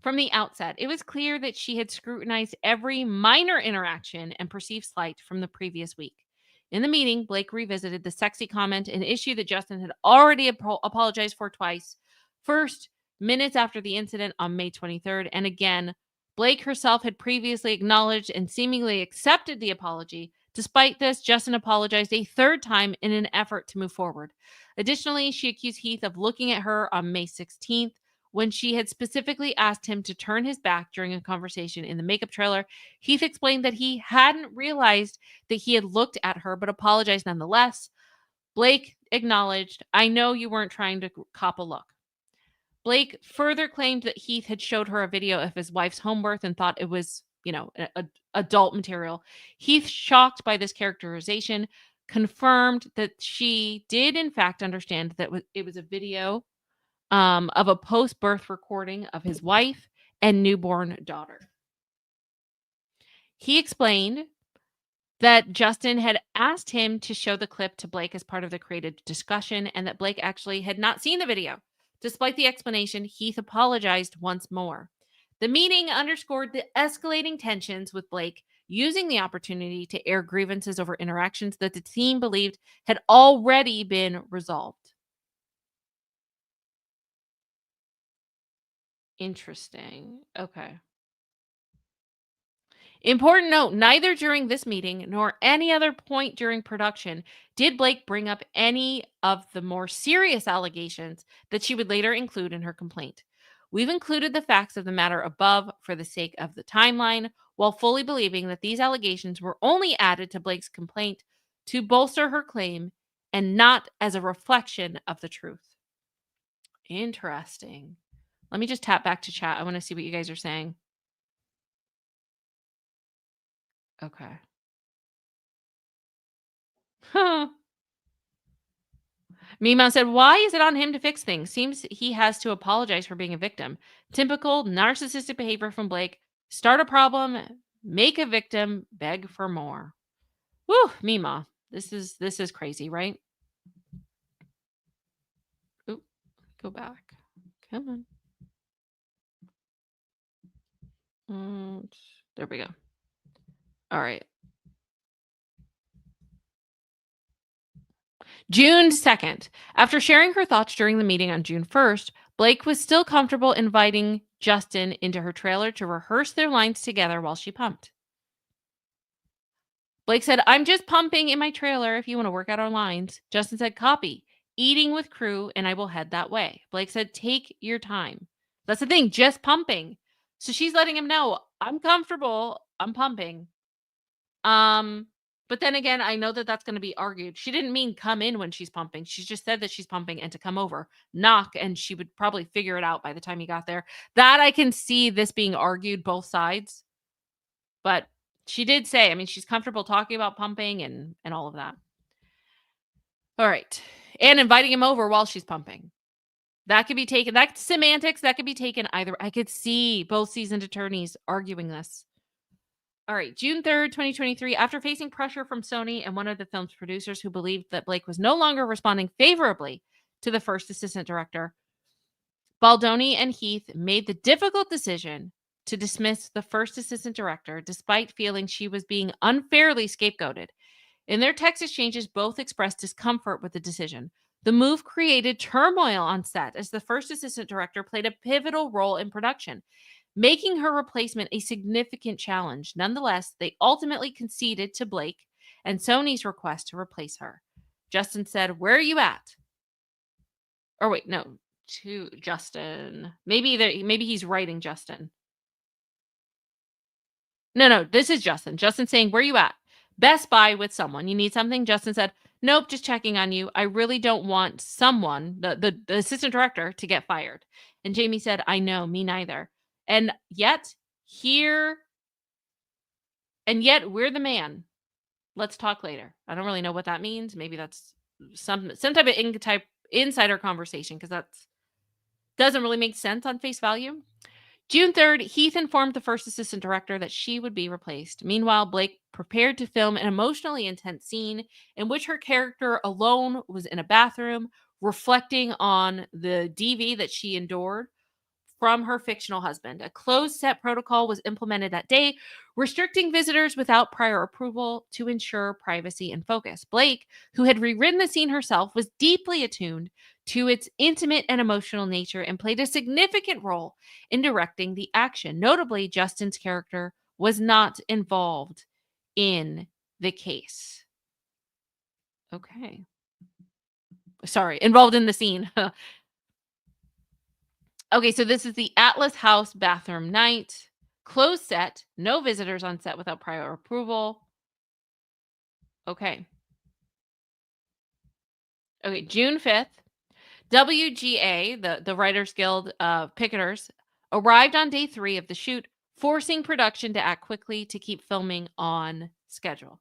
From the outset, it was clear that she had scrutinized every minor interaction and perceived slight from the previous week. In the meeting, Blake revisited the sexy comment, an issue that Justin had already apologized for twice. First, minutes after the incident on May 23rd, and again, Blake herself had previously acknowledged and seemingly accepted the apology. Despite this, Justin apologized a third time in an effort to move forward. Additionally, she accused Heath of looking at her on May 16th when she had specifically asked him to turn his back during a conversation in the makeup trailer. Heath explained that he hadn't realized that he had looked at her, but apologized nonetheless. Blake acknowledged, "I know you weren't trying to cop a look." Blake further claimed that Heath had showed her a video of his wife's home birth and thought it was, adult material. Heath, shocked by this characterization, confirmed that she did in fact understand that it was a video of a post-birth recording of his wife and newborn daughter. He explained that Justin had asked him to show the clip to Blake as part of the creative discussion, and that Blake actually had not seen the video. Despite the explanation, Heath apologized once more. The meeting underscored the escalating tensions, with Blake using the opportunity to air grievances over interactions that the team believed had already been resolved. Interesting. Okay. Important note, neither during this meeting nor any other point during production did Blake bring up any of the more serious allegations that she would later include in her complaint. We've included the facts of the matter above for the sake of the timeline, while fully believing that these allegations were only added to Blake's complaint to bolster her claim and not as a reflection of the truth. Interesting. Let me just tap back to chat. I want to see what you guys are saying. Okay. Mima said, "Why is it on him to fix things? Seems he has to apologize for being a victim. Typical narcissistic behavior from Blake. Start a problem, make a victim, beg for more." Whew, Mima. This is crazy, right? Oop, go back. Come on. There we go. All right. June 2nd. After sharing her thoughts during the meeting on June 1st, Blake was still comfortable inviting Justin into her trailer to rehearse their lines together while she pumped. Blake said, "I'm just pumping in my trailer if you want to work out our lines." Justin said, "Copy. Eating with crew, and I will head that way." Blake said, "Take your time." That's the thing, just pumping. So she's letting him know, "I'm comfortable. I'm pumping." Um, but then again, I know that that's going to be argued. She didn't mean come in when she's pumping. She just said that she's pumping and to come over, knock, and she would probably figure it out by the time he got there. That I can see this being argued both sides. But she did say, I mean, she's comfortable talking about pumping and all of that. All right. And inviting him over while she's pumping. That could be taken. That's semantics. That could be taken either. I could see both seasoned attorneys arguing this. All right. June 3rd, 2023. After facing pressure from Sony and one of the film's producers who believed that Blake was no longer responding favorably to the first assistant director, Baldoni and Heath made the difficult decision to dismiss the first assistant director despite feeling she was being unfairly scapegoated. In their text exchanges, both expressed discomfort with the decision. The move created turmoil on set as the first assistant director played a pivotal role in production, making her replacement a significant challenge. Nonetheless, they ultimately conceded to Blake and Sony's request to replace her. Justin said, "Where are you at?" Or wait, no, to Justin. Maybe he's writing Justin. No, this is Justin. Justin saying, "Where you at? Best Buy with someone. You need something?" Justin said, "Nope, just checking on you. I really don't want someone, the assistant director, to get fired." And Jamie said, "I know, me neither. And yet, here, and yet we're the man. Let's talk later." I don't really know what that means. Maybe that's some type of insider conversation, because that's doesn't really make sense on face value. June 3rd, Heath informed the first assistant director that she would be replaced. Meanwhile, Blake prepared to film an emotionally intense scene in which her character alone was in a bathroom, reflecting on the DV that she endured from her fictional husband. A closed set protocol was implemented that day, restricting visitors without prior approval to ensure privacy and focus. Blake, who had rewritten the scene herself, was deeply attuned to its intimate and emotional nature and played a significant role in directing the action. Notably, Justin's character was not involved in the case. Okay. Sorry, involved in the scene. Okay, so this is the Atlas House bathroom night. Closed set. No visitors on set without prior approval. Okay. Okay, June 5th. WGA, the Writers Guild picketers, arrived on day 3 of the shoot, forcing production to act quickly to keep filming on schedule.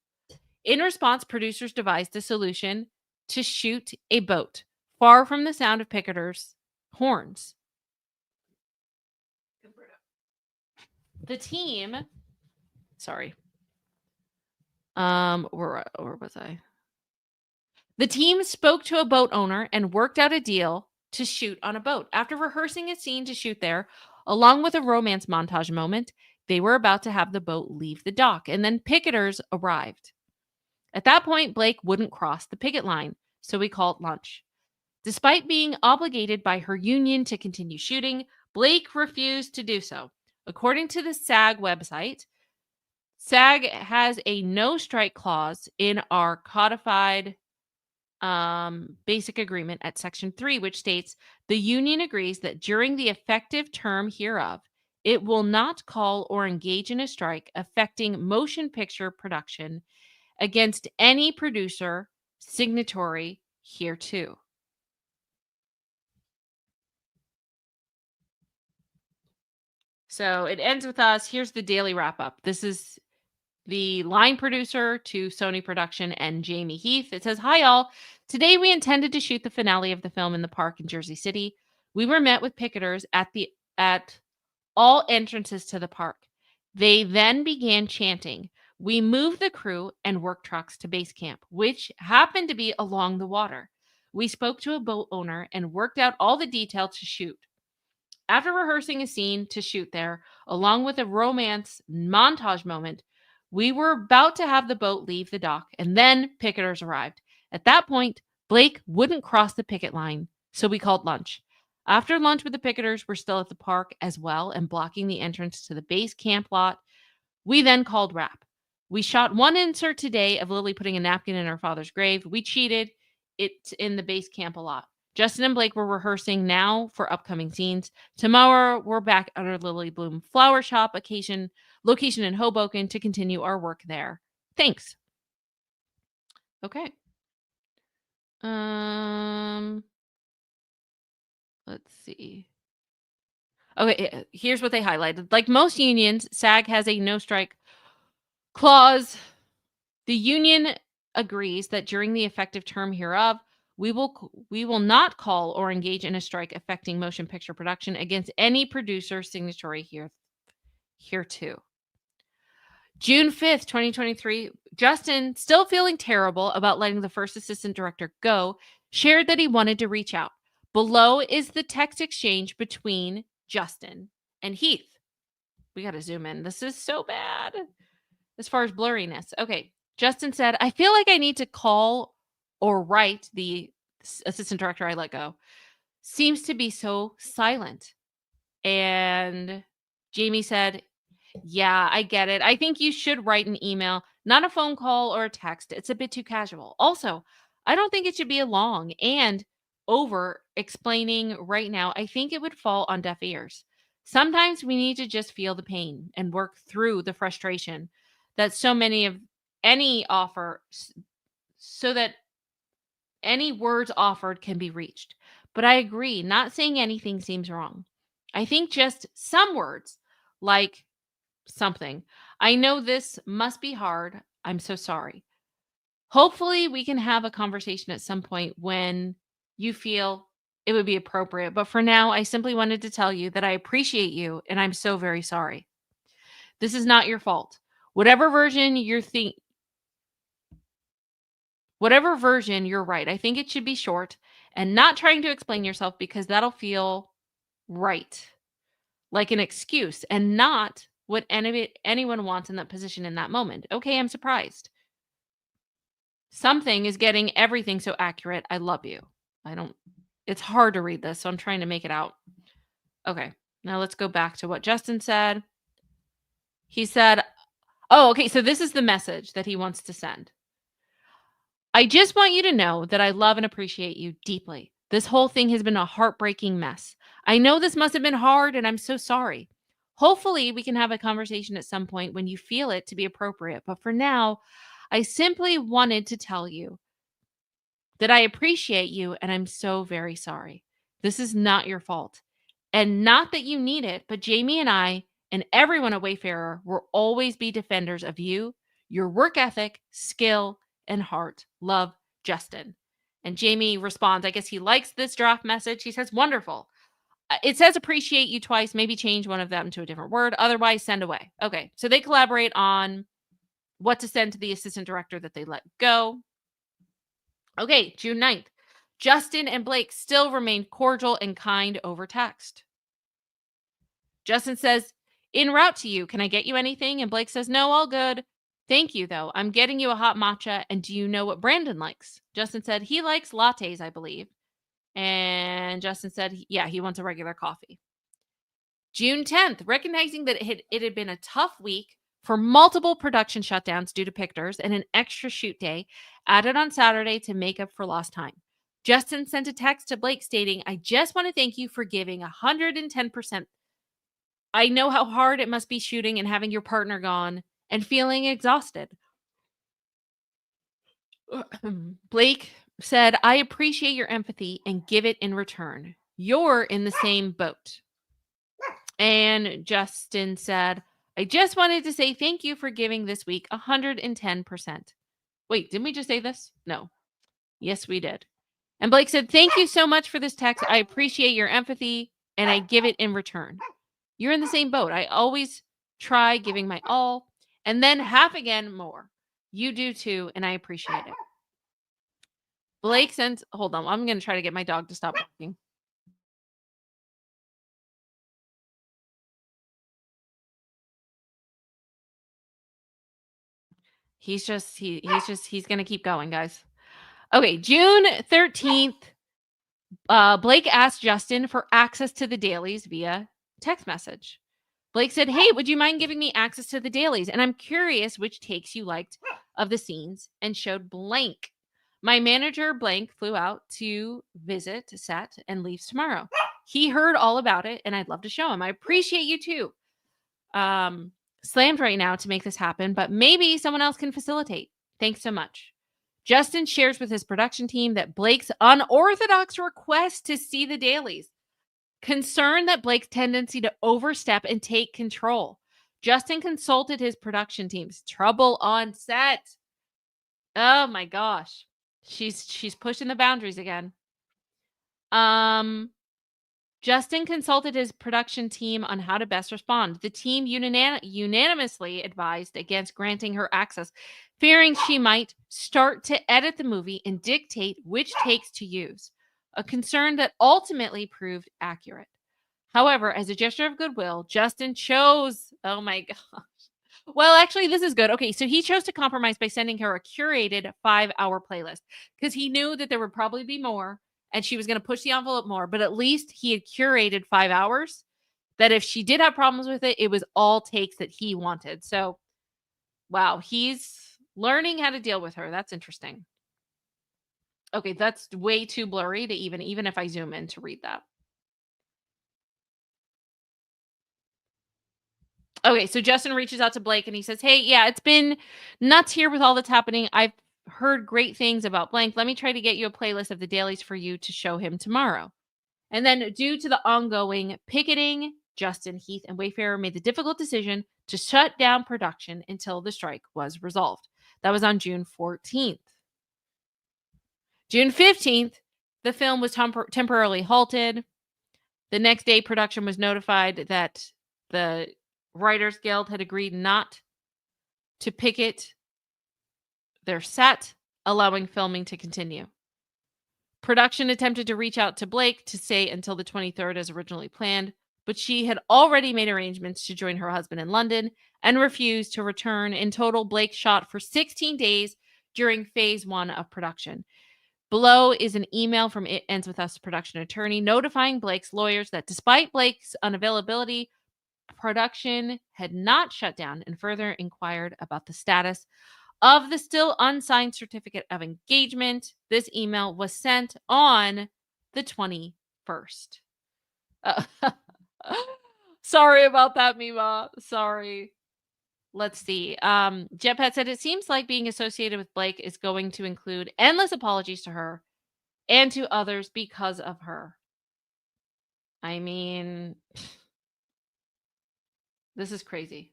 In response, producers devised a solution to shoot a boat far from the sound of picketers' horns. The team, sorry, where was I? The team spoke to a boat owner and worked out a deal to shoot on a boat. After rehearsing a scene to shoot there, along with a romance montage moment, they were about to have the boat leave the dock, and then picketers arrived. At that point, Blake wouldn't cross the picket line, so we called lunch. Despite being obligated by her union to continue shooting, Blake refused to do so. According to the SAG website, SAG has a no strike clause in our codified basic agreement at section 3, which states the union agrees that during the effective term hereof, it will not call or engage in a strike affecting motion picture production against any producer signatory hereto. So it ends with us. Here's the daily wrap up. This is the line producer to Sony Production and Jamie Heath. It says, "Hi, y'all. Today we intended to shoot the finale of the film in the park in Jersey City. We were met with picketers at all entrances to the park. They then began chanting. We moved the crew and work trucks to base camp, which happened to be along the water. We spoke to a boat owner and worked out all the details to shoot. After rehearsing a scene to shoot there, along with a romance montage moment, we were about to have the boat leave the dock, and then picketers arrived. At that point, Blake wouldn't cross the picket line, so we called lunch. After lunch with the picketers were still at the park as well and blocking the entrance to the base camp lot, we then called wrap. We shot one insert today of Lily putting a napkin in her father's grave. We cheated. It's in the base camp a lot. Justin and Blake were rehearsing now for upcoming scenes. Tomorrow, we're back at our Lily Bloom flower shop location in Hoboken to continue our work there. Thanks." Okay. Let's see. Okay, here's what they highlighted. Like most unions, SAG has a no strike clause. The union agrees that during the effective term hereof, we will not call or engage in a strike affecting motion picture production against any producer signatory hereto. June 5th, 2023, Justin, still feeling terrible about letting the first assistant director go, shared that he wanted to reach out. Below is the text exchange between Justin and Heath. We got to zoom in. This is so bad as far as blurriness. Okay. Justin said, "I feel like I need to call or write the assistant director I let go. Seems to be so silent." And Jamie said, "Yeah, I get it. I think you should write an email, not a phone call or a text. It's a bit too casual. Also, I don't think it should be a long and over explaining right now. I think it would fall on deaf ears. Sometimes we need to just feel the pain and work through the frustration that so many of any offer so that any words offered can be reached. But I agree, not saying anything seems wrong. I think just some words like something. I know this must be hard. I'm so sorry. Hopefully, we can have a conversation at some point when you feel it would be appropriate. But for now, I simply wanted to tell you that I appreciate you and I'm so very sorry. This is not your fault. Whatever version you're right. I think it should be short and not trying to explain yourself because that'll feel right, like an excuse and not what anyone wants in that position in that moment. Okay, I'm surprised. Something is getting everything so accurate. I love you. It's hard to read this, so I'm trying to make it out. Okay, now let's go back to what Justin said. He said, oh, okay, so this is the message that he wants to send. "I just want you to know that I love and appreciate you deeply. This whole thing has been a heartbreaking mess. I know this must have been hard and I'm so sorry. Hopefully, we can have a conversation at some point when you feel it to be appropriate. But for now, I simply wanted to tell you that I appreciate you and I'm so very sorry. This is not your fault. And not that you need it, but Jamie and I and everyone at Wayfarer will always be defenders of you, your work ethic, skill, and heart. Love, Justin. And Jamie responds, I guess he likes this draft message. He says, wonderful. It says appreciate you twice. Maybe change one of them to a different word. Otherwise, send away. Okay. So they collaborate on what to send to the assistant director that they let go. Okay, June 9th. Justin and Blake still remain cordial and kind over text. Justin says, en route to you, can I get you anything? And Blake says, no, all good. Thank you, though. I'm getting you a hot matcha. And do you know what Brandon likes? Justin said, he likes lattes, I believe. And Justin said, yeah, he wants a regular coffee. June 10th, recognizing that it had been a tough week for multiple production shutdowns due to pictures and an extra shoot day added on Saturday to make up for lost time. Justin sent a text to Blake stating, I just want to thank you for giving 110%. I know how hard it must be shooting and having your partner gone and feeling exhausted. Blake said, I appreciate your empathy and give it in return. You're in the same boat. And Justin said, I just wanted to say thank you for giving this week 110%. Wait, didn't we just say this? No. Yes, we did. And Blake said, thank you so much for this text. I appreciate your empathy and I give it in return. You're in the same boat. I always try giving my all and then half again more. You do too, and I appreciate it. Blake sent, hold on, I'm going to try to get my dog to stop barking. He's going to keep going, guys. Okay, June 13th, Blake asked Justin for access to the dailies via text message. Blake said, hey, would you mind giving me access to the dailies? And I'm curious which takes you liked of the scenes and showed blank. My manager, blank, flew out to visit set and leaves tomorrow. He heard all about it and I'd love to show him. I appreciate you too. Slammed right now to make this happen, but maybe someone else can facilitate. Thanks so much. Justin shares with his production team that Blake's unorthodox request to see the dailies. Concerned that Blake's tendency to overstep and take control. Justin consulted his production team's trouble on set. Oh my gosh. She's pushing the boundaries again. Justin consulted his production team on how to best respond. The team unanimously advised against granting her access, fearing she might start to edit the movie and dictate which takes to use, a concern that ultimately proved accurate. However, as a gesture of goodwill, Justin chose, oh my gosh. Well, actually, this is good. Okay, so he chose to compromise by sending her a curated 5-hour playlist because he knew that there would probably be more and she was going to push the envelope more, but at least he had curated 5 hours that if she did have problems with it, it was all takes that he wanted. So, wow, he's learning how to deal with her. That's interesting. Okay, that's way too blurry to even if I zoom in to read that. Okay, so Justin reaches out to Blake and he says, hey, yeah, it's been nuts here with all that's happening. I've heard great things about blank. Let me try to get you a playlist of the dailies for you to show him tomorrow. And then due to the ongoing picketing, Justin, Heath, and Wayfarer made the difficult decision to shut down production until the strike was resolved. That was on June 14th. June 15th, the film was temporarily halted. The next day, production was notified that the Writers Guild had agreed not to picket their set, allowing filming to continue. Production attempted to reach out to Blake to stay until the 23rd as originally planned, but she had already made arrangements to join her husband in London and refused to return. In total, Blake shot for 16 days during phase 1 of production. Below is an email from It Ends With Us production attorney notifying Blake's lawyers that despite Blake's unavailability, production had not shut down and further inquired about the status of the still unsigned certificate of engagement. This email was sent on the 21st. Uh, sorry about that, Mima. Sorry. Let's see. Jetpet said it seems like being associated with Blake is going to include endless apologies to her and to others because of her. I mean, this is crazy.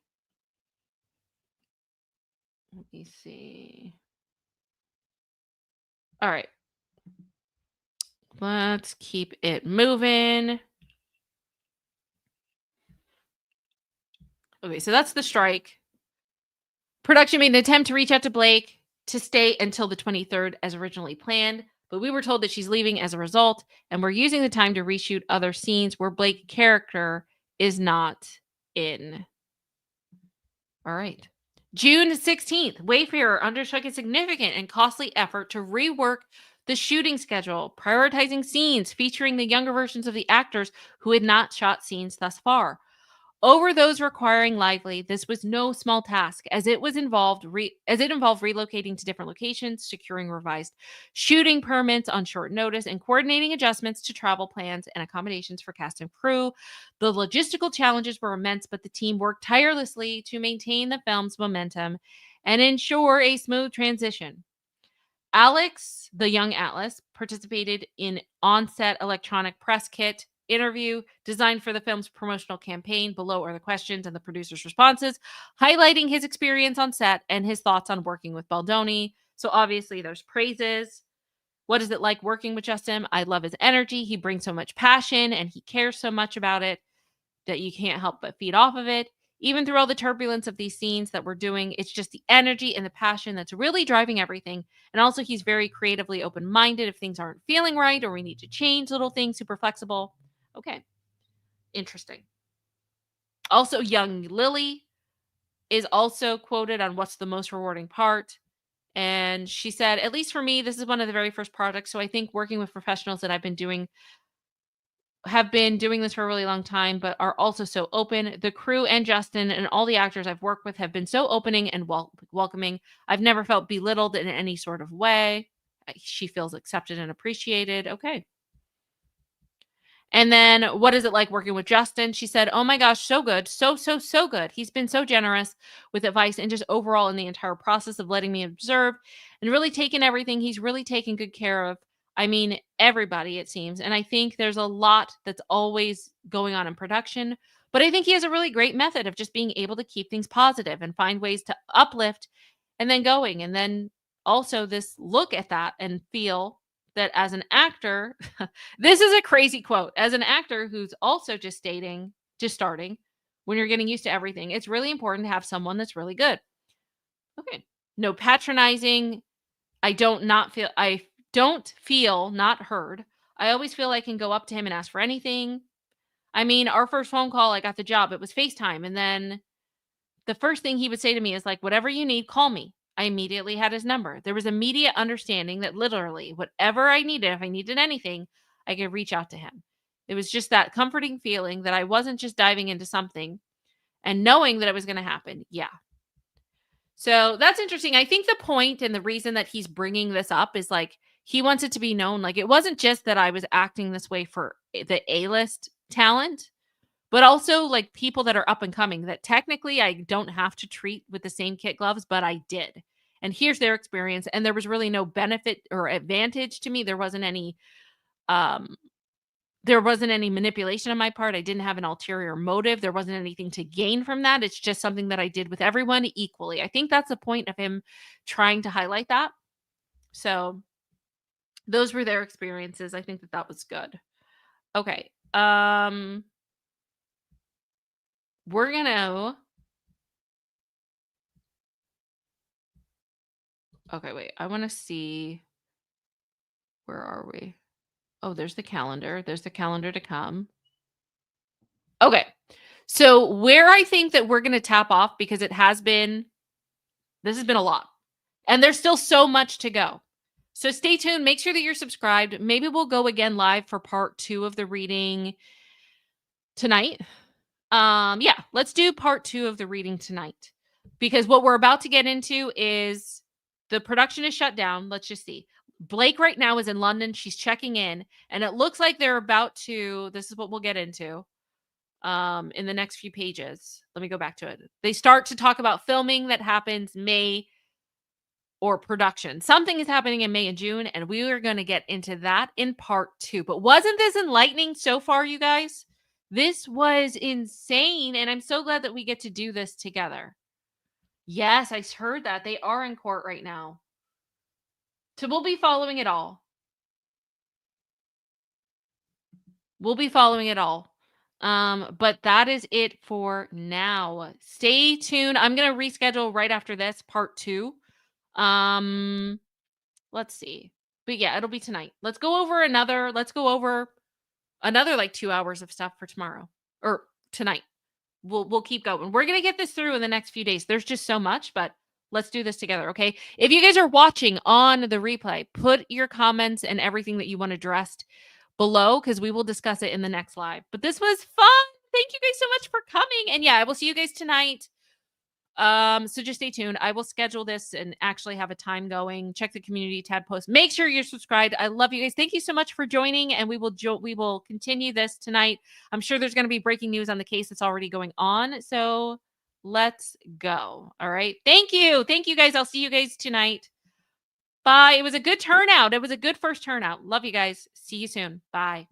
Let me see. All right. Let's keep it moving. Okay, so that's the strike. Production made an attempt to reach out to Blake to stay until the 23rd as originally planned, but we were told that she's leaving as a result, and we're using the time to reshoot other scenes where Blake's character is not in. All right. June 16th, Wayfarer undertook a significant and costly effort to rework the shooting schedule, prioritizing scenes featuring the younger versions of the actors who had not shot scenes thus far. Over those requiring lively, this was no small task, as it involved relocating to different locations, securing revised shooting permits on short notice, and coordinating adjustments to travel plans and accommodations for cast and crew. The logistical challenges were immense, but the team worked tirelessly to maintain the film's momentum and ensure a smooth transition. Alex, the young Atlas, participated in on-set electronic press kit interview designed for the film's promotional campaign. Below are the questions and the producer's responses, highlighting his experience on set and his thoughts on working with Baldoni. So obviously there's praises. What is it like working with Justin? I love his energy. He brings so much passion and he cares so much about it that you can't help but feed off of it. Even through all the turbulence of these scenes that we're doing, it's just the energy and the passion that's really driving everything. And also, he's very creatively open minded if things aren't feeling right or we need to change little things, super flexible. Okay, interesting. Also, young Lily is also quoted on what's the most rewarding part. And she said, at least for me, this is one of the very first projects. So I think working with professionals that have been doing this for a really long time, but are also so open. The crew and Justin and all the actors I've worked with have been so opening and welcoming. I've never felt belittled in any sort of way. She feels accepted and appreciated. Okay. And then, what is it like working with Justin? She said, oh my gosh, so good. So good. He's been so generous with advice and just overall in the entire process of letting me observe and really taking everything. He's really taken good care of. I mean, everybody, it seems. And I think there's a lot that's always going on in production. But I think he has a really great method of just being able to keep things positive and find ways to uplift and then going. And then also this look at that and feel that as an actor, this is a crazy quote. As an actor who's also just starting, when you're getting used to everything, it's really important to have someone that's really good. Okay. No patronizing. I don't feel not heard. I always feel I can go up to him and ask for anything. I mean, our first phone call, I got the job. It was FaceTime. And then the first thing he would say to me is like, whatever you need, call me. I immediately had his number. There was immediate understanding that literally whatever I needed, if I needed anything, I could reach out to him. It was just that comforting feeling that I wasn't just diving into something and knowing that it was going to happen. Yeah. So that's interesting. I think the point and the reason that he's bringing this up is like he wants it to be known. Like it wasn't just that I was acting this way for the A-list talent, but also like people that are up and coming that technically I don't have to treat with the same kit gloves, but I did. And here's their experience. And there was really no benefit or advantage to me. Um there wasn't any manipulation on my part. I didn't have an ulterior motive. There wasn't anything to gain from that. It's just something that I did with everyone equally. I think that's the point of him trying to highlight that. So those were their experiences. I think that that was good. Okay. We're going to Okay, wait. I want to see, where are we? Oh, there's the calendar. There's the calendar to come. Okay. So, where I think that we're going to tap off because this has been a lot. And there's still so much to go. So, stay tuned. Make sure that you're subscribed. Maybe we'll go again live for part 2 of the reading tonight. Yeah, let's do part 2 of the reading tonight. Because what we're about to get into is the production is shut down. Let's just see. Blake right now is in London. She's checking in, and it looks like they're about to. This is what we'll get into in the next few pages. Let me go back to it. They start to talk about filming that happens May or production. Something is happening in May and June, and we are going to get into that in part 2. But wasn't this enlightening so far, you guys? This was insane, and I'm so glad that we get to do this together. Yes, I heard that. They are in court right now. So we'll be following it all. We'll be following it all. But that is it for now. Stay tuned. I'm gonna reschedule right after this, part 2. Let's see. But yeah, it'll be tonight. Let's go over another like 2 hours of stuff for tomorrow or tonight. We'll keep going. We're gonna get this through in the next few days. There's just so much, but let's do this together, okay? If you guys are watching on the replay, put your comments and everything that you want addressed below because we will discuss it in the next live. But this was fun. Thank you guys so much for coming. And yeah, I will see you guys tonight. So just stay tuned. I will schedule this and actually have a time going. Check the community tab post. Make sure you're subscribed. I love you guys. Thank you so much for joining, and we will continue this tonight. I'm sure there's going to be breaking news on the case that's already going on. So let's go. All right. Thank you. Thank you guys. I'll see you guys tonight. Bye. It was a good turnout. It was a good first turnout. Love you guys. See you soon. Bye.